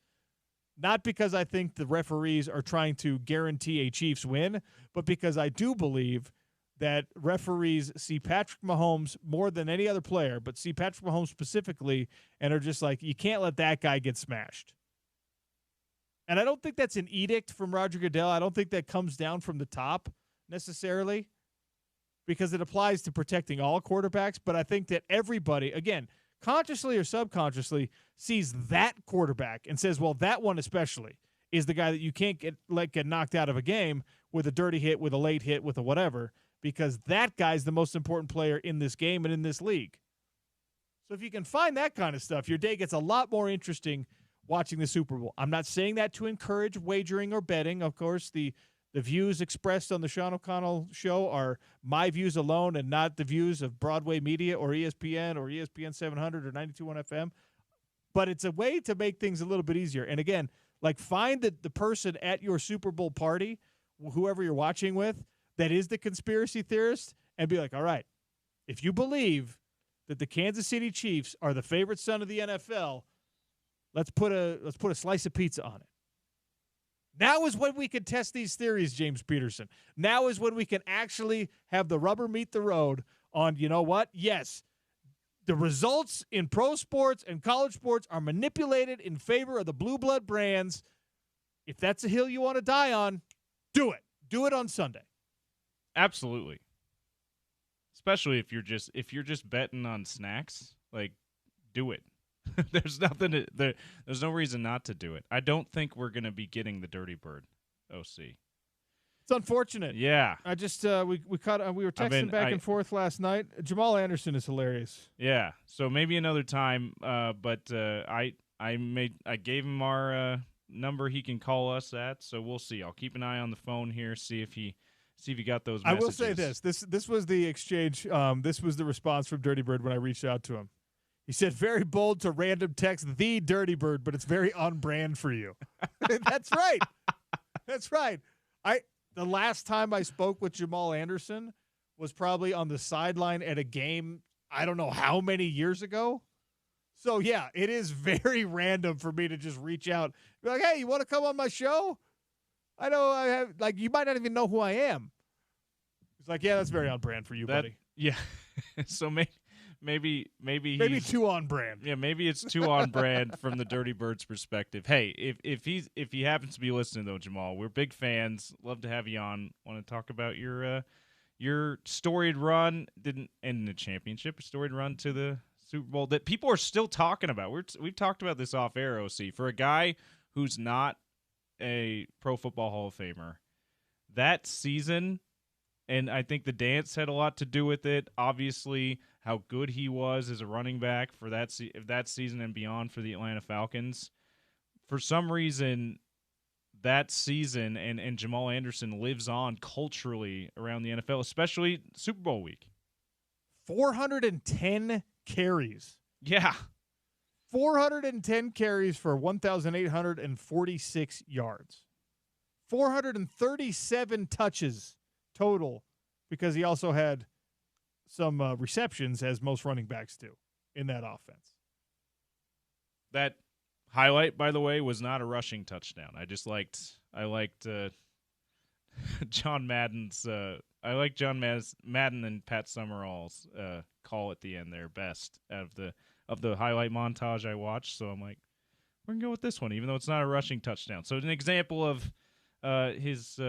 Not because I think the referees are trying to guarantee a Chiefs win, but because I do believe that referees see Patrick Mahomes more than any other player, but see Patrick Mahomes specifically and are just like, you can't let that guy get smashed. And I don't think that's an edict from Roger Goodell. I don't think that comes down from the top necessarily, because it applies to protecting all quarterbacks. But I think that everybody, again, consciously or subconsciously, sees that quarterback and says, well, that one especially is the guy that you can't get knocked out of a game with a dirty hit, with a late hit, with a whatever, because that guy's the most important player in this game and in this league. So if you can find that kind of stuff, your day gets a lot more interesting watching the Super Bowl. I'm not saying that to encourage wagering or betting. Of course, the views expressed on the Sean O'Connell show are my views alone and not the views of Broadway Media or ESPN 700 or 92.1 FM. but it's a way to make things a little bit easier. And again, like find the person at your Super Bowl party, whoever you're watching with, that is the conspiracy theorist, and be like, all right, if you believe that the Kansas City Chiefs are the favorite son of the NFL, let's put a slice of pizza on it. Now is when we can test these theories, James Peterson. Now is when we can actually have the rubber meet the road on, you know what? Yes, the results in pro sports and college sports are manipulated in favor of the blue blood brands. If that's a hill you want to die on, do it. Do it on Sunday.
Absolutely. Especially if you're just betting on snacks, like, do it. There's no reason not to do it. I don't think we're going to be getting the Dirty Bird, OC.
It's unfortunate.
Yeah.
I just we were texting back and forth last night. Jamal Anderson is hilarious.
Yeah. So maybe another time. But I gave him our number he can call us at. So we'll see. I'll keep an eye on the phone here. See if he got those messages.
I will say this. This was the exchange. This was the response from Dirty Bird when I reached out to him. He said, very bold to random text the Dirty Bird, but it's very on brand for you. That's right. That's right. The last time I spoke with Jamal Anderson was probably on the sideline at a game, I don't know how many years ago. So, yeah, it is very random for me to just reach out. Be like, hey, you want to come on my show? I know I have, like, you might not even know who I am. He's like, yeah, that's very on brand for you, buddy.
Yeah. So maybe
too on brand.
Yeah, maybe it's too on brand from the Dirty Bird's perspective. Hey, if he happens to be listening though, Jamal, we're big fans. Love to have you on. Want to talk about your storied run? Didn't end in the championship. A storied run to the Super Bowl that people are still talking about. We've talked about this off air, OC. For a guy who's not a Pro Football Hall of Famer, that season, and I think the dance had a lot to do with it. Obviously, how good he was as a running back for that season and beyond for the Atlanta Falcons. For some reason, that season and Jamal Anderson lives on culturally around the NFL, especially Super Bowl week.
410 carries.
Yeah.
410 carries for 1,846 yards. 437 touches total, because he also had some receptions, as most running backs do in that offense.
That highlight, by the way, was not a rushing touchdown. I liked John Madden's. I like John Madden and Pat Summerall's call at the end there best of the highlight montage I watched. So I'm like, we're gonna go with this one, even though it's not a rushing touchdown. So it's an example of his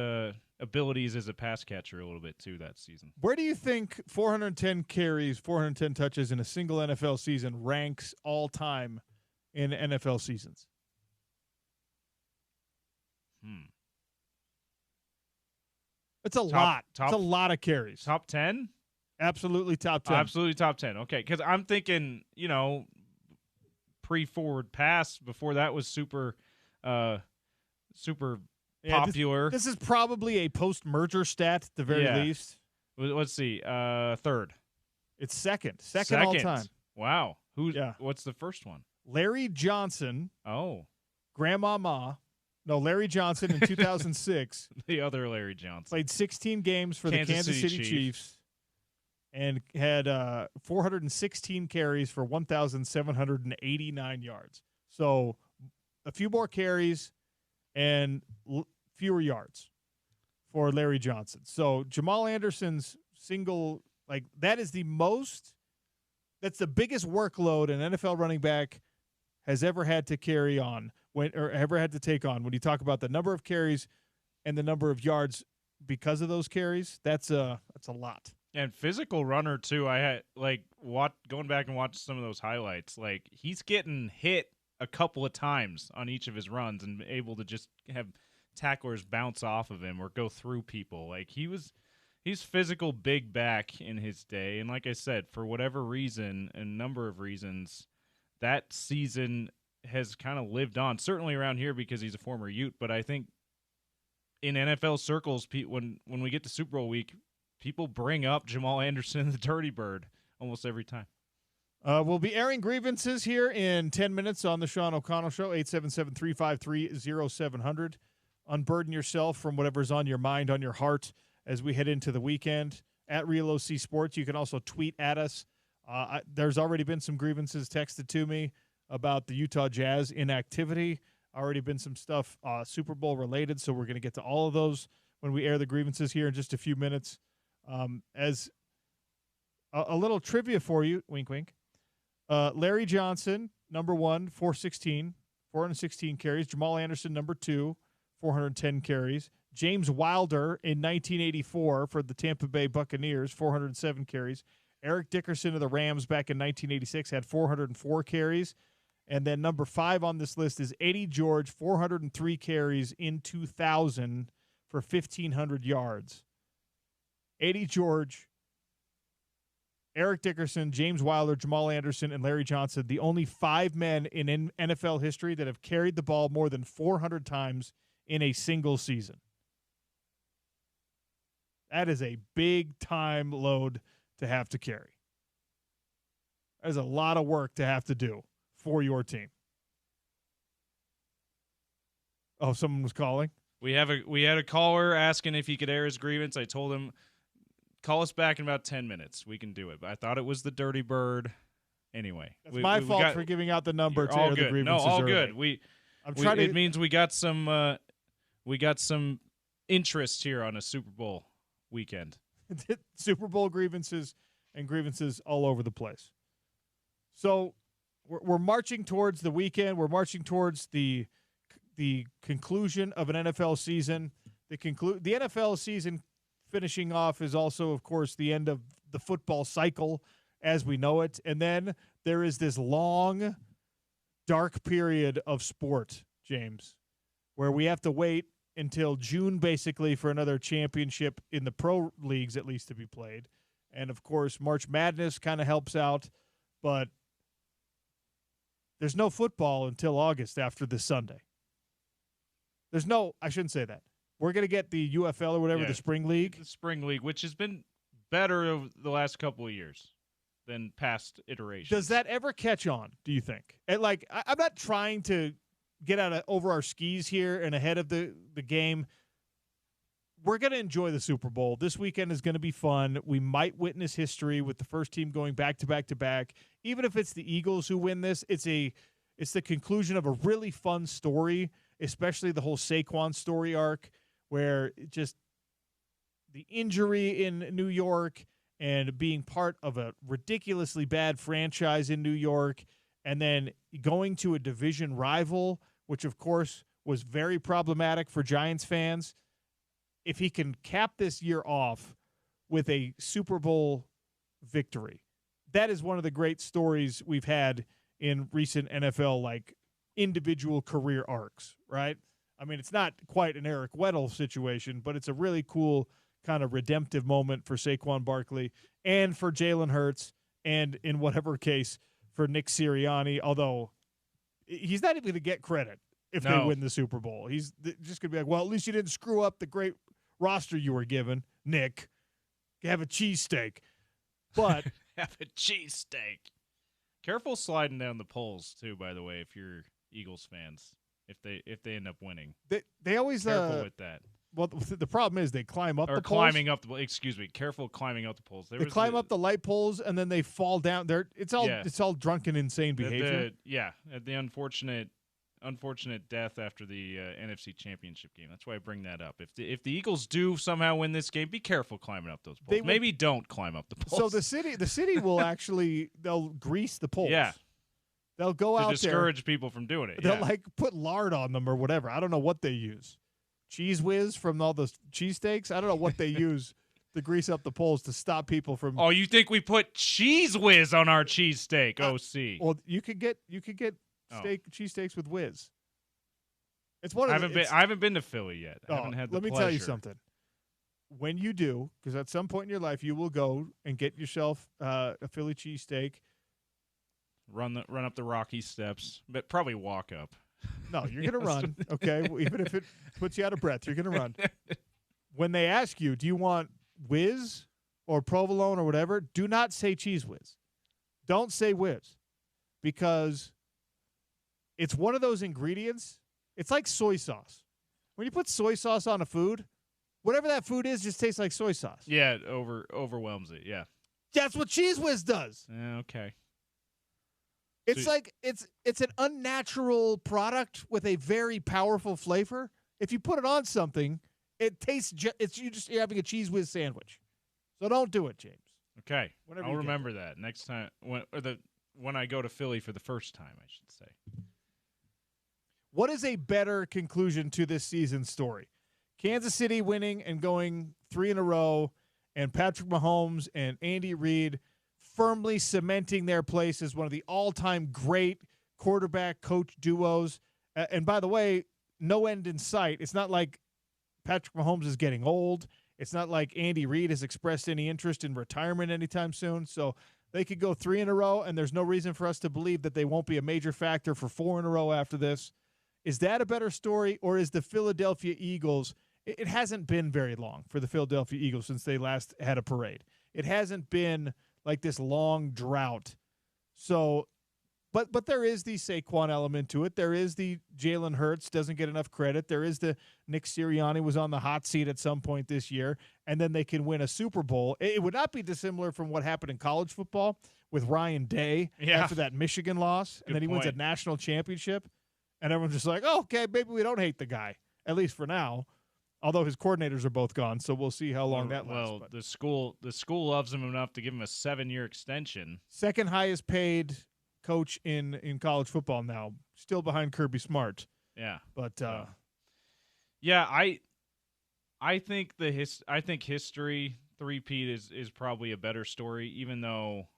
abilities as a pass catcher a little bit too that season.
Where do you think 410 carries, 410 touches in a single NFL season ranks all time in NFL seasons? It's a lot. It's a lot of carries.
Top 10?
Absolutely top 10.
Absolutely top 10. Okay, because I'm thinking, pre-forward pass before that was super popular.
This is probably a post-merger stat at the very least.
Let's see. Third.
It's second. Second all time.
Wow. What's the first one?
Larry Johnson.
Oh.
Grandmama. No, Larry Johnson in 2006.
The other Larry Johnson.
Played 16 games for the Kansas City Chiefs and had 416 carries for 1,789 yards. So a few more carries and fewer yards for Larry Johnson. So Jamal Anderson's that is that's the biggest workload an NFL running back has ever had to carry on ever had to take on. When you talk about the number of carries and the number of yards because of those carries, that's a lot.
And physical runner too. I had going back and watching some of those highlights. Like, he's getting hit a couple of times on each of his runs and able to just have tacklers bounce off of him or go through people. Like, he's physical big back in his day. And like I said, for whatever reason, a number of reasons, that season has kind of lived on, certainly around here because he's a former Ute, but I think in NFL circles, when we get to Super Bowl week, people bring up Jamal Anderson and the Dirty Bird almost every time.
We'll be airing grievances here in 10 minutes on the Sean O'Connell Show, 877-353-0700. Unburden yourself from whatever's on your mind, on your heart, as we head into the weekend. At Real OC Sports, you can also tweet at us. There's already been some grievances texted to me about the Utah Jazz inactivity. Already been some stuff Super Bowl related, so we're going to get to all of those when we air the grievances here in just a few minutes. As a little trivia for you, wink, wink. Larry Johnson, number 1, 416 carries. Jamal Anderson, number 2, 410 carries. James Wilder in 1984 for the Tampa Bay Buccaneers, 407 carries. Eric Dickerson of the Rams back in 1986 had 404 carries. And then number 5 on this list is Eddie George, 403 carries in 2000 for 1,500 yards. Eddie George, Eric Dickerson, James Wilder, Jamal Anderson, and Larry Johnson, the only 5 men in NFL history that have carried the ball more than 400 times in a single season. That is a big-time load to have to carry. That is a lot of work to have to do for your team. Oh, someone was calling?
We had a caller asking if he could air his grievance. I told him, call us back in about 10 minutes. We can do it. But I thought it was the Dirty Bird. Anyway.
That's my fault for giving out the number to air the grievances.
No, all
early.
good. It means we got some interest here on a Super Bowl weekend.
Super Bowl grievances and grievances all over the place. So we're marching towards the weekend. We're marching towards the conclusion of an NFL season. The NFL season finishing off is also, of course, the end of the football cycle as we know it. And then there is this long, dark period of sport, James, where we have to wait until June basically for another championship in the pro leagues, at least, to be played. And, of course, March Madness kind of helps out. But there's no football until August after this Sunday. I shouldn't say that. We're going to get the UFL or whatever, the Spring League.
The Spring League, which has been better over the last couple of years than past iterations.
Does that ever catch on, do you think? And I'm not trying to get over our skis here and ahead of the game. We're going to enjoy the Super Bowl. This weekend is going to be fun. We might witness history with the first team going back to back to back. Even if it's the Eagles who win this, it's the conclusion of a really fun story, especially the whole Saquon story arc, where just the injury in New York and being part of a ridiculously bad franchise in New York, and then going to a division rival, which, of course, was very problematic for Giants fans. If he can cap this year off with a Super Bowl victory, that is one of the great stories we've had in recent NFL, individual career arcs, right? I mean, it's not quite an Eric Weddle situation, but it's a really cool kind of redemptive moment for Saquon Barkley and for Jalen Hurts, and in whatever case for Nick Sirianni, although he's not even going to get credit if they win the Super Bowl. He's just going to be like, well, at least you didn't screw up the great roster you were given, Nick. Have a cheesesteak. But
have a cheesesteak. Careful sliding down the poles, too, by the way, if you're Eagles fans. If they end up winning,
they always
careful with that.
Well, the problem is they climb up
or
the poles.
Climbing up the. Excuse me, careful climbing up the poles.
They climb up the light poles and then they fall down. It's all drunken, insane behavior.
The unfortunate death after the NFC Championship game. That's why I bring that up. If the Eagles do somehow win this game, be careful climbing up those poles. Maybe don't climb up the poles.
So the city will they'll grease the poles.
Yeah.
They'll go out there.
To discourage people from doing it.
They'll put lard on them or whatever. I don't know what they use. Cheese whiz from all the cheesesteaks. I don't know what they use to grease up the poles to stop people from.
Oh, you think we put cheese whiz on our cheesesteak? OC.
Well, you could get cheesesteaks with whiz. It's one.
I haven't been to Philly yet. I haven't had the
Let me tell you something. When you do, because at some point in your life you will go and get yourself a Philly cheesesteak.
Run up the rocky steps, but probably walk up.
No, you're going to run, okay? Even if it puts you out of breath, you're going to run. When they ask you, do you want whiz or provolone or whatever, do not say cheese whiz. don't say whiz, because it's one of those ingredients. It's like soy sauce. When you put soy sauce on a food, whatever that food is just tastes like soy sauce.
Yeah, it overwhelms it. Yeah.
That's what Cheese Whiz does.
Okay.
It's like it's an unnatural product with a very powerful flavor. If you put it on something, it tastes you're having a Cheese Whiz sandwich. So don't do it, James.
Okay.
Whenever
I'll
you
remember that next time when I go to Philly for the first time, I should say.
What is a better conclusion to this season's story? Kansas City winning and going 3 in a row, and Patrick Mahomes and Andy Reid firmly cementing their place as one of the all-time great quarterback-coach duos. And by the way, no end in sight. It's not like Patrick Mahomes is getting old. It's not like Andy Reid has expressed any interest in retirement anytime soon. So they could go 3 in a row, and there's no reason for us to believe that they won't be a major factor for 4 in a row after this. Is that a better story, or is the Philadelphia Eagles – it hasn't been very long for the Philadelphia Eagles since they last had a parade. It hasn't been like this long drought. So, but there is the Saquon element to it. There is the Jalen Hurts doesn't get enough credit. There is the Nick Sirianni was on the hot seat at some point this year, and then they can win a Super Bowl. It would not be dissimilar from what happened in college football with Ryan Day after that Michigan loss, and then he wins a national championship, and everyone's just like, oh, okay, maybe we don't hate the guy, at least for now. Although his coordinators are both gone, so we'll see how long that lasts.
Well, the school loves him enough to give him a 7-year extension.
Second highest paid coach in college football now, still behind Kirby Smart.
Yeah,
but
I think history three-peat is probably a better story, even though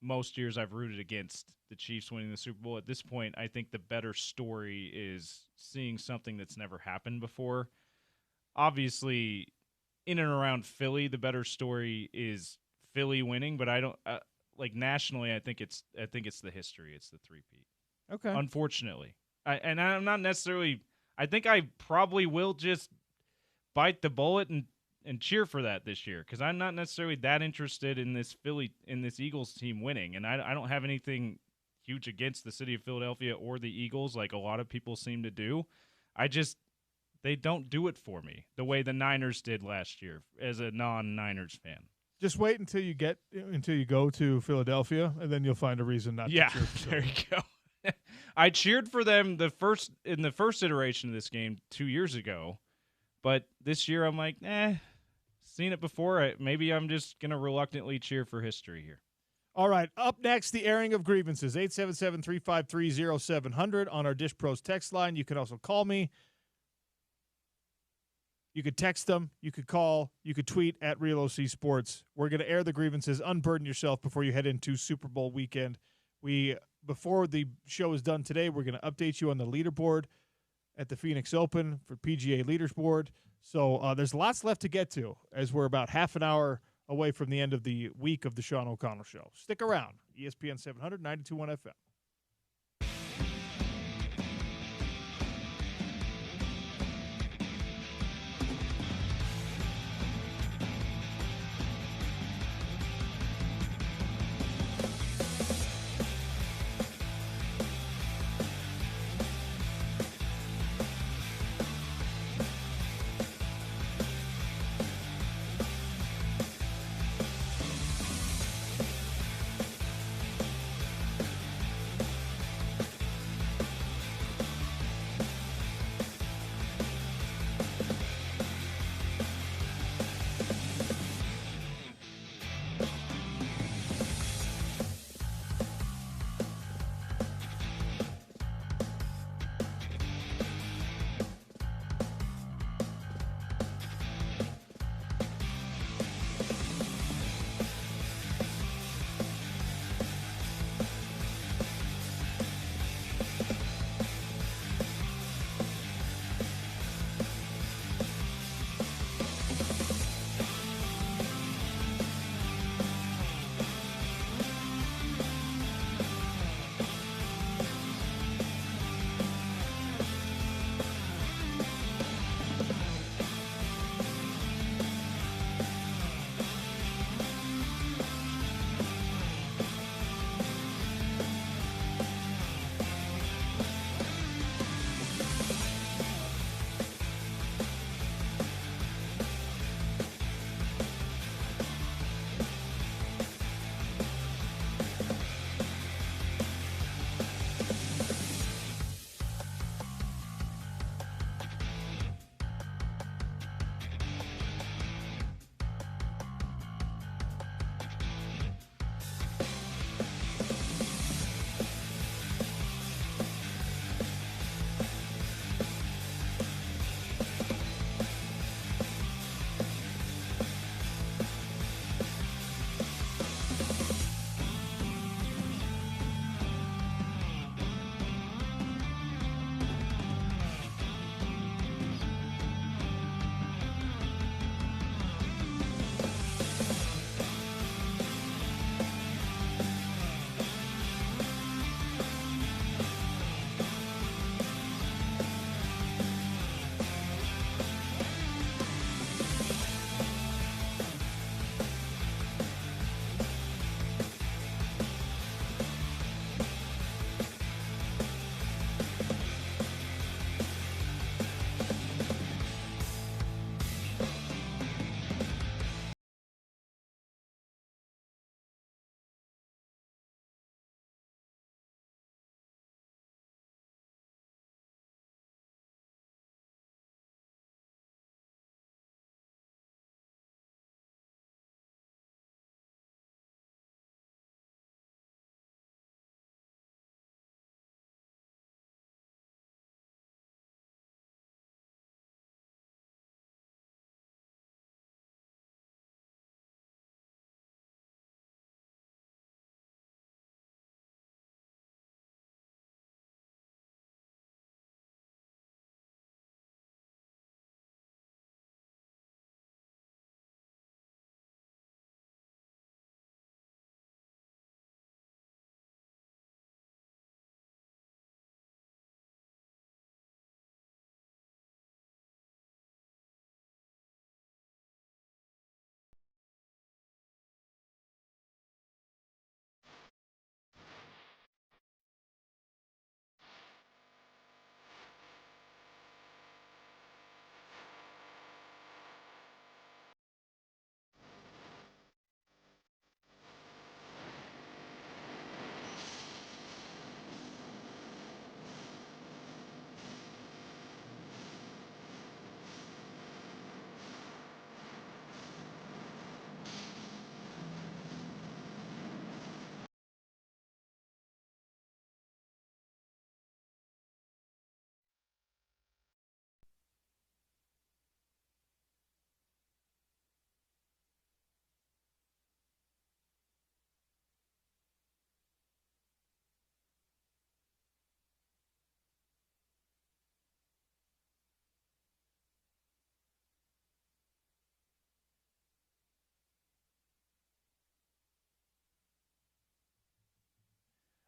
most years I've rooted against the Chiefs winning the Super Bowl. At this point, I think the better story is seeing something that's never happened before. Obviously, in and around Philly, the better story is Philly winning, but I don't like nationally. I think it's the history. It's the three-peat.
Okay.
Unfortunately, I'm not necessarily. I think I probably will just bite the bullet and cheer for that this year, because I'm not necessarily that interested in this Eagles team winning, and I don't have anything huge against the city of Philadelphia or the Eagles like a lot of people seem to do. They don't do it for me the way the Niners did last year as a non-Niners fan.
Just wait until you go to Philadelphia, and then you'll find a reason not to cheer for
them. There you go. I cheered for them in the first iteration of this game 2 years ago, but this year I'm like, seen it before. Maybe I'm just going to reluctantly cheer for history here.
All right. Up next, the airing of grievances. 877-353-0700 on our Dish Pros text line. You can also call me. You could text them. You could call. You could tweet at Real OC Sports. We're going to air the grievances. Unburden yourself before you head into Super Bowl weekend. Before the show is done today, we're going to update you on the leaderboard at the Phoenix Open for PGA Leaderboard. So there's lots left to get to as we're about half an hour away from the end of the week of the Sean O'Connell Show. Stick around. ESPN 700, 92.1 FM.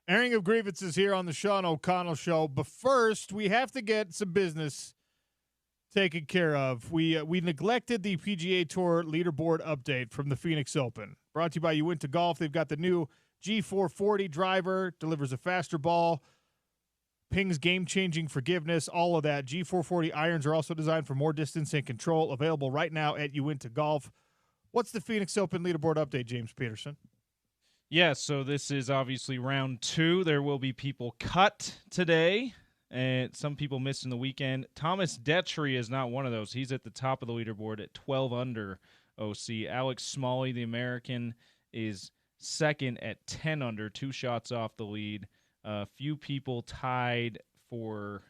Airing of grievances here on the Sean O'Connell Show. But first, we have to get some business taken care of. We neglected the PGA Tour leaderboard update from the Phoenix Open. Brought to you by Uinta Golf. They've got the new G440 driver, delivers a faster ball, pings game-changing forgiveness, all of that. G440 irons are also designed for more distance and control, available right now at Uinta Golf. What's the Phoenix Open leaderboard update, James Peterson?
Yeah, so this is obviously round 2. There will be people cut today, and some people missed in the weekend. Thomas Detry is not one of those. He's at the top of the leaderboard at 12 under OC. Alex Smalley, the American, is second at 10 under, 2 shots off the lead. A few people tied for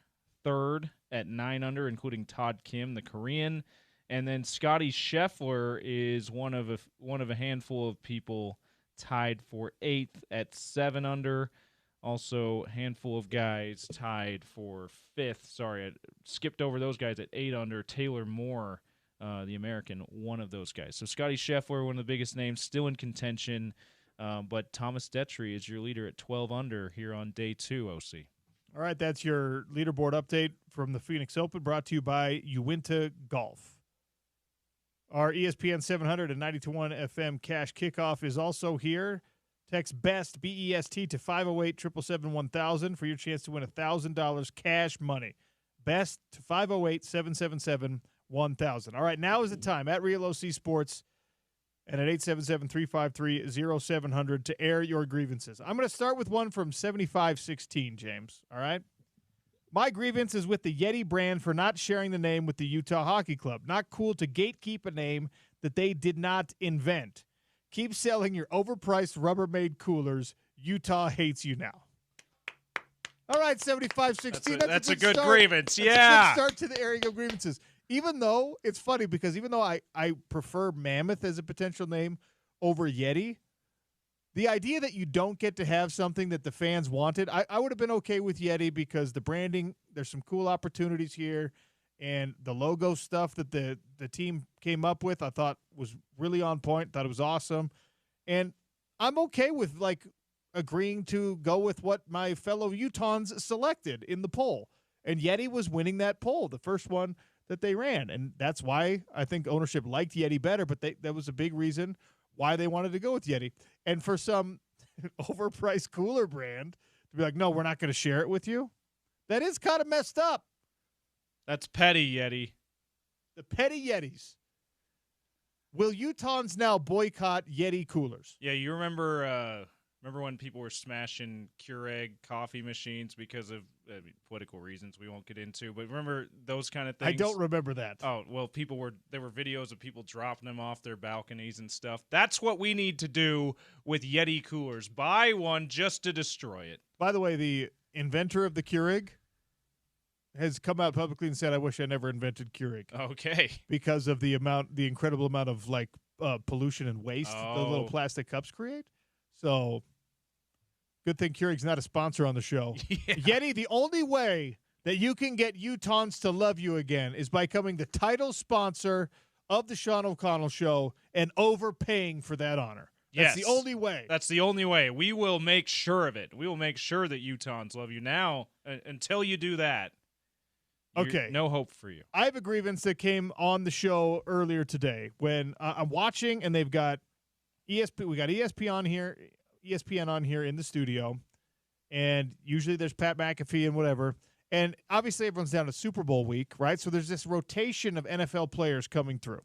third at 9 under, including Todd Kim, the Korean. And then Scotty Scheffler is one of a handful of people tied for 8th at 7 under. Also, a handful of guys tied for 5th. Sorry, I skipped over those guys at 8 under. Taylor Moore, the American, one of those guys. So Scotty Scheffler, one of the biggest names, still in contention. But Thomas Detry is your leader at 12 under here on day 2, OC.
All right, that's your leaderboard update from the Phoenix Open, brought to you by Uinta Golf. Our ESPN 700 and 92.1 FM cash kickoff is also here. Text BEST, B-E-S-T, to 508-777-1000 for your chance to win $1,000 cash money. BEST to 508-777-1000. All right, now is the time at Real OC Sports and at 877-353-0700 to air your grievances. I'm going to start with one from 7516, James, all right? My grievance is with the Yeti brand for not sharing the name with the Utah Hockey Club. Not cool to gatekeep a name that they did not invent. Keep selling your overpriced Rubbermaid coolers. Utah hates you now. All right, 7516.
That's a good
start.
grievance.
That's
yeah.
a good start to the airing of grievances. Even though, it's funny because even though I prefer Mammoth as a potential name over Yeti, the idea that you don't get to have something that the fans wanted, I would have been okay with Yeti because the branding, there's some cool opportunities here, and the logo stuff that the team came up with I thought was really on point, thought it was awesome. And I'm okay with, like, agreeing to go with what my fellow Utahns selected in the poll. And Yeti was winning that poll, the first one that they ran. And that's why I think ownership liked Yeti better, but that was a big reason why they wanted to go with Yeti. And for some overpriced cooler brand to be like, no, we're not going to share it with you, that is kind of messed up.
That's petty, Yeti.
The petty Yetis. Will Utahns now boycott Yeti coolers?
Yeah, you remember when people were smashing Keurig coffee machines because of political reasons we won't get into, but remember those kind of things?
I don't remember that.
Oh, well, there were videos of people dropping them off their balconies and stuff. That's what we need to do with Yeti coolers. Buy one just to destroy it.
By the way, the inventor of the Keurig has come out publicly and said, I wish I never invented Keurig.
Okay.
Because of the incredible amount of pollution and waste the little plastic cups create. So good thing Keurig's not a sponsor on the show.
Yeah.
Yeti, the only way that you can get Utahns to love you again is by becoming the title sponsor of the Sean O'Connell Show and overpaying for that honor. That's the only way.
That's the only way. We will make sure of it. We will make sure that Utahns love you. Now, until you do that,
okay,
no hope for you.
I have a grievance that came on the show earlier today when I'm watching, and they've got ESPN. We got ESPN on here in the studio, and usually there's Pat McAfee and whatever. And obviously everyone's down to Super Bowl week, right? So there's this rotation of NFL players coming through.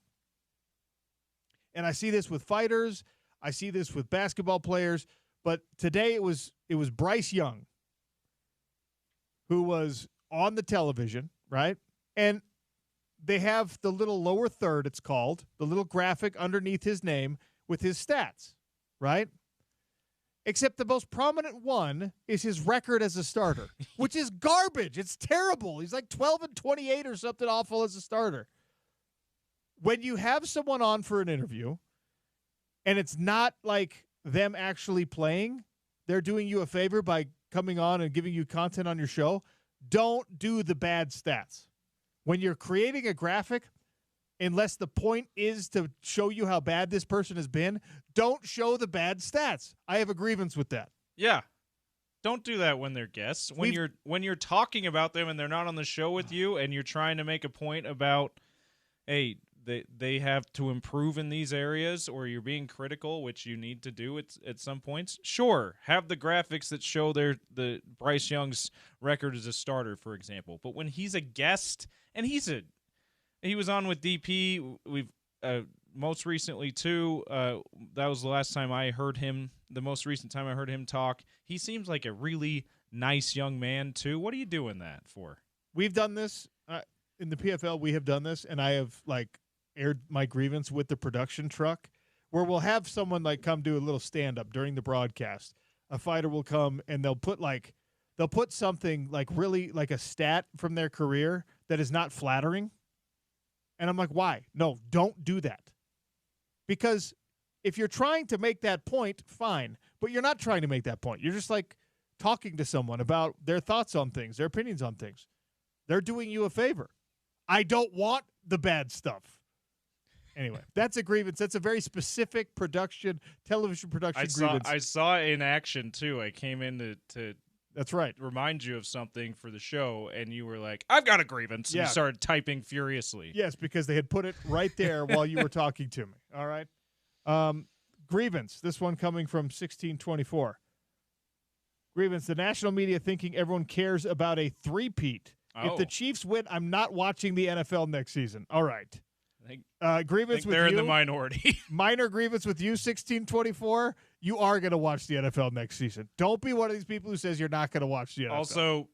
And I see this with fighters. I see this with basketball players. But today it was Bryce Young who was on the television, right? And they have the little lower third, it's called, the little graphic underneath his name with his stats, right? Except the most prominent one is his record as a starter, which is garbage. It's terrible. He's like 12-28 or something awful as a starter. When you have someone on for an interview and it's not like them actually playing, they're doing you a favor by coming on and giving you content on your show, don't do the bad stats. When you're creating a graphic, unless the point is to show you how bad this person has been, don't show the bad stats. I have a grievance with that.
Yeah. Don't do that when they're guests. When you're talking about them and they're not on the show with you, and you're trying to make a point about, hey, they have to improve in these areas, or you're being critical, which you need to do at some points. Sure, have the graphics that show the Bryce Young's record as a starter, for example. But when he's a guest, and he was on with DP, we've most recently too. That was the last time I heard him. The most recent time I heard him talk. He seems like a really nice young man too. What are you doing that for?
We've done this in the PFL. We have done this, and I have aired my grievance with the production truck, where we'll have someone come do a little stand up during the broadcast. A fighter will come and they'll put something really a stat from their career that is not flattering. And I'm like, why? No, don't do that. Because if you're trying to make that point, fine. But you're not trying to make that point. You're just talking to someone about their thoughts on things, their opinions on things. They're doing you a favor. I don't want the bad stuff. Anyway, that's a grievance. That's a very specific television production grievance.
I saw it in action, too. I came in to
that's right.
remind you of something for the show, and you were like, I've got a grievance. And you started typing furiously.
Yes, because they had put it right there while you were talking to me. All right. Grievance. This one coming from 1624. Grievance. The national media thinking everyone cares about a three-peat. If the Chiefs win, I'm not watching the NFL next season. All right. Grievance with
they're
you.
in the minority.
Minor grievance with you, 1624. You are going to watch the NFL next season. Don't be one of these people who says you're not going to watch the NFL.
Also,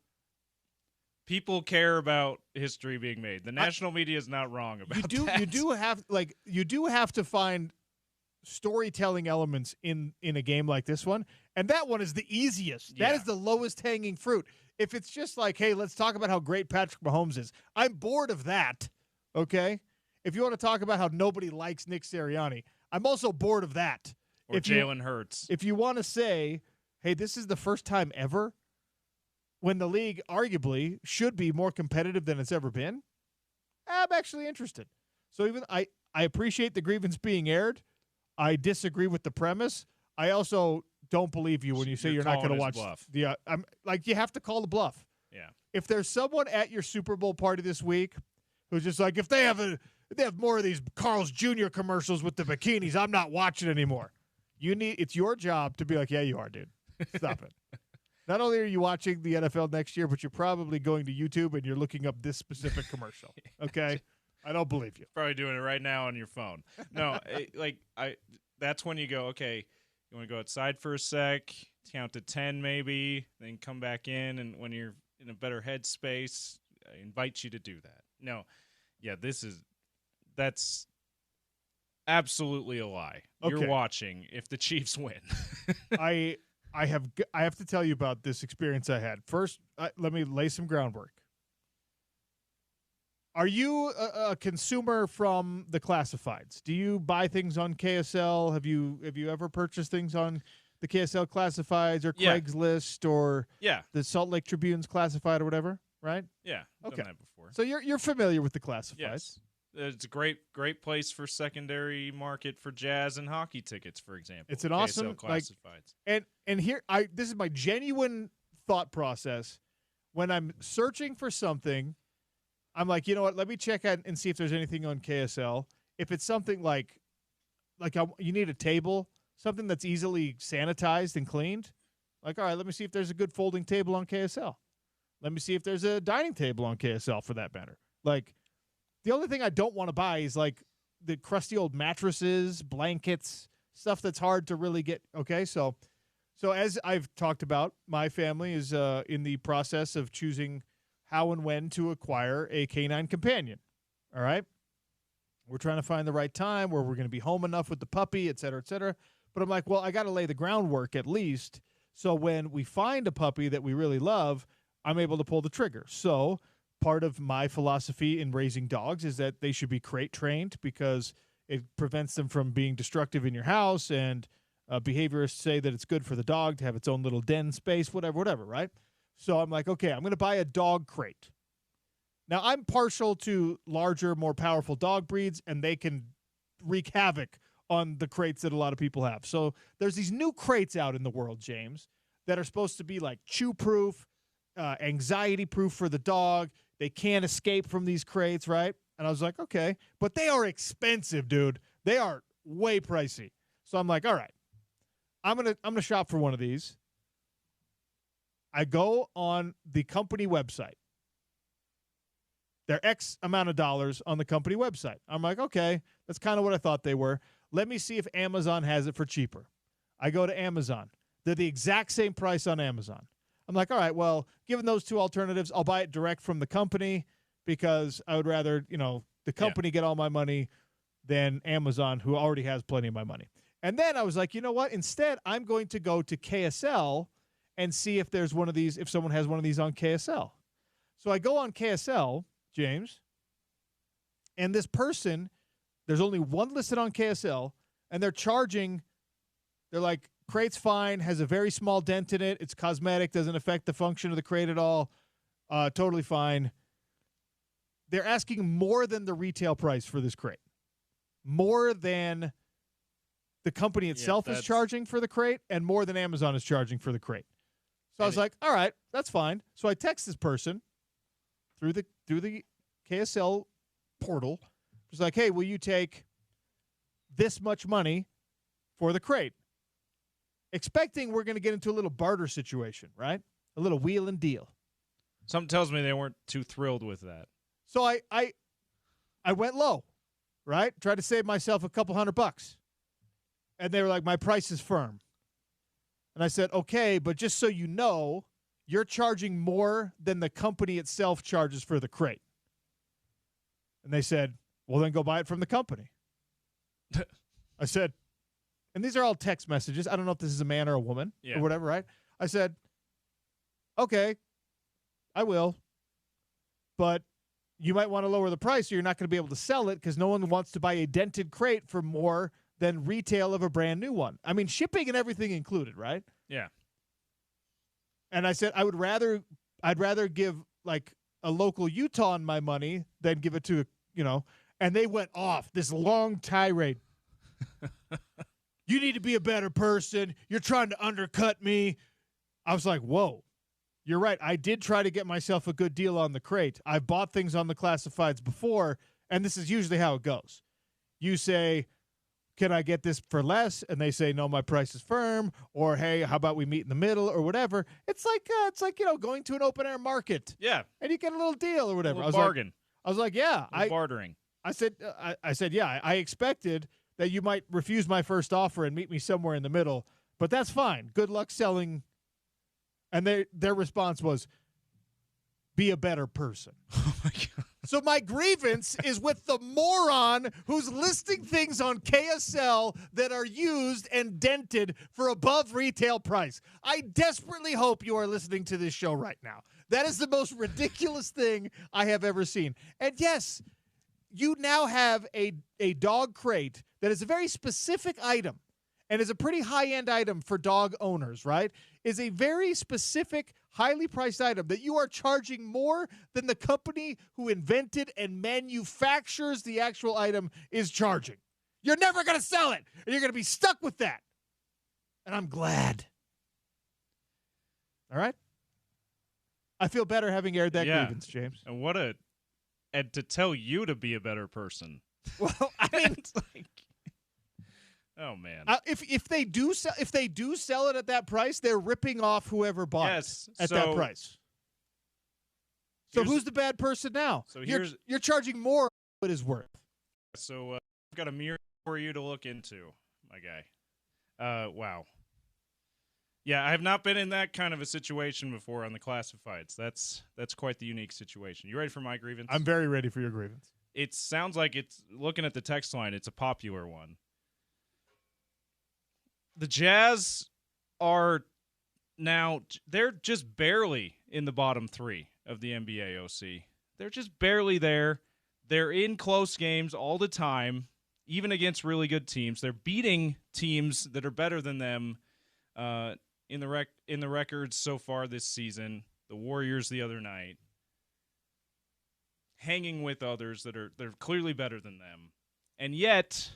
people care about history being made. The national media is not wrong about that.
You do have to find storytelling elements in a game like this one, and that one is the easiest.
Yeah.
That is the lowest hanging fruit. If it's just hey, let's talk about how great Patrick Mahomes is, I'm bored of that. Okay. If you want to talk about how nobody likes Nick Sirianni, I'm also bored of that.
Or Jalen Hurts.
If you want to say, hey, this is the first time ever when the league arguably should be more competitive than it's ever been, I'm actually interested. So even I appreciate the grievance being aired. I disagree with the premise. I also don't believe you when you say you're not going to watch the I'm you have to call the bluff.
Yeah.
If there's someone at your Super Bowl party this week who's just if they have more of these Carl's Jr. commercials with the bikinis, I'm not watching anymore. It's your job to be yeah, you are, dude. Stop it. Not only are you watching the NFL next year, but you're probably going to YouTube and you're looking up this specific commercial. Okay? I don't believe you.
Probably doing it right now on your phone. No, that's when you go, okay, you want to go outside for a sec, count to 10 maybe, then come back in, and when you're in a better headspace, I invite you to do that. No. Yeah, that's absolutely a lie.
Okay.
You're watching if the Chiefs win.
I have to tell you about this experience I had. First, let me lay some groundwork. Are you a consumer from the classifieds? Do you buy things on KSL? Have you ever purchased things on the KSL classifieds or Craigslist or the Salt Lake Tribune's classified or whatever? Right?
Yeah.
Okay.
Done that before.
So you're familiar with the classifieds?
Yes. It's a great place for secondary market for jazz and hockey tickets, for example.
It's an awesome
classifieds.
And here this is my genuine thought process. When I'm searching for something, I'm you know what? Let me check out and see if there's anything on KSL. If it's something you need a table, something that's easily sanitized and cleaned, all right, let me see if there's a good folding table on KSL. Let me see if there's a dining table on KSL for that matter. The only thing I don't want to buy is the crusty old mattresses, blankets, stuff that's hard to really get. Okay, so as I've talked about, my family is in the process of choosing how and when to acquire a canine companion. All right, we're trying to find the right time where we're going to be home enough with the puppy, et cetera, et cetera. But I'm well, I got to lay the groundwork at least, so when we find a puppy that we really love, I'm able to pull the trigger. So part of my philosophy in raising dogs is that they should be crate trained because it prevents them from being destructive in your house, and behaviorists say that it's good for the dog to have its own little den space, whatever, right? So I'm okay, I'm going to buy a dog crate. Now, I'm partial to larger, more powerful dog breeds, and they can wreak havoc on the crates that a lot of people have. So there's these new crates out in the world, James, that are supposed to be like chew-proof, anxiety-proof for the dog. They can't escape from these crates, right? And I was like, okay. But they are expensive, dude. They are way pricey. So I'm like, all right, I'm gonna shop for one of these. I go on the company website. They're X amount of dollars on the company website. I'm like, okay, that's kind of what I thought they were. Let me see if Amazon has it for cheaper. I go to Amazon. They're the exact same price on Amazon. I'm like, all right, well, given those two alternatives, I'll buy it direct from the company because I would rather, the company get all my money than Amazon, who already has plenty of my money. And then I was like, you know what? Instead, I'm going to go to KSL and see if there's one of these, if someone has one of these on KSL. So I go on KSL, James, and this person, there's only one listed on KSL, and they're like, crate's fine, has a very small dent in it, it's cosmetic, doesn't affect the function of the crate at all, totally fine. They're asking more than the retail price for this crate. More than the company itself is charging for the crate, and more than Amazon is charging for the crate. So I was like, all right, that's fine. So I text this person through the KSL portal. It was like, hey, will you take this much money for the crate? Expecting we're going to get into a little barter situation, right? A little wheel and deal.
Something tells me they weren't too thrilled with that.
So I went low, right? Tried to save myself a couple $100. And they were like, my price is firm. And I said, okay, but just so you know, you're charging more than the company itself charges for the crate. And they said, well, then go buy it from the company. I said, and these are all text messages. I don't know if this is a man or a woman or whatever, right? I said, okay, I will. But you might want to lower the price or you're not going to be able to sell it because no one wants to buy a dented crate for more than retail of a brand new one. I mean, shipping and everything included, right?
Yeah.
And I said, I'd rather give like a local Utah my money than give it to, and they went off this long tirade. You need to be a better person. You're trying to undercut me. I was like, whoa, you're right. I did try to get myself a good deal on the crate. I've bought things on the classifieds before, and this is usually how it goes. You say, can I get this for less? And they say, no, my price is firm. Or, hey, how about we meet in the middle or whatever? It's like going to an open-air market.
Yeah.
And you get a little deal or whatever.
A little bargain.
I was like, yeah.
Bartering.
I said, yeah, I expected that you might refuse my first offer and meet me somewhere in the middle, but that's fine. Good luck selling. And their response was, be a better person.
Oh, my God.
So my grievance is with the moron who's listing things on KSL that are used and dented for above retail price. I desperately hope you are listening to this show right now. That is the most ridiculous thing I have ever seen. And yes, you now have a dog crate that is a very specific item and is a pretty high-end item for dog owners, right? Is a very specific, highly priced item that you are charging more than the company who invented and manufactures the actual item is charging. You're never going to sell it, and you're going to be stuck with that. And I'm glad. All right? I feel better having aired that grievance, James.
And to tell you to be a better person.
Well, I mean,
it's like, oh man.
If they do sell it at that price, they're ripping off whoever bought it at that price. So who's the bad person now?
So
you're charging more than it is worth.
So I've got a mirror for you to look into, my guy. Wow. Yeah, I have not been in that kind of a situation before on the classifieds. That's quite the unique situation. You ready for my grievance?
I'm very ready for your grievance.
It sounds like it's, looking at the text line, it's a popular one. The Jazz are now, they're just barely in the bottom three of the NBA OC. They're just barely there. They're in close games all the time, even against really good teams. They're beating teams that are better than them in the records so far this season. The Warriors the other night. Hanging with others they're clearly better than them. And yet,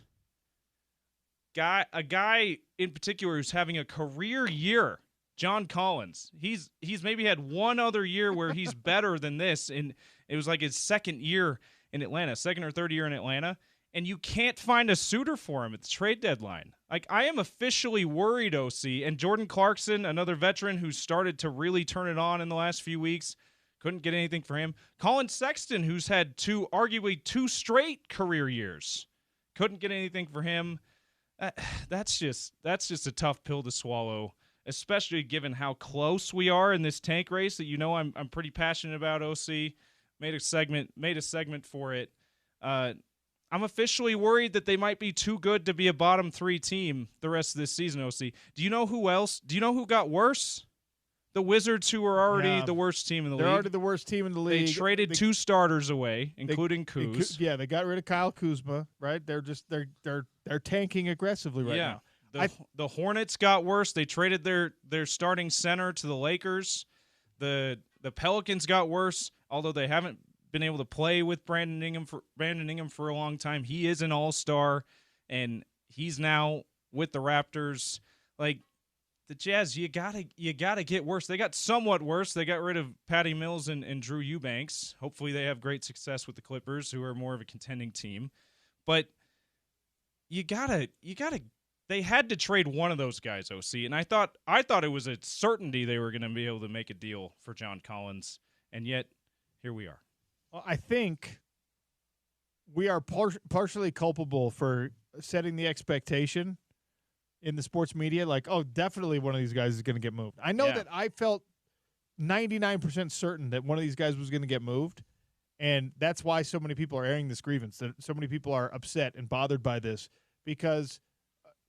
a guy in particular who's having a career year John Collins. He's maybe had one other year where he's better than this, and it was like his second year in Atlanta, second or third year in Atlanta, and you can't find a suitor for him at the trade deadline. Like, I am officially worried, OC, and Jordan Clarkson, another veteran who's started to really turn it on in the last few weeks, couldn't get anything for him. Colin Sexton, who's had arguably two straight career years, couldn't get anything for him. That's just a tough pill to swallow, especially given how close we are in this tank race that I'm pretty passionate about. OC made a segment for it. I'm officially worried that they might be too good to be a bottom 3 team the rest of this season. OC, do you know who else? Do you know who got worse? The Wizards, who are already the worst team in the league.
They're already the worst team in the league.
They traded 2 starters away, including Kuz.
They got rid of Kyle Kuzma, right? They're tanking aggressively right now.
The Hornets got worse. They traded their starting center to the Lakers. The Pelicans got worse, although they haven't been able to play with Brandon Ingram for a long time. He is an all-star, and he's now with the Raptors. Like, the Jazz, you gotta get worse. They got somewhat worse. They got rid of Patty Mills and Drew Eubanks. Hopefully they have great success with the Clippers, who are more of a contending team. But they had to trade one of those guys, OC. And I thought it was a certainty they were going to be able to make a deal for John Collins, and yet here we are.
Well, I think we are partially culpable for setting the expectation in the sports media, like, oh, definitely one of these guys is going to get moved. I know that I felt 99% certain that one of these guys was going to get moved, and that's why so many people are airing this grievance, that so many people are upset and bothered by this, because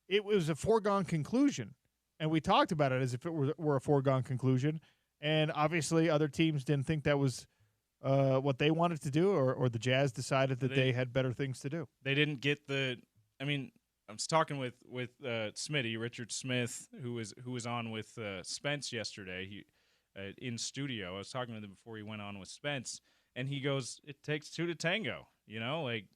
it was a foregone conclusion, and we talked about it as if it were a foregone conclusion, and obviously other teams didn't think that was what they wanted to do, or the Jazz decided that they had better things to do.
They didn't get I was talking with Smitty, Richard Smith, who was on with Spence yesterday. In studio, I was talking with him before he went on with Spence, and he goes, "It takes 2 to tango." Like,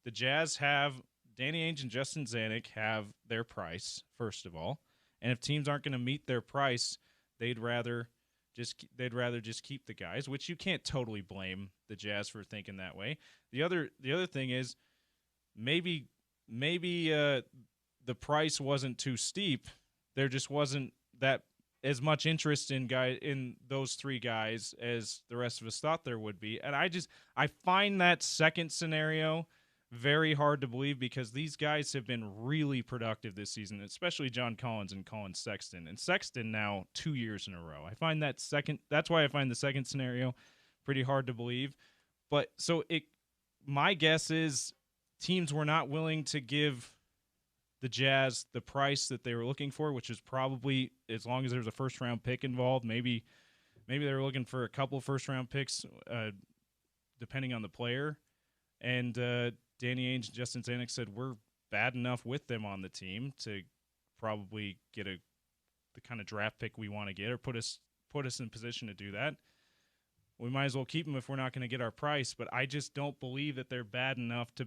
the Jazz have Danny Ainge and Justin Zanuck have their price, first of all, and if teams aren't going to meet their price, they'd rather just keep the guys, which you can't totally blame the Jazz for thinking that way. The other thing is maybe the price wasn't too steep. There just wasn't that as much interest in those 3 guys as the rest of us thought there would be. And I find that second scenario very hard to believe, because these guys have been really productive this season, especially John Collins and Colin Sexton. And Sexton now 2 years in a row. That's why I find the second scenario pretty hard to believe. But my guess is teams were not willing to give the Jazz the price that they were looking for, which is probably, as long as there's a first-round pick involved, maybe they were looking for a couple first-round picks, depending on the player. And Danny Ainge and Justin Zanuck said, we're bad enough with them on the team to probably get the kind of draft pick we want to get, or put us in position to do that. We might as well keep them if we're not going to get our price. But I just don't believe that they're bad enough to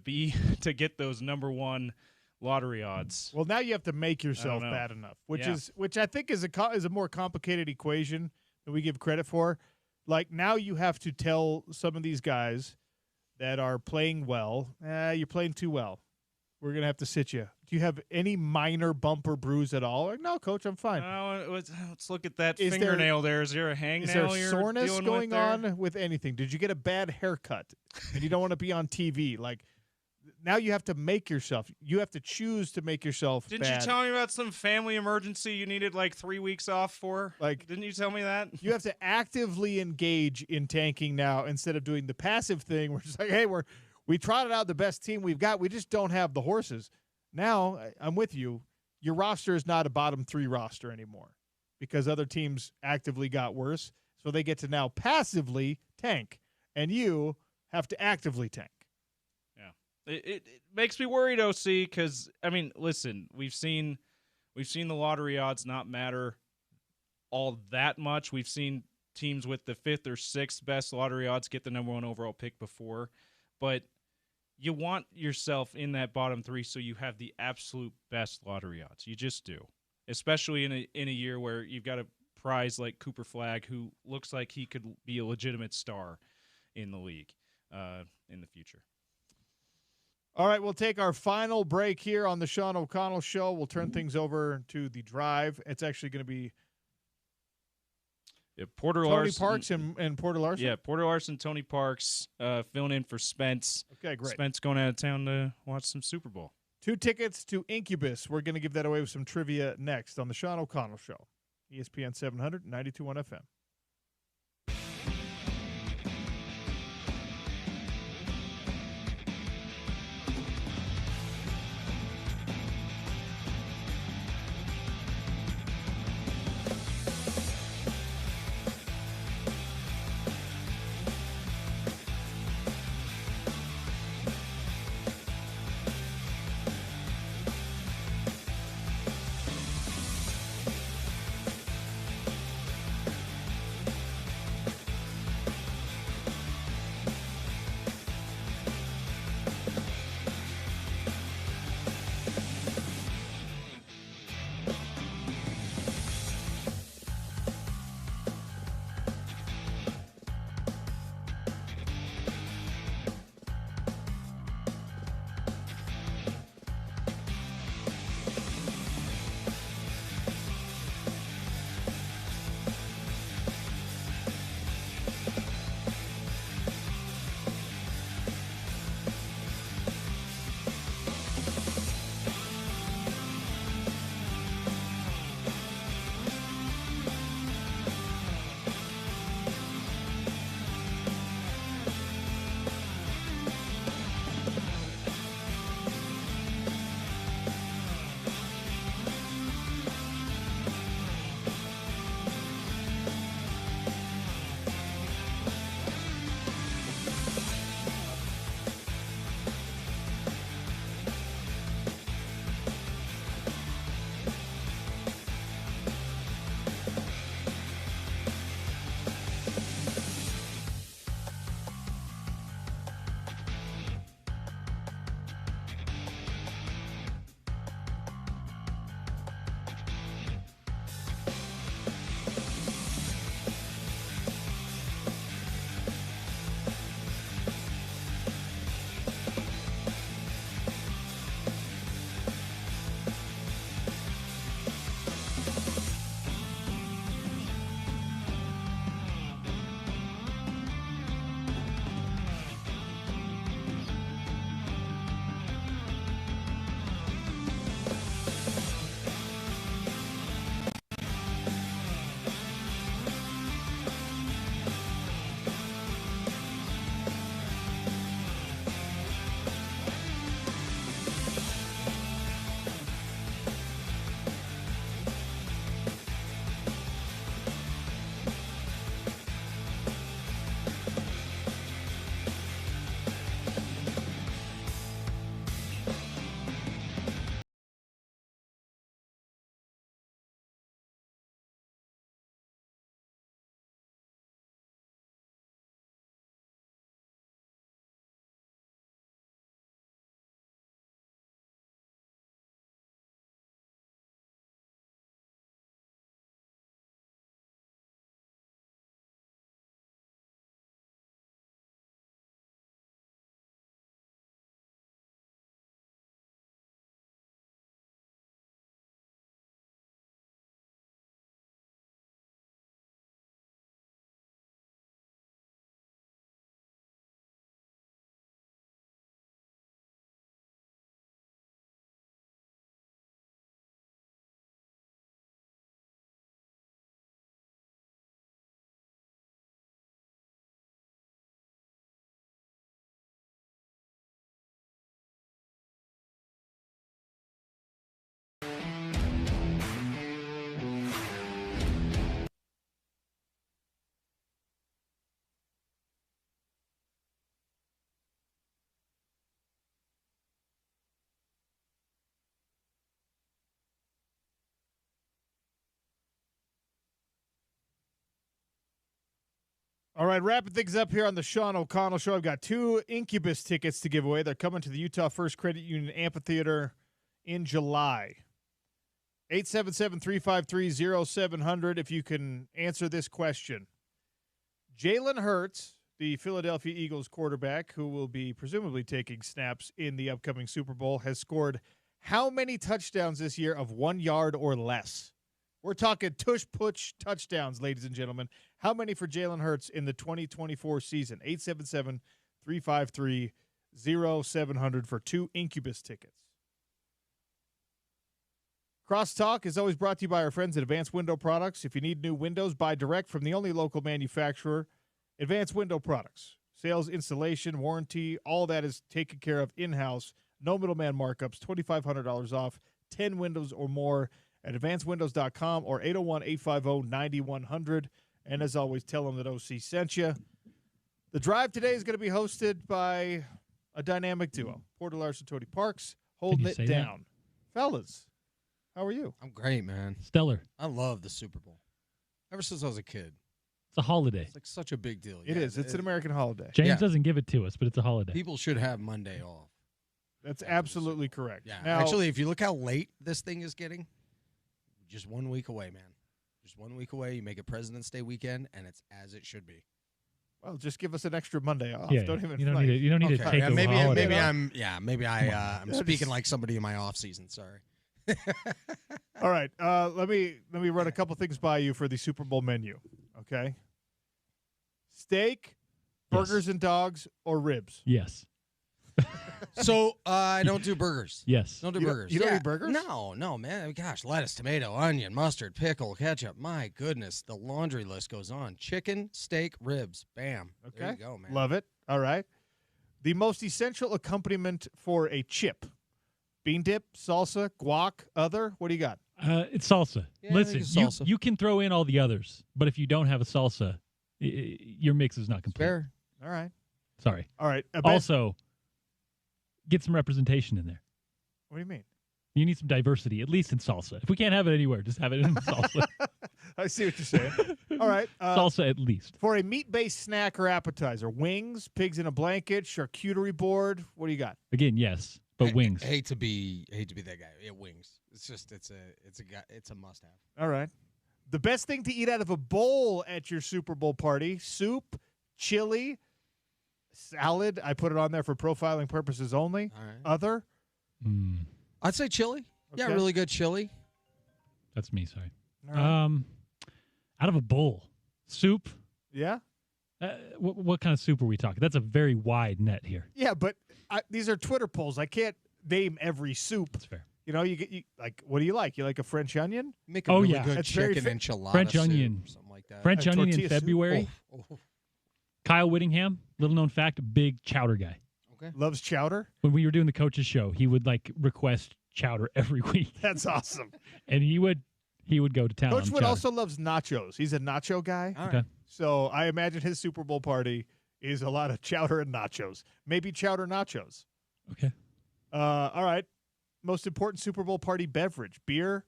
get those number 1 lottery odds.
Well, now you have to make yourself bad enough, which I think is a more complicated equation than we give credit for. Like, now you have to tell some of these guys that are playing well, you're playing too well. We're going to have to sit you. Do you have any minor bump or bruise at all? Or, no, Coach, I'm fine.
Let's look at that fingernail there. Is there a hangnail?
Is there soreness going on with anything? Did you get a bad haircut and you don't want to be on TV? Like, now you have to make yourself. You have to choose to make yourself
Didn't
bad.
you tell me about some family emergency you needed like 3 weeks off for?
Like,
didn't you tell me that?
You have to actively engage in tanking now instead of doing the passive thing. We're just like, hey, we trotted out the best team we've got. We just don't have the horses. Now, I'm with you. Your roster is not a bottom 3 roster anymore because other teams actively got worse. So they get to now passively tank, and you have to actively tank.
Yeah. It makes me worried, OC, because, listen, we've seen the lottery odds not matter all that much. We've seen teams with the 5th or 6th best lottery odds get the number 1 overall pick before. But you want yourself in that bottom 3 so you have the absolute best lottery odds. You just do, especially in a year where you've got a surprise like Cooper Flagg, who looks like he could be a legitimate star in the league in the future.
All right, we'll take our final break here on the Sean O'Connell Show. We'll turn things over to the drive. It's actually going to be
Porter
Tony
Larson,
Parks and Porter Larson?
Yeah, Porter Larson, Tony Parks filling in for Spence.
Okay, great.
Spence going out of town to watch some Super Bowl.
2 tickets to Incubus. We're going to give that away with some trivia next on the Sean O'Connell Show. ESPN 700, 92.1 FM. All right, wrapping things up here on the Sean O'Connell Show. I've got 2 Incubus tickets to give away. They're coming to the Utah First Credit Union Amphitheater in July. 877-353-0700 if you can answer this question. Jalen Hurts, the Philadelphia Eagles quarterback, who will be presumably taking snaps in the upcoming Super Bowl, has scored how many touchdowns this year of 1 yard or less? We're talking tush-push touchdowns, ladies and gentlemen. How many for Jalen Hurts in the 2024 season? 877-353-0700 for 2 Incubus tickets. Crosstalk is always brought to you by our friends at Advanced Window Products. If you need new windows, buy direct from the only local manufacturer, Advanced Window Products. Sales, installation, warranty, all that is taken care of in-house. No middleman markups, $2,500 off, 10 windows or more at advancedwindows.com or 801-850-9100. And as always, tell them that OC sent you. The drive today is going to be hosted by a dynamic duo, Porter Larson, Tony Parks, holding it down. Fellas, how are you?
I'm great, man.
Stellar.
I love the Super Bowl. Ever since I was a kid.
It's a holiday.
It's like such a big deal.
It is. It's an American holiday.
James doesn't give it to us, but it's a holiday.
People should have Monday off.
That's absolutely correct.
Yeah.
Now,
actually, if you look how late this thing is getting, just 1 week away, man. Just 1 week away. You make it President's Day weekend, and it's as it should be.
Well, just give us an extra Monday off.
Yeah,
Don't even.
you don't need to take a holiday.
Maybe I'm speaking like somebody in my off season. Sorry.
All right. Let me run a couple things by you for the Super Bowl menu. Okay. Steak, burgers and dogs, or ribs?
Yes.
So I don't do burgers.
Yes.
Don't do burgers.
You don't eat burgers?
No, man. Gosh, lettuce, tomato, onion, mustard, pickle, ketchup. My goodness, the laundry list goes on. Chicken, steak, ribs. Bam.
Okay.
There you go, man.
Love it. All right. The most essential accompaniment for a chip. Bean dip, salsa, guac, other. What do you got?
It's salsa.
Yeah,
Listen,
I think it's salsa.
you can throw in all the others, but if you don't have a salsa, your mix is not complete.
Fair.
All right.
Sorry.
All right.
Also, get some representation in there.
What do you mean?
You need some diversity, at least in salsa. If we can't have it anywhere, just have it in salsa.
I see what you're saying. All right.
Salsa at least.
For a meat-based snack or appetizer, wings, pigs in a blanket, charcuterie board. What do you got?
Again, yes, but wings.
I hate to be that guy. Yeah, wings. It's just it's a must have.
All right. The best thing to eat out of a bowl at your Super Bowl party: soup, chili, salad. I put it on there for profiling purposes only.
All right.
Other.
I'd say chili.
Okay.
Yeah, really good chili.
That's me. Sorry.
All right.
Out of a bowl, soup.
Yeah.
What kind of soup are we talking? That's a very wide net here.
Yeah, but these are Twitter polls. I can't name every soup.
That's fair.
You know, you like. What do you like? You like a French onion?
Make a really good
That's very
chicken enchilada
French
soup,
onion.
something like that.
French onion in
tortilla soup?
February.
Oh.
Kyle Whittingham, little known fact, big chowder guy.
Okay.
Loves chowder.
When we were doing the coaches show, he would request chowder every week,
That's awesome.
and he would go to town.
Coach
on
Wood
chowder.
also loves nachos. He's a nacho guy.
All right.
Okay.
So I imagine his Super Bowl party is a lot of chowder and nachos. Maybe chowder nachos.
Okay.
All right. Most important Super Bowl party beverage: beer,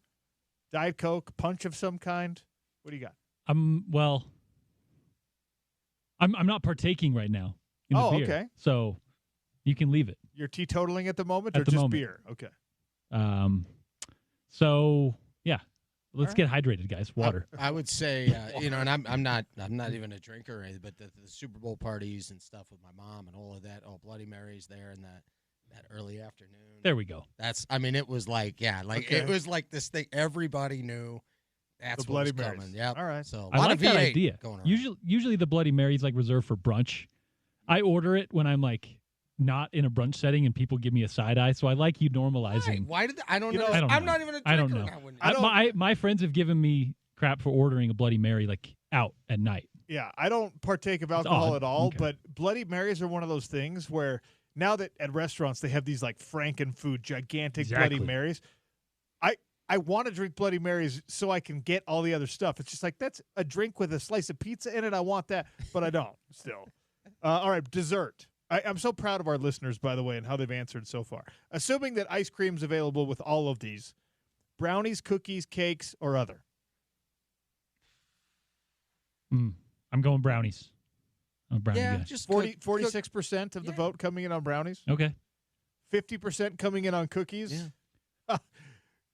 Diet Coke, punch of some kind. What do you got?
I'm not partaking right now in the beer.
Okay.
So you can leave it.
You're teetotaling at the moment,
At
or
the
just
moment.
beer? Okay.
So yeah, let's get hydrated, guys. Water.
I would say, and I'm not even a drinker, or anything, but the Super Bowl parties and stuff with my mom and all of that. Oh, Bloody Marys there in that early afternoon.
There we go.
It was like, it was like this thing everybody knew. That's
The
what was
Bloody Marys.
coming. Yeah.
All right.
So
I like that
V8
idea.
going on.
Usually the Bloody Mary's reserved for brunch. I order it when I'm not in a brunch setting and people give me a side eye. So I like you normalizing.
Why did I don't know?
I don't
I'm
know.
not even a drinker.
I don't know.
now.
My friends have given me crap for ordering a Bloody Mary out at night.
Yeah, I don't partake of alcohol
odd.
at all,
Okay.
but Bloody Marys are one of those things where now that at restaurants they have these Frankenfood gigantic
Exactly.
Bloody Marys, I want to drink Bloody Marys so I can get all the other stuff. It's just that's a drink with a slice of pizza in it. I want that, but I don't still. All right, dessert. I'm so proud of our listeners, by the way, and how they've answered so far. Assuming that ice cream's available with all of these, brownies, cookies, cakes, or other.
I'm going brownies. I'm a brownie guy.
Just
46% of the vote coming in on brownies.
Okay.
50% coming in on cookies.
Yeah.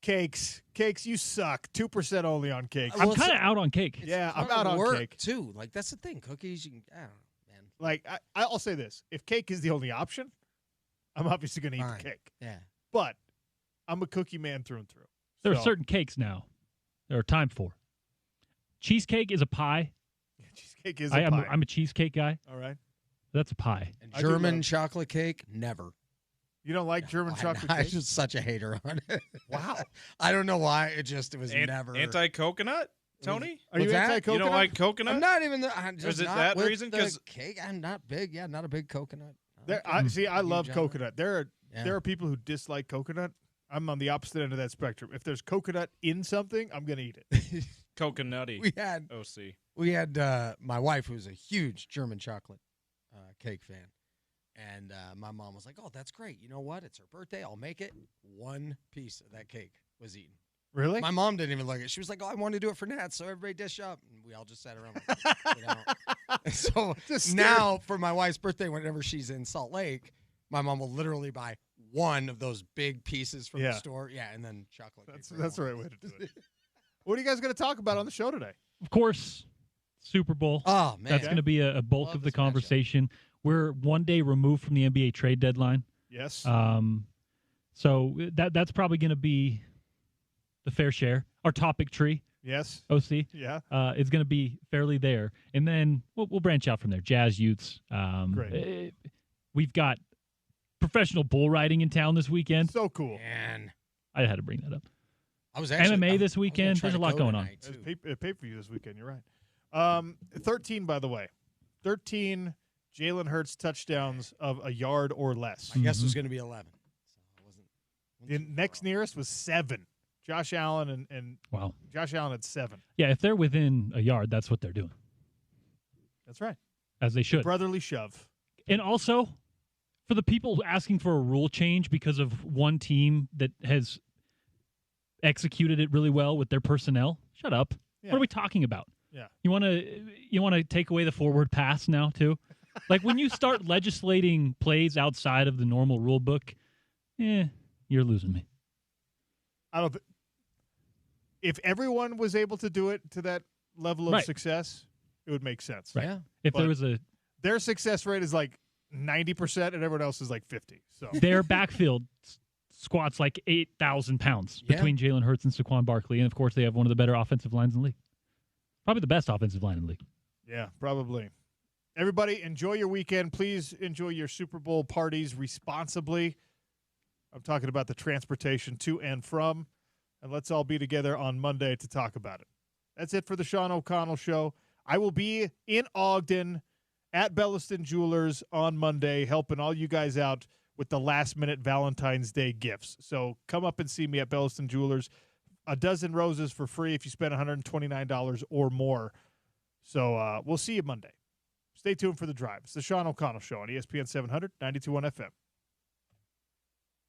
Cakes, you suck. 2% only on cakes.
I'm kind of out on cake.
Yeah, I'm out on cake
too. Like that's the thing. Cookies, I don't know, man.
Like I'll say this: if cake is the only option, I'm obviously going to eat the cake.
Yeah,
but I'm a cookie man through and through.
There are certain cakes now there are time for. Cheesecake is a pie.
Yeah, cheesecake is a pie.
I'm a cheesecake guy.
All right.
That's a pie.
And German chocolate cake, never.
You don't like German chocolate cake?
I'm just such a hater on it.
Wow.
I don't know why. It was never.
Anti-coconut, Tony?
Are you anti-coconut?
You don't like coconut?
I'm not even. I'm just
is it
not
that
with
reason?
Because cake, I'm not big. Yeah, not a big coconut.
I love coconut. There are people who dislike coconut. I'm on the opposite end of that spectrum. If there's coconut in something, I'm going to eat it.
Coconutty.
We had my wife, who's a huge German chocolate cake fan. And my mom was like, "Oh, that's great. You know what? It's her birthday. I'll make it." One piece of that cake was eaten.
Really?
My mom didn't even look at it. She was like, "Oh, I want to do it for Nat, so everybody dish up." And we all just sat around like, you know. And so now for my wife's birthday, whenever she's in Salt Lake, my mom will literally buy one of those big pieces from the store. Yeah, and then chocolate cake.
That's the right way to do it. What are you guys going to talk about on the show today?
Of course, Super Bowl.
Oh, man.
That's going to be a bulk of the conversation. We're one day removed from the NBA trade deadline.
Yes.
So that's probably going to be the fair share. Our topic tree.
Yes.
OC.
Yeah.
Is going to be fairly there. And then we'll branch out from there. Jazz Utes.
Great.
We've got professional bull riding in town this weekend.
So cool.
Man.
I had to bring that up.
I was actually
MMA this weekend. There's a lot going on.
There's pay-per-view this weekend. You're right. 13, by the way. 13 Jalen Hurts touchdowns of a yard or less.
I guess it was going to be 11. So
the next nearest was 7. Josh Allen and
wow.
Josh Allen had 7.
Yeah, if they're within a yard, that's what they're doing.
That's right.
As they should.
Brotherly shove.
And also, for the people asking for a rule change because of one team that has executed it really well with their personnel, shut up.
Yeah.
What are we talking about?
Yeah.
You want to take away the forward pass now too? Like when you start legislating plays outside of the normal rule book, you're losing me.
If everyone was able to do it to that level of success, it would make sense.
Right. Yeah. If there was
their success rate is like 90% and everyone else is like 50. So
their backfield squats like 8,000 pounds between Jalen Hurts and Saquon Barkley, and of course they have one of the better offensive lines in the league. Probably the best offensive line in the league.
Yeah, probably. Everybody, enjoy your weekend. Please enjoy your Super Bowl parties responsibly. I'm talking about the transportation to and from. And let's all be together on Monday to talk about it. That's it for the Sean O'Connell Show. I will be in Ogden at Belliston Jewelers on Monday, helping all you guys out with the last-minute Valentine's Day gifts. So come up and see me at Belliston Jewelers. A dozen roses for free if you spend $129 or more. So we'll see you Monday. Stay tuned for the drive. It's the Sean O'Connell Show on ESPN 700, 92.1 FM.